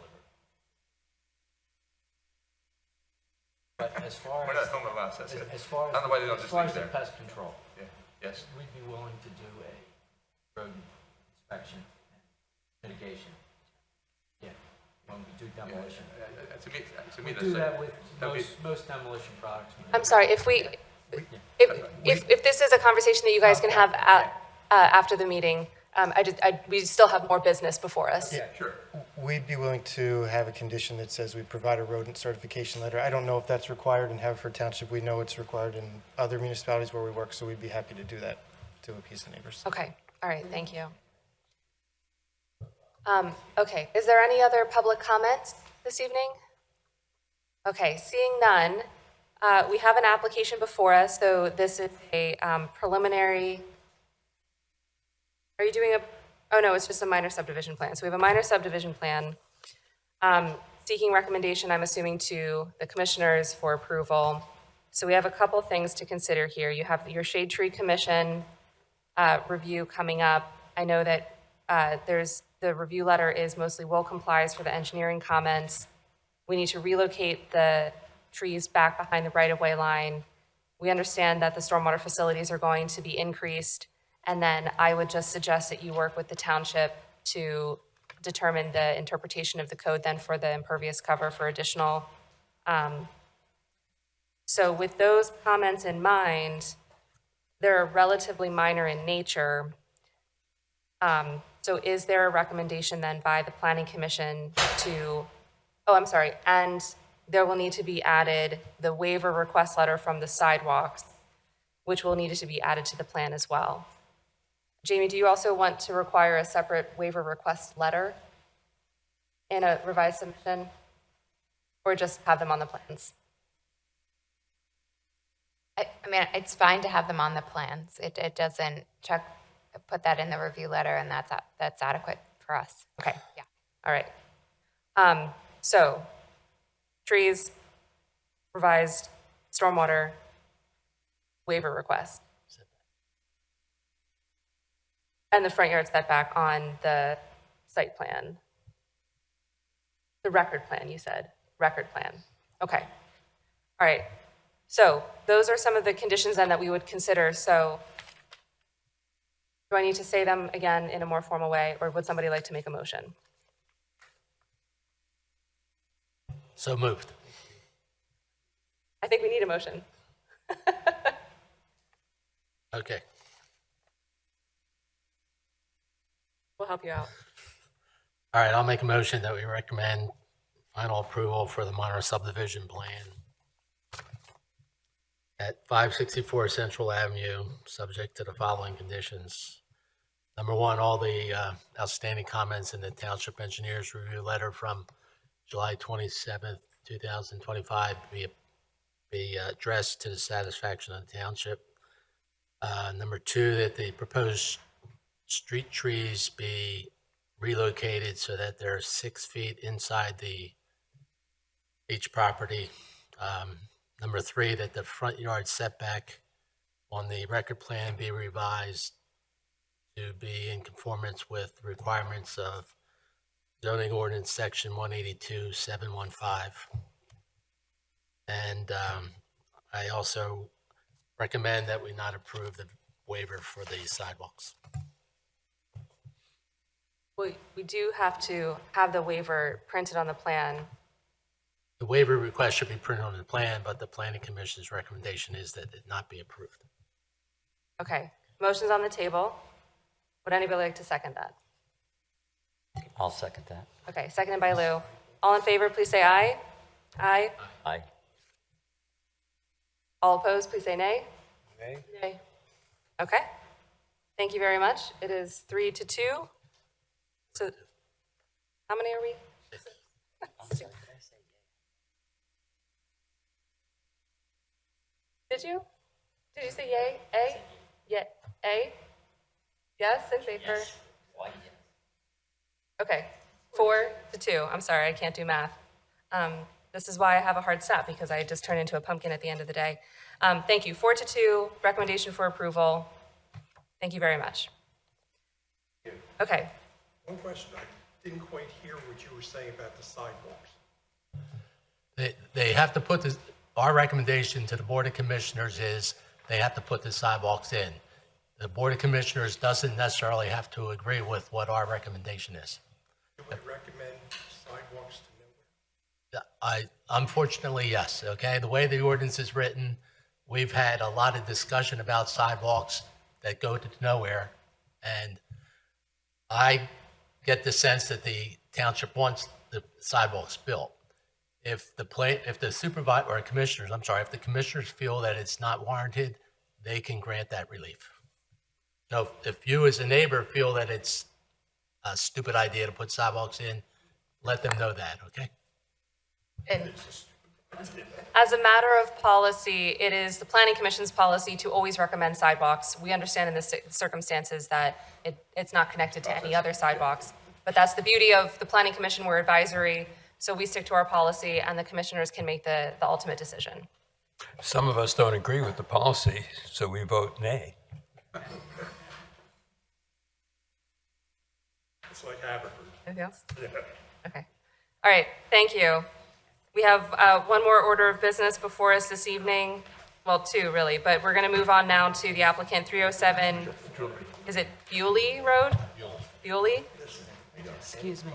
But as far We're as, not home about, that's it. as far I don't know why they don't as just far leave as it the there. pest control, Yeah, yes. we'd be willing to do a road inspection and mitigation. Yeah, when we do demolition. To me, We that's do like- that with that'd be- most demolition products. we do. I'm sorry, if this is a conversation that you guys can have after the meeting, we still have more business before us. Yeah, sure. We'd be willing to have a condition that says we provide a rodent certification letter. I don't know if that's required in Haverford Township. We know it's required in other municipalities where we work, so we'd be happy to do that to appease the neighbors. Okay, all right, thank you. Okay, is there any other public comments this evening? Okay, seeing none, we have an application before us, so this is a preliminary. Are you doing oh no, it's just a minor subdivision plan. So we have a minor subdivision plan seeking recommendation, I'm assuming, to the commissioners for approval. So we have a couple things to consider here. You have your Shade Tree Commission review coming up. I know that the review letter is mostly will complies for the engineering comments. We need to relocate the trees back behind the right-of-way line. We understand that the stormwater facilities are going to be increased, and then I would just suggest that you work with the township to determine the interpretation of the code then for the impervious cover for additional. So with those comments in mind, they're relatively minor in nature. So is there a recommendation then by the Planning Commission to, and there will need to be added the waiver request letter from the sidewalks, which will need to be added to the plan as well. Jamie, do you also want to require a separate waiver request letter in a revised submission? Or just have them on the plans? I mean, it's fine to have them on the plans. It doesn't put that in the review letter, and that's adequate for us. Okay, yeah, all right. So, trees, revised stormwater waiver request. And the front yard setback on the site plan. The record plan, you said, record plan. Okay, all right. So those are some of the conditions then that we would consider. So do I need to say them again in a more formal way, or would somebody like to make a motion? So moved. I think we need a motion. Okay. We'll help you out. All right, I'll make a motion that we recommend final approval for the minor subdivision plan at 564 Central Avenue, subject to the following conditions. Number one, all the outstanding comments in the Township Engineers Review Letter from July 27th, 2025 be addressed to the satisfaction of the township. Number two, that the proposed street trees be relocated so that they're 6 feet inside each property. Number three, that the front yard setback on the record plan be revised to be in conformance with the requirements of zoning ordinance section 182-715. And I also recommend that we not approve the waiver for the sidewalks. We do have to have the waiver printed on the plan. The waiver request should be printed on the plan, but the planning commission's recommendation is that it not be approved. Okay, motion's on the table. Would anybody like to second that? I'll second that. Okay, seconded by Lou. All in favor, please say aye. Aye. Aye. All opposed, please say nay. Nay. Nay. Okay. Thank you very much. It is 3-2. So, how many are we? Did you? Did you say yay? A? Yeah. A? Yes, in favor? Okay. 4-2. I'm sorry, I can't do math. This is why I have a hard stop, because I just turn into a pumpkin at the end of the day. Thank you. 4-2, recommendation for approval. Thank you very much. Okay. One question, I didn't quite hear what you were saying about the sidewalks. They have to put this, our recommendation to the Board of Commissioners is they have to put the sidewalks in. The Board of Commissioners doesn't necessarily have to agree with what our recommendation is. You would recommend sidewalks to nowhere? Unfortunately, yes, okay? The way the ordinance is written, we've had a lot of discussion about sidewalks that go to nowhere, and I get the sense that the township wants the sidewalks built. If the supervisor, or commissioners, I'm sorry, if the commissioners feel that it's not warranted, they can grant that relief. So if you as a neighbor feel that it's a stupid idea to put sidewalks in, let them know that, okay? And as a matter of policy, it is the Planning Commission's policy to always recommend sidewalks. We understand in the circumstances that it's not connected to any other sidewalks. But that's the beauty of the Planning Commission, we're advisory, so we stick to our policy and the commissioners can make the ultimate decision. Some of us don't agree with the policy, so we vote nay. It's like Haverford. Anything else? Yeah. Okay. All right, thank you. We have one more order of business before us this evening. Well, two really, but we're going to move on now to the applicant 307. Is it Bewley Road? Bewley? Excuse me.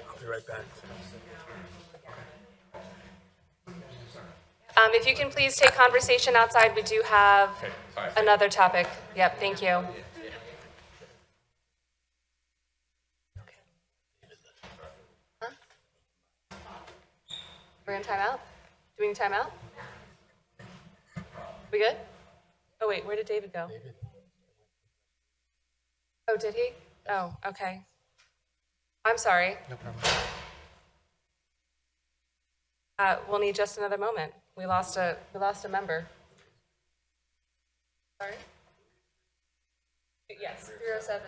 I'll be right back. If you can please take conversation outside, we do have another topic. Yep, thank you. Huh? We're gonna time out? Do we need time out? We good? Oh wait, where did David go? Oh, did he? Oh, okay. I'm sorry. No problem. We'll need just another moment. We lost a member. Sorry? Yes, 307.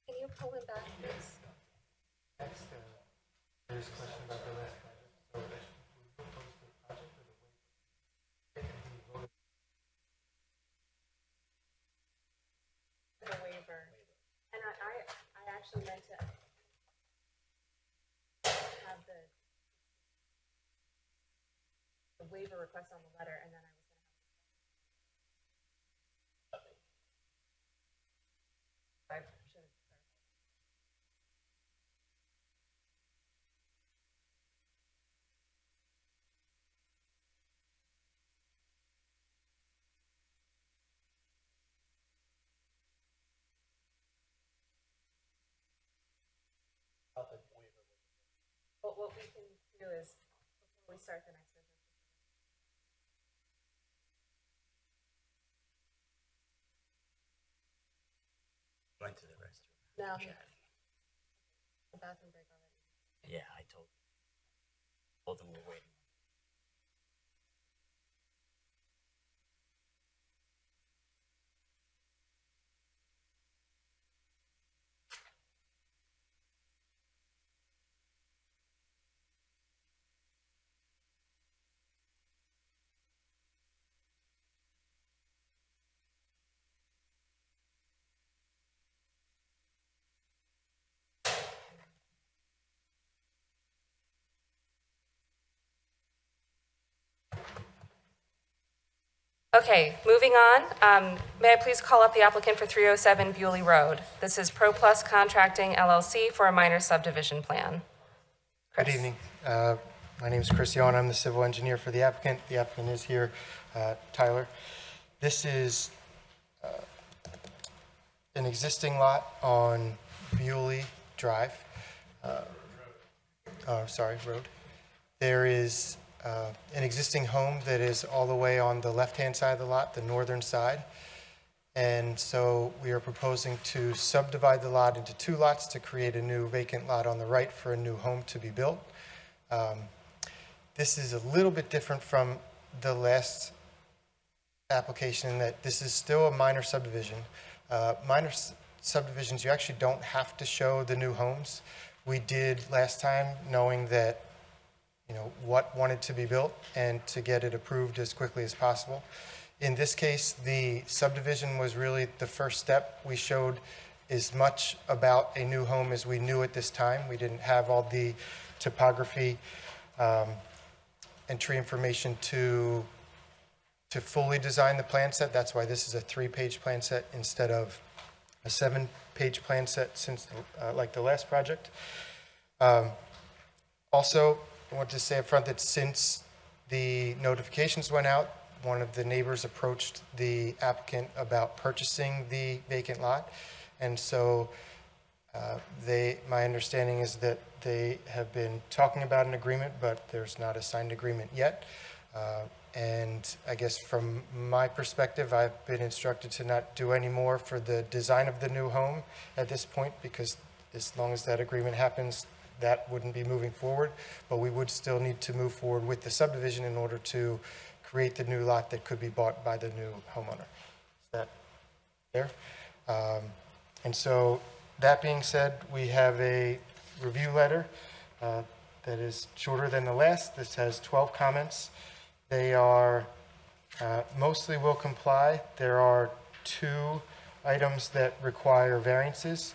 Can you pull him back, please? Next, there's a question about the last project. So, we propose the project or the The waiver. And I actually meant to have the waiver request on the letter, and then I was gonna have. I should have. Well, what we can do is, before we start the next business. Went to the restroom. No. bathroom break already. Yeah, I told them we're waiting. Okay, moving on. May I please call up the applicant for 307 Bewley Road? This is Pro Plus Contracting LLC for a minor subdivision plan. Good evening. My name is Chris Yon. I'm the civil engineer for the applicant. The applicant is here, Tyler. This is an existing lot on Bewley Drive. Road. There is an existing home that is all the way on the left-hand side of the lot, the northern side. And so we are proposing to subdivide the lot into 2 lots to create a new vacant lot on the right for a new home to be built. This is a little bit different from the last application in that this is still a minor subdivision. Subdivisions, you actually don't have to show the new homes. We did last time knowing that what wanted to be built and to get it approved as quickly as possible. In this case, the subdivision was really the first step. We showed as much about a new home as we knew at this time. We didn't have all the topography and tree information to fully design the plan set. That's why this is a 3-page plan set instead of a 7-page plan set since like the last project. Also, I want to say up front that since the notifications went out, one of the neighbors approached the applicant about purchasing the vacant lot. And so my understanding is that they have been talking about an agreement, but there's not a signed agreement yet. And I guess from my perspective, I've been instructed to not do any more for the design of the new home at this point, because as long as that agreement happens, that wouldn't be moving forward. But we would still need to move forward with the subdivision in order to create the new lot that could be bought by the new homeowner. Is that there? And so that being said, we have a review letter that is shorter than the last. This has 12 comments. They are mostly will comply. There are 2 items that require variances.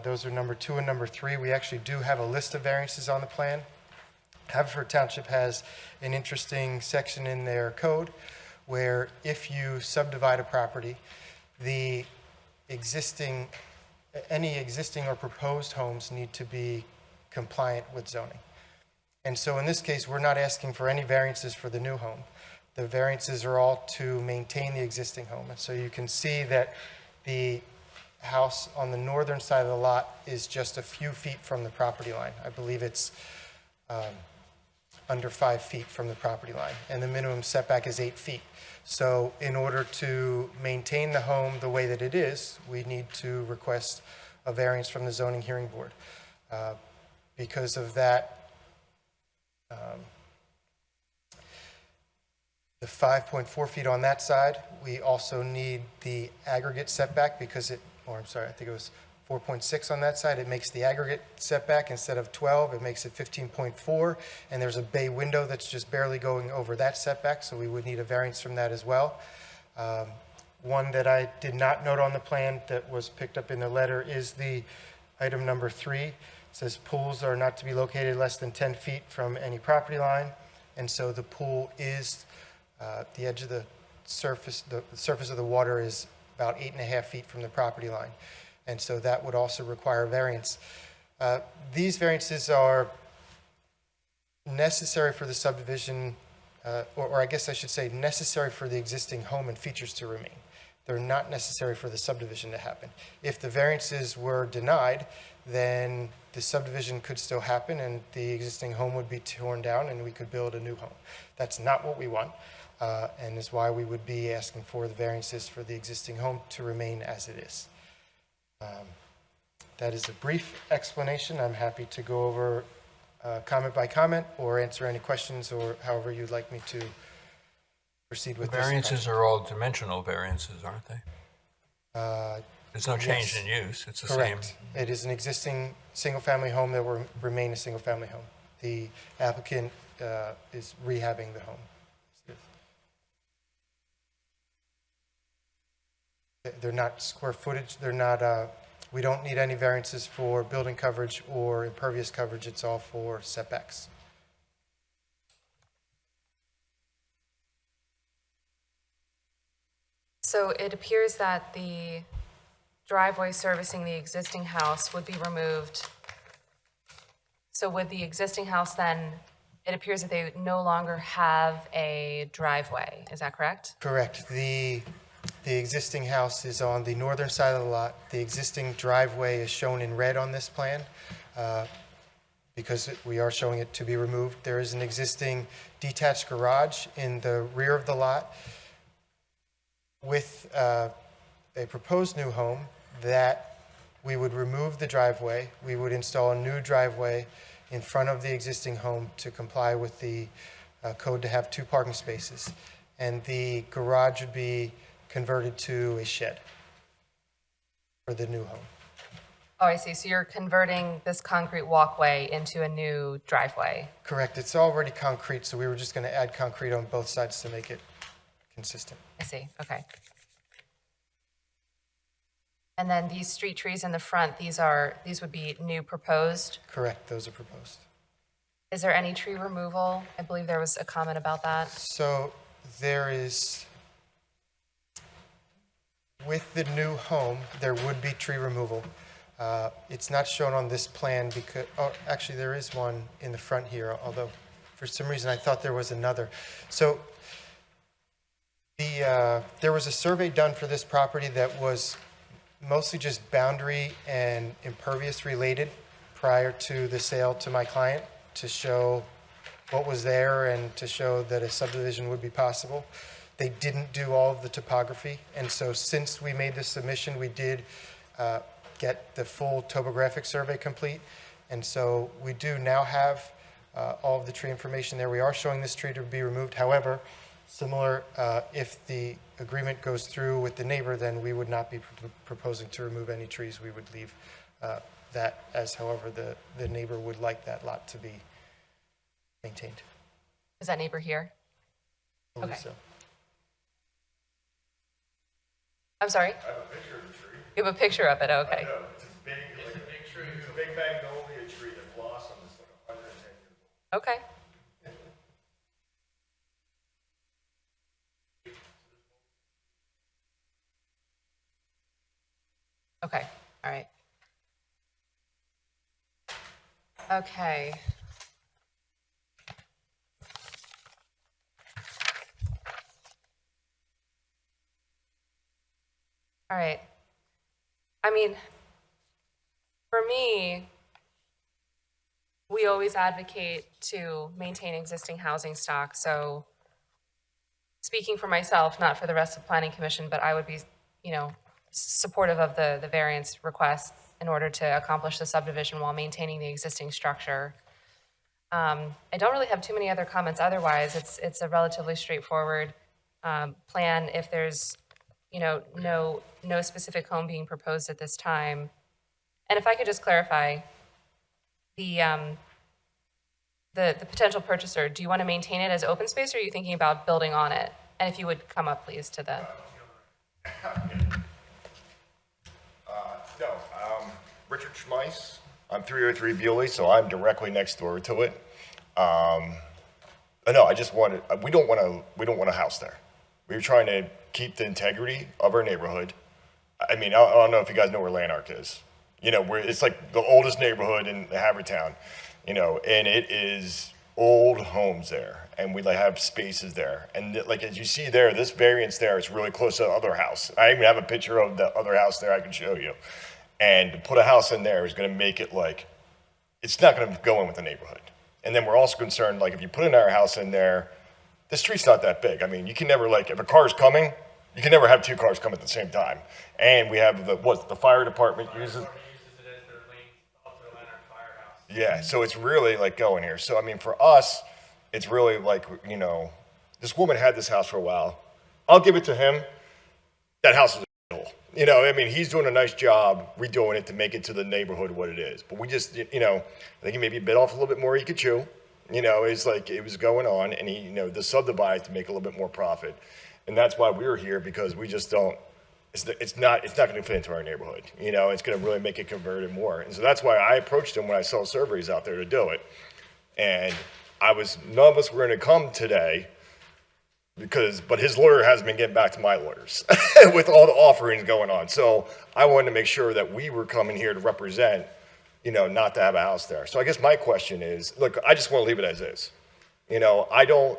Those are number 2 and number 3. We actually do have a list of variances on the plan. Haverford Township has an interesting section in their code where if you subdivide a property, any existing or proposed homes need to be compliant with zoning. And so in this case, we're not asking for any variances for the new home. The variances are all to maintain the existing home. And so you can see that the house on the northern side of the lot is just a few feet from the property line. I believe it's under 5 feet from the property line, and the minimum setback is 8 feet. So in order to maintain the home the way that it is, we need to request a variance from the zoning hearing board. Because of that, the 5.4 feet on that side, we also need the aggregate setback because I think it was 4.6 on that side. It makes the aggregate setback instead of 12, it makes it 15.4, and there's a bay window that's just barely going over that setback, so we would need a variance from that as well. One that I did not note on the plan that was picked up in the letter is the item number 3. It says pools are not to be located less than 10 feet from any property line, and so the pool is the edge of the surface of the water is about 8.5 feet from the property line. And so that would also require variance. These variances are necessary for the subdivision, or I guess I should say necessary for the existing home and features to remain. They're not necessary for the subdivision to happen. If the variances were denied, then the subdivision could still happen and the existing home would be torn down and we could build a new home. That's not what we want, and is why we would be asking for the variances for the existing home to remain as it is. That is a brief explanation. I'm happy to go over comment by comment or answer any questions or however you'd like me to proceed with The this. variances are all dimensional variances, aren't they? There's no change Yes. in use, it's the Correct. same. It is an existing single-family home that will remain a single-family home. The applicant is rehabbing the home. They're not square footage, they're not, we don't need any variances for building coverage or impervious coverage, it's all for setbacks. So it appears that the driveway servicing the existing house would be removed. So with the existing house, then, it appears that they no longer have a driveway. Is that correct? Correct. The existing house is on the northern side of the lot. The existing driveway is shown in red on this plan because we are showing it to be removed. There is an existing detached garage in the rear of the lot with a proposed new home that we would remove the driveway. We would install a new driveway in front of the existing home to comply with the code to have 2 parking spaces. And the garage would be converted to a shed for the new home. Oh, I see. So you're converting this concrete walkway into a new driveway. Correct. It's already concrete, so we were just going to add concrete on both sides to make it consistent. I see. Okay. And then these street trees in the front, these would be new proposed? Correct. Those are proposed. Is there any tree removal? I believe there was a comment about that. So there is, with the new home, there would be tree removal. It's not shown on this plan because, oh, actually there is one in the front here, although for some reason I thought there was another. So there was a survey done for this property that was mostly just boundary and impervious related prior to the sale to my client to show what was there and to show that a subdivision would be possible. They didn't do all of the topography, and so since we made this submission, we did get the full topographic survey complete, and so we do now have all of the tree information there. We are showing this tree to be removed. However, similar, if the agreement goes through with the neighbor, then we would not be proposing to remove any trees. We would leave that as however the neighbor would like that lot to be maintained. Is that neighbor here? I believe Okay. so. I'm sorry? I have a picture of the tree. You have a picture of it, okay. I know, it's a big, it's a big tree. It's a big magnolia tree that blossoms like 110 years old. Okay. Okay, all right. Okay. All right. I mean, for me, we always advocate to maintain existing housing stock. So speaking for myself, not for the rest of Planning Commission, but I would be, supportive of the variance request in order to accomplish the subdivision while maintaining the existing structure. I don't really have too many other comments otherwise. It's a relatively straightforward plan. If there's, no specific home being proposed at this time. And if I could just clarify, the potential purchaser, do you want to maintain it as open space or are you thinking about building on it? And if you would come up, please, to the... No, Richard Schmeiss. I'm 303 Bewley, so I'm directly next door to it. No, I just wanted, we don't want a house there. We were trying to keep the integrity of our neighborhood. I mean, I don't know if you guys know where Lanark is. It's like the oldest neighborhood in Haverford Town, and it is old homes there, and we have spaces there. And as you see there, this variance there is really close to the other house. I even have a picture of the other house there I can show you. And to put a house in there is going to make it it's not going to go in with the neighborhood. And then we're also concerned, if you put an our house in there, the street's not that big. I mean, you can never, if a car's coming, you can never have 2 cars come at the same time. And we have the fire department uses Yeah, so it's really like going here. So I mean, for us, it's really like, this woman had this house for a while. I'll give it to him. That house is a hole. I mean, he's doing a nice job redoing it to make it to the neighborhood what it is. But we just, I think he maybe bit off a little bit more he could chew. It's like it was going on, and he, the subdivided to make a little bit more profit. And that's why we were here, because we just don't. It's not going to fit into our neighborhood. It's going to really make it converted more. And so that's why I approached him when I saw surveys out there to do it. And none of us were going to come today but his lawyer hasn't been getting back to my lawyers with all the offerings going on. So I wanted to make sure that we were coming here to represent, not to have a house there. So I guess my question is, look, I just want to leave it as is. I don't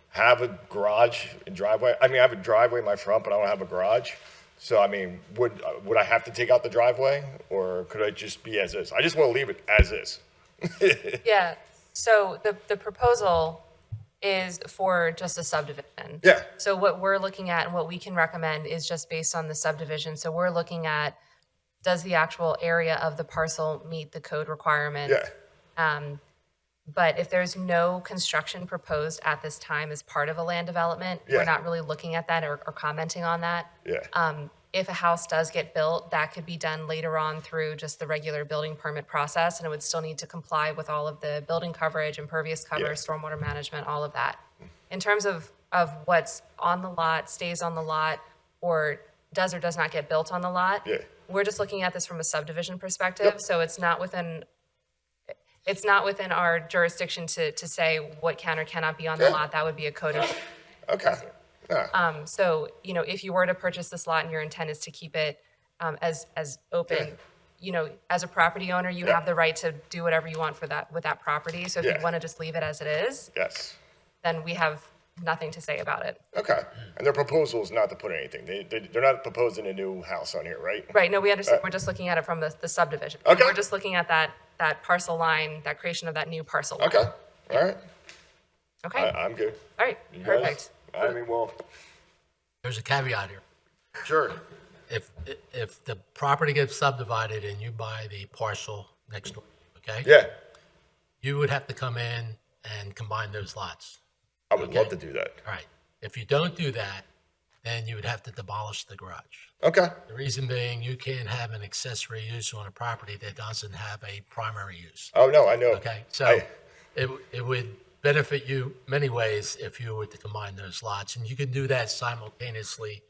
have a garage and driveway. I mean, I have a driveway in my front, but I don't have a garage. So, I mean, would I have to take out the driveway, or could I just be as is? I just want to leave it as is. Yeah, so the proposal is for just a subdivision. Yeah. So what we're looking at and what we can recommend is just based on the subdivision. So we're looking at, does the actual area of the parcel meet the code requirement? Yeah. But if there's no construction proposed at this time as part of a land development, Yeah. we're not really looking at that or commenting on that. Yeah. If a house does get built, that could be done later on through just the regular building permit process, and it would still need to comply with all of the building coverage, impervious cover, Yeah. stormwater management, all of that. In terms of what's on the lot, stays on the lot, or does not get built on the lot, Yeah. we're just looking at this from a subdivision perspective, so it's not within our jurisdiction to say what can or cannot be on the Yeah. lot. That would be a code of. Okay. Yeah. So, if you were to purchase this lot and your intent is to keep it as open, as a property owner, you Yeah. have the right to do whatever you want with that property. So if Yeah. you want to just leave it as it is, Yes. then we have nothing to say about it. Okay. And their proposal is not to put anything. They're not proposing a new house on here, right? Right, no, we understand. We're just looking at it from the subdivision. Okay. We're just looking at that parcel line, that creation of that new parcel line. Okay. All right. Okay, I'm good. all right, You guys? perfect. I mean, well, There's a caveat here. sure. If the property gets subdivided and you buy the parcel next door, okay? Yeah. You would have to come in and combine those lots. I would love to do that. All right. If you don't do that, then you would have to demolish the garage. Okay. The reason being, you can't have an accessory use on a property that doesn't have a primary use. Oh, no, I know. Okay, so it would benefit you many ways if you were to combine those lots, and you can do that simultaneously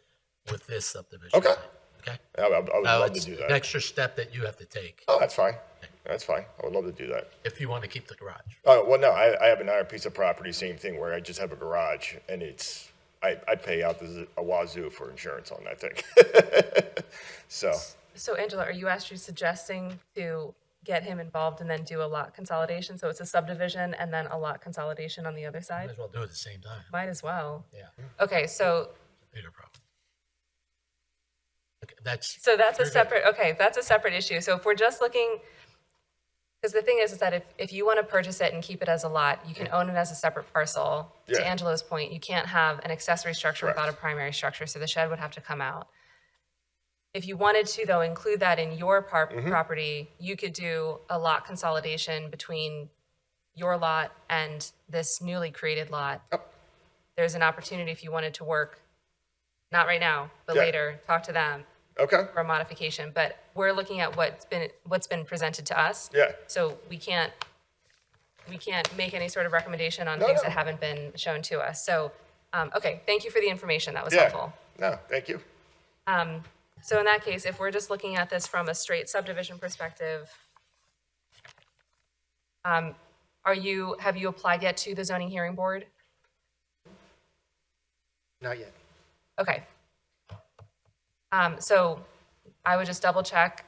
with this subdivision. Okay. Okay? I would So love to it's do an that. extra step that you have to take Oh, that's fine. That's fine. I would love to do that. if you want to keep the garage. Oh, well, no, I have another piece of property, same thing, where I just have a garage, and I pay out a wazoo for insurance on that thing. So, Angela, are you actually suggesting to get him involved and then do a lot consolidation? So it's a subdivision and then a lot consolidation on the other Might side? as well do it at the same time. Might as well. Yeah. Okay, so Bigger problem. Okay, that's that's a separate issue. So if we're just looking, because the thing is that if you want to purchase it and keep it as a lot, you can own it as a separate parcel. To Yeah. Angela's point, you can't have an accessory structure Correct. without a primary structure, so the shed would have to come out. If you wanted to, though, include that in your property, you could do a lot consolidation between your lot and this newly created lot. There's an opportunity if you wanted to work, not right now, but Yeah. later, talk to them okay. for a modification. But we're looking at what's been presented to us. Yeah. So we can't make any sort of recommendation on No, things no. that haven't been shown to us. So, okay, thank you for the information. That was Yeah. helpful. No, thank you. So in that case, if we're just looking at this from a straight subdivision perspective, have you applied yet to the zoning hearing board? Not yet. Okay. So I would just double check,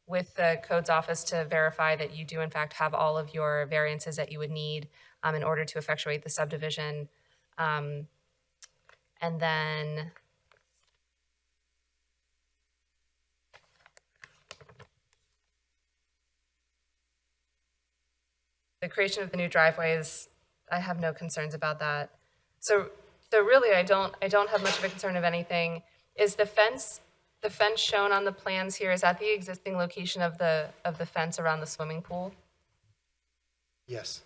with the codes office to verify that you do in fact have all of your variances that you would need in order to effectuate the subdivision. And then the creation of the new driveways, I have no concerns about that. So really, I don't have much of a concern of anything. Is the fence The fence shown on the plans here, is that the existing location of the fence around the swimming pool? Yes,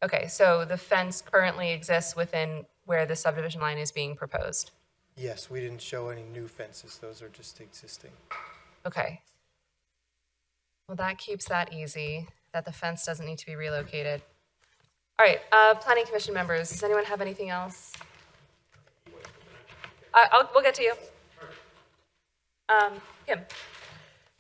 Okay, so the fence currently exists within where the subdivision line is being proposed? yes, we didn't show any new fences. Those are just existing. Okay. Well, that keeps that easy, that the fence doesn't need to be relocated. All right, planning commission members, does anyone have anything else? We'll get to you. Kim?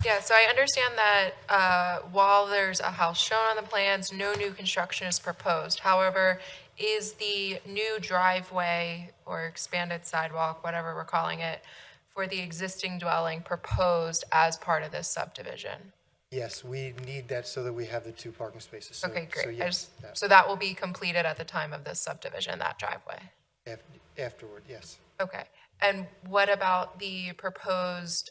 Yeah, so I understand that while there's a house shown on the plans, no new construction is proposed. However, is the new driveway or expanded sidewalk, whatever we're calling it, for the existing dwelling proposed as part of this subdivision? Yes, we need that so that we have the 2 parking spaces. So- Okay, So great. yes, So that will be completed at the time of this subdivision, that driveway? afterward, yes. Okay. And what about the proposed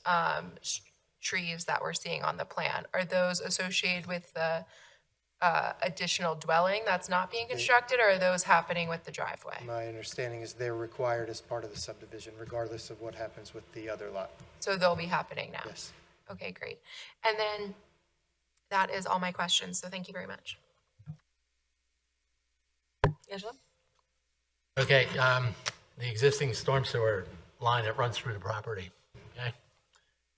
trees that we're seeing on the plan? Are those associated with the additional dwelling that's not being constructed, or are those happening with the driveway? My understanding is they're required as part of the subdivision, regardless of what happens with the other lot. So they'll be happening now? Yes. Okay, great. And then that is all my questions, so thank you very much. Angela? Okay, the existing storm sewer line that runs through the property, okay?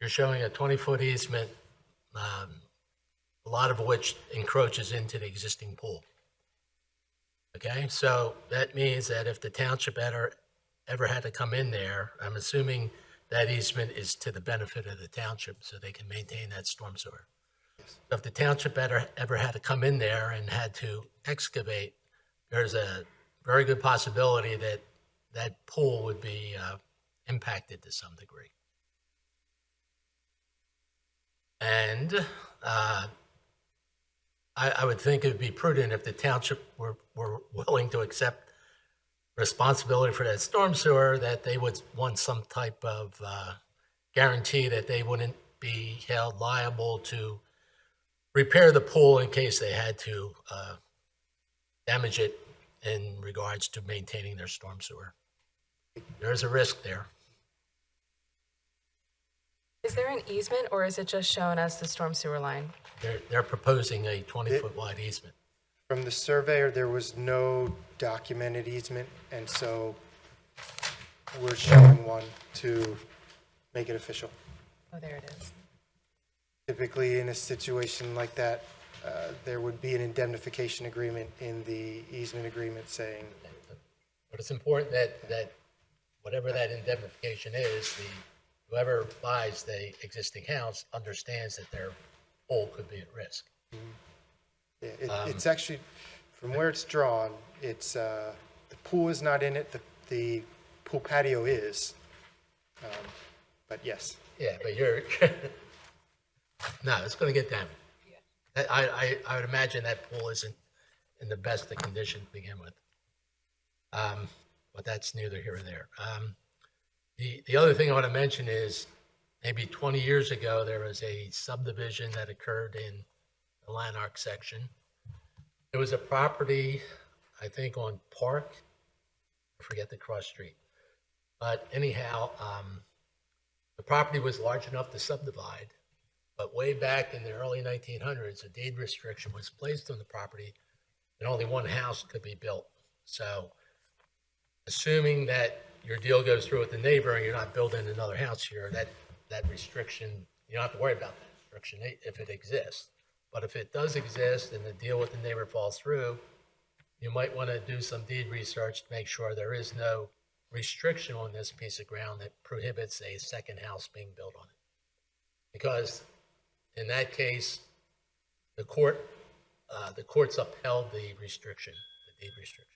You're showing a 20-foot easement, a lot of which encroaches into the existing pool. Okay, so that means that if the township ever had to come in there, I'm assuming that easement is to the benefit of the township so they can maintain that storm sewer. So if the township ever had to come in there and had to excavate, there's a very good possibility that that pool would be impacted to some degree. And I would think it would be prudent if the township were willing to accept responsibility for that storm sewer, that they would want some type of guarantee that they wouldn't be held liable to repair the pool in case they had to damage it in regards to maintaining their storm sewer. There's a risk there. Is there an easement, or is it just shown as the storm sewer line? They're proposing a 20-foot wide easement. From the surveyor, there was no documented easement, and so we're showing one to make it official. Oh, there it is. Typically, in a situation like that, there would be an indemnification agreement in the easement agreement saying, But it's important that whatever that indemnification is, whoever buys the existing house understands that their pool could be at risk. yeah, it's actually, from where it's drawn, it's, the pool is not in it, the pool patio is, but yes. Yeah, but you're, no, it's going to get damaged. I would imagine that pool isn't in the best of condition to begin with. But that's neither here or there. The other thing I want to mention is maybe 20 years ago, there was a subdivision that occurred in the Lanark section. There was a property, I think, on Park, I forget the cross street. But anyhow, the property was large enough to subdivide. But way back in the early 1900s, a deed restriction was placed on the property and only one house could be built. So assuming that your deal goes through with the neighbor and you're not building another house here, that restriction, you don't have to worry about that restriction if it exists. But if it does exist and the deal with the neighbor falls through, you might want to do some deed research to make sure there is no restriction on this piece of ground that prohibits a second house being built on it. Because in that case, the courts upheld the restriction, the deed restriction.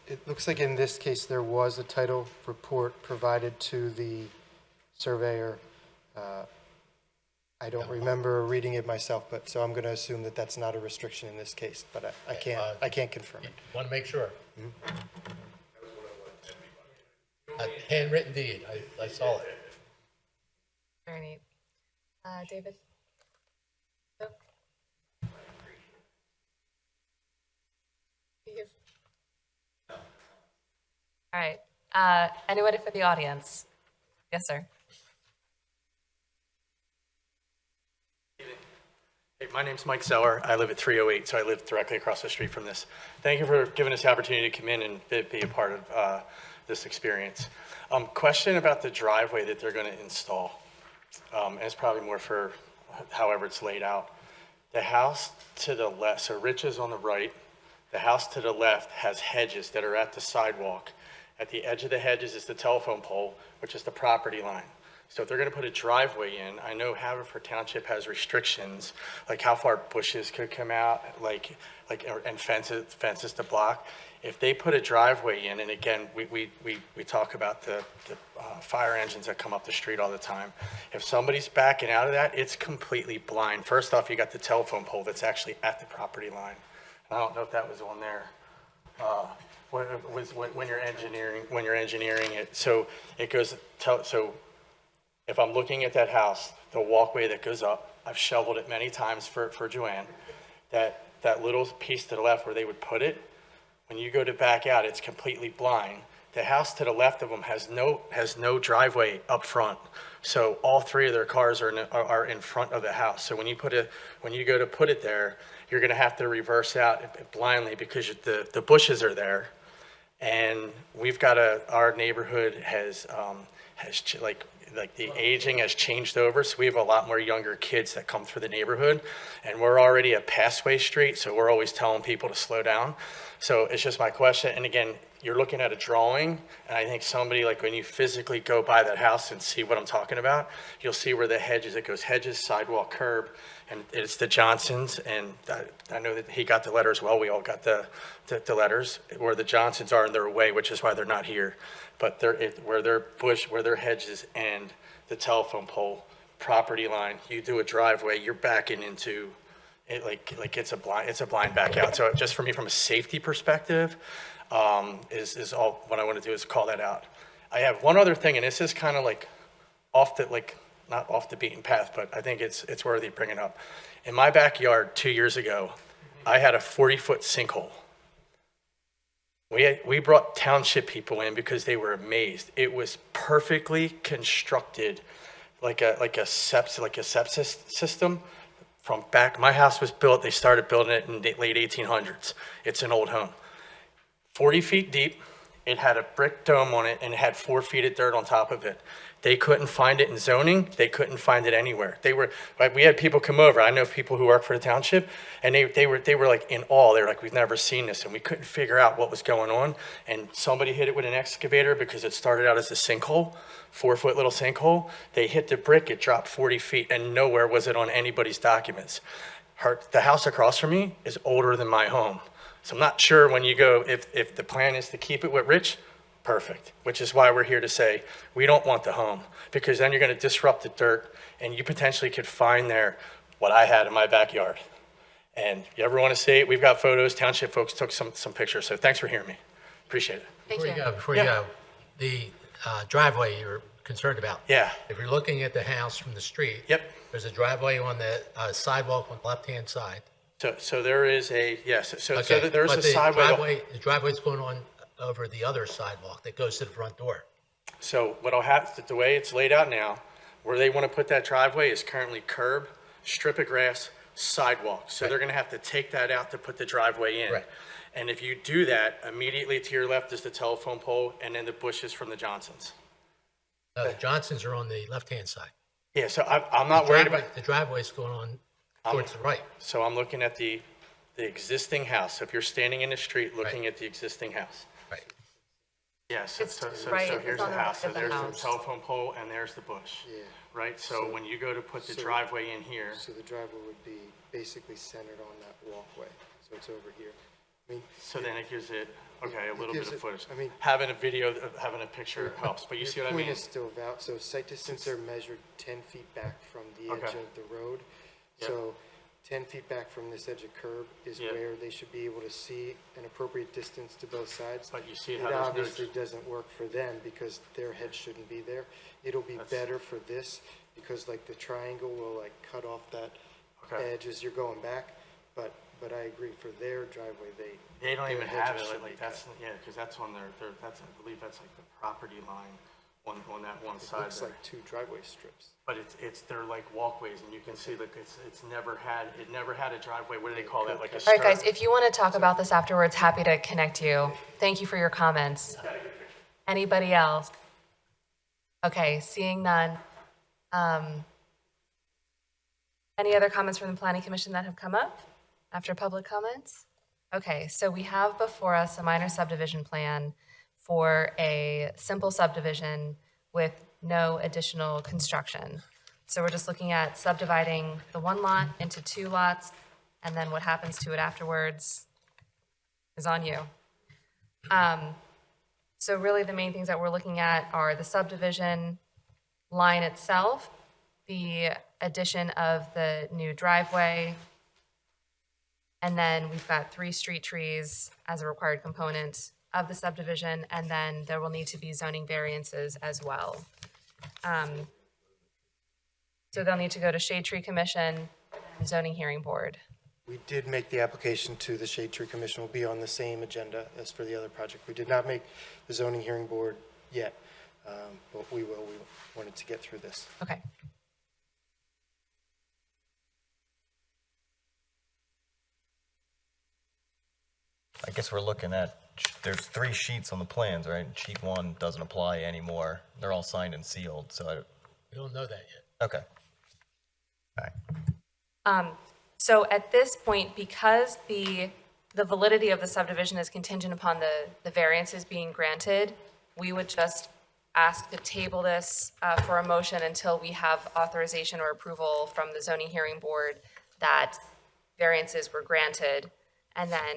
It looks like in this case, there was a title report provided to the surveyor. I don't remember reading it myself, but so I'm going to assume that that's not a restriction in this case, but I can't confirm it. Want to make sure. A handwritten deed, I saw it. Very neat. David? No? You? All right. Anybody for the audience? Yes, sir. Hey, my name's Mike Zeller. I live at 308, so I live directly across the street from this. Thank you for giving us the opportunity to come in and be a part of this experience. Question about the driveway that they're going to install. And it's probably more for however it's laid out. The house to the left, so Rich is on the right. The house to the left has hedges that are at the sidewalk. At the edge of the hedges is the telephone pole, which is the property line. So if they're going to put a driveway in, I know Haverford Township has restrictions, like how far bushes could come out, and fences to block. If they put a driveway in, and again, we talk about the fire engines that come up the street all the time. If somebody's backing out of that, it's completely blind. First off, you got the telephone pole that's actually at the property line. I don't know if that was on there. When you're engineering it, so it goes. So if I'm looking at that house, the walkway that goes up, I've shoveled it many times for Joanne. That little piece to the left where they would put it, when you go to back out, it's completely blind. The house to the left of them has no driveway up front. So all three of their cars are in front of the house. So when you go to put it there, you're going to have to reverse out blindly because the bushes are there. And we've got our neighborhood has the aging has changed over, so we have a lot more younger kids that come through the neighborhood, and we're already a passway street, so we're always telling people to slow down. So it's just my question, and again, you're looking at a drawing, and I think somebody, like when you physically go by that house and see what I'm talking about, you'll see where the hedges, it goes hedges, sidewalk, curb, and it's the Johnsons, and I know that he got the letter as well, we all got the letters, where the Johnsons are in their way, which is why they're not here. But where their hedges and the telephone pole, property line, you do a driveway, you're backing into it like it's a blind back out. So just for me, from a safety perspective, is all what I want to do is call that out. I have one other thing, and this is kind of not off the beaten path, but I think it's worthy bringing up. In my backyard 2 years ago, I had a 40-foot sinkhole. We brought township people in because they were amazed. It was perfectly constructed, like a sepsis system. From back, my house was built. They started building it in the late 1800s. It's an old home, 40 feet deep. It had a brick dome on it, and it had 4 feet of dirt on top of it. They couldn't find it in zoning. They couldn't find it anywhere. We had people come over. I know people who work for the township, and they were like in awe. They were like, we've never seen this, and we couldn't figure out what was going on. And somebody hit it with an excavator because it started out as a sinkhole, 4-foot little sinkhole. They hit the brick, it dropped 40 feet, and nowhere was it on anybody's documents. The house across from me is older than my home. So I'm not sure when you go, if the plan is to keep it with Rich, perfect, which is why we're here to say we don't want the home, because then you're going to disrupt the dirt, and you potentially could find there what I had in my backyard. And you ever want to see it, we've got photos. Township folks took some pictures, so thanks for hearing me. Appreciate it. Before you go, the driveway you're concerned about. Yeah. If you're looking at the house from the street. Yep. There's a driveway on the sidewalk on the left-hand side. So there is yes. So Okay, there's but a sideway. The driveway's going on over the other sidewalk that goes to the front door. So what'll happen, the way it's laid out now, where they want to put that driveway is currently curb, strip of grass, sidewalk. So they're going to have to take that out to put the driveway in. Right. And if you do that, immediately to your left is the telephone pole and then the bushes from the Johnsons. The Johnsons are on the left-hand side. Yeah, so I'm not worried about. The driveway's going on towards the right. So I'm looking at the existing house. So if you're standing in the street looking at the existing house. Right. Yes, It's so right, here's it's on the the house. right So of the there's the house. telephone pole and there's the bush. Yeah. Right, so when you go to put the driveway in here. So the driveway would be basically centered on that walkway, so it's over here. I mean, So then it gives it, okay, a little bit gives of it- footage. I mean- Having a video, having a picture helps, but you see what I mean? Your point is still valid, so site distance are measured 10 feet back from the edge Okay. of the road. Yep. So 10 feet back from this edge of curb is Yep. where they should be able to see an appropriate distance to both sides. But you see It how there's no- obviously doesn't work for them because their head shouldn't be there. It'll be better for this because like the triangle will like cut off that Okay. edge as you're going back. But I agree, for their driveway, They don't their even have hedges it, should like be that's, yeah, because that's on their, I believe that's like the property line on that one side Looks there. like two driveway strips. But they're like walkways, and you can see, look, it never had a driveway. What do they call that? Like a All right, guys, skirt? if you want to talk about this afterwards, happy to connect you. Thank you for your comments. Anybody else? Okay, seeing none. Any other comments from the Planning Commission that have come up after public comments? Okay, so we have before us a minor subdivision plan for a simple subdivision with no additional construction. So we're just looking at subdividing the one lot into two lots, and then what happens to it afterwards is on you. So really the main things that we're looking at are the subdivision line itself, the addition of the new driveway, and then we've got 3 street trees as a required component of the subdivision, and then there will need to be zoning variances as well. So they'll need to go to Shade Tree Commission and Zoning Hearing Board. We did make the application to the Shade Tree Commission. Will be on the same agenda as for the other project. We did not make the zoning hearing board yet, but we will. We wanted to get through this. Okay. I guess we're looking at, there's 3 sheets on the plans, right? Sheet 1 doesn't apply anymore. They're all signed and sealed, so We don't know that yet. okay. All right. So at this point, because the validity of the subdivision is contingent upon the variances being granted, we would just ask to table this for a motion until we have authorization or approval from the zoning hearing board that variances were granted, and then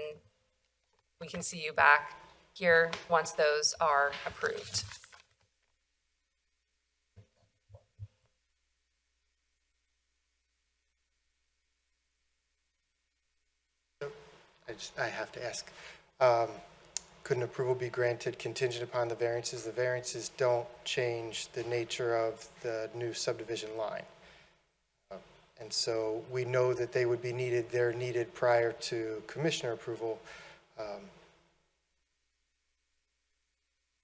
we can see you back here once those are approved. I have to ask, couldn't approval be granted contingent upon the variances? The variances don't change the nature of the new subdivision line. And so we know that they would be needed, they're needed prior to commissioner approval.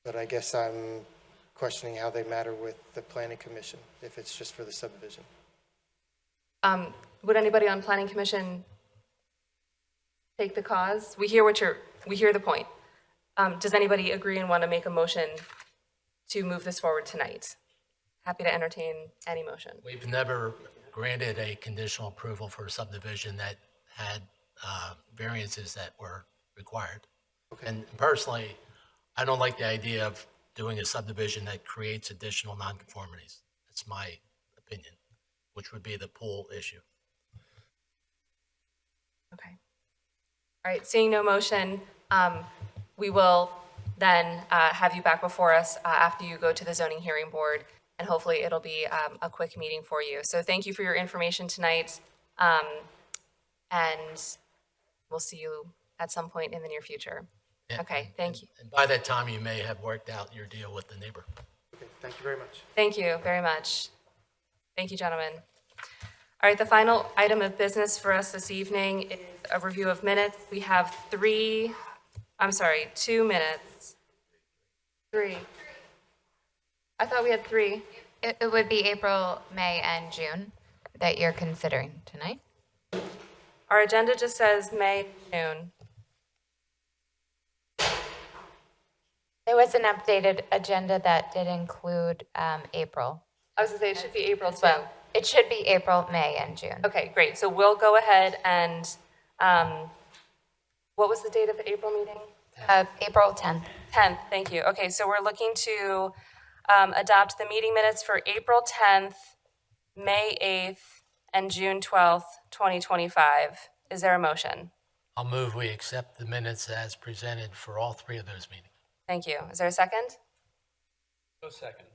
But I guess I'm questioning how they matter with the planning commission, if it's just for the subdivision. Would anybody on planning commission take the cause? We hear the point. Does anybody agree and want to make a motion to move this forward tonight? Happy to entertain any motion. We've never granted a conditional approval for a subdivision that had variances that were required. And personally, I don't like the idea of doing a subdivision that creates additional nonconformities. That's my opinion, which would be the pool issue. Okay. All right, seeing no motion, we will then have you back before us after you go to the zoning hearing board, and hopefully it'll be a quick meeting for you. So thank you for your information tonight, and we'll see you at some point in the near future. Okay, thank you. And by that time, you may have worked out your deal with the neighbor. Okay, thank you very much. Thank you very much. Thank you, gentlemen. All right, the final item of business for us this evening is a review of minutes. We have 2 minutes. 3. I thought we had 3. It would be April, May, and June that you're considering tonight. Our agenda just says May, June. There was an updated agenda that did include April. I was gonna say it should be April too. Well, it should be April, May, and June. Okay, great. So we'll go ahead and, what was the date of the April meeting? April 10th. 10th, thank you. Okay, so we're looking to adopt the meeting minutes for April 10th, May 8th, and June 12th, 2025. Is there a motion? I'll move we accept the minutes as presented for all 3 of those meetings. Thank you. Is there a second? No second.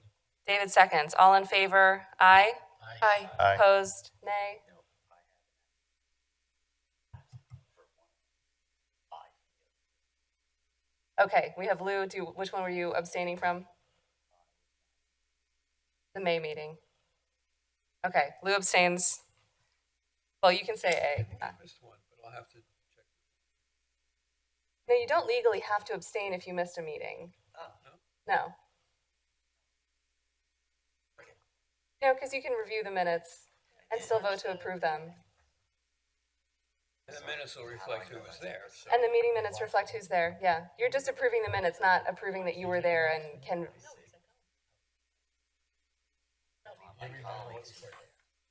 David seconds. All in favor? Aye. Aye. Aye. Opposed? Nay. Okay, we have Lou. Which one were you abstaining from? The May meeting. Okay, Lou abstains. Well, you can say A. I missed one, but I'll have to check. No, you don't legally have to abstain if you missed a meeting. No. No, because you can review the minutes and still vote to approve them. And the minutes will reflect who was there. So. And the meeting minutes reflect who's there, yeah. You're just approving the minutes, not approving that you were there and can.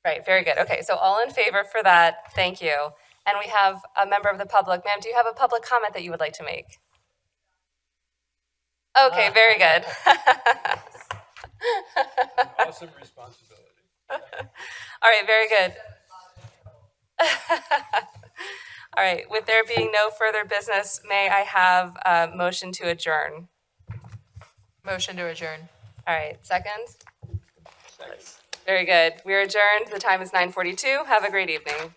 Right, very good. Okay, so all in favor for that, thank you. And we have a member of the public. Ma'am, do you have a public comment that you would like to make? Okay, very good. Awesome responsibility. All right, very good. All right, with there being no further business, may I have a motion to adjourn? Motion to adjourn. All right, second? Very good. We're adjourned. The time is 9:42. Have a great evening.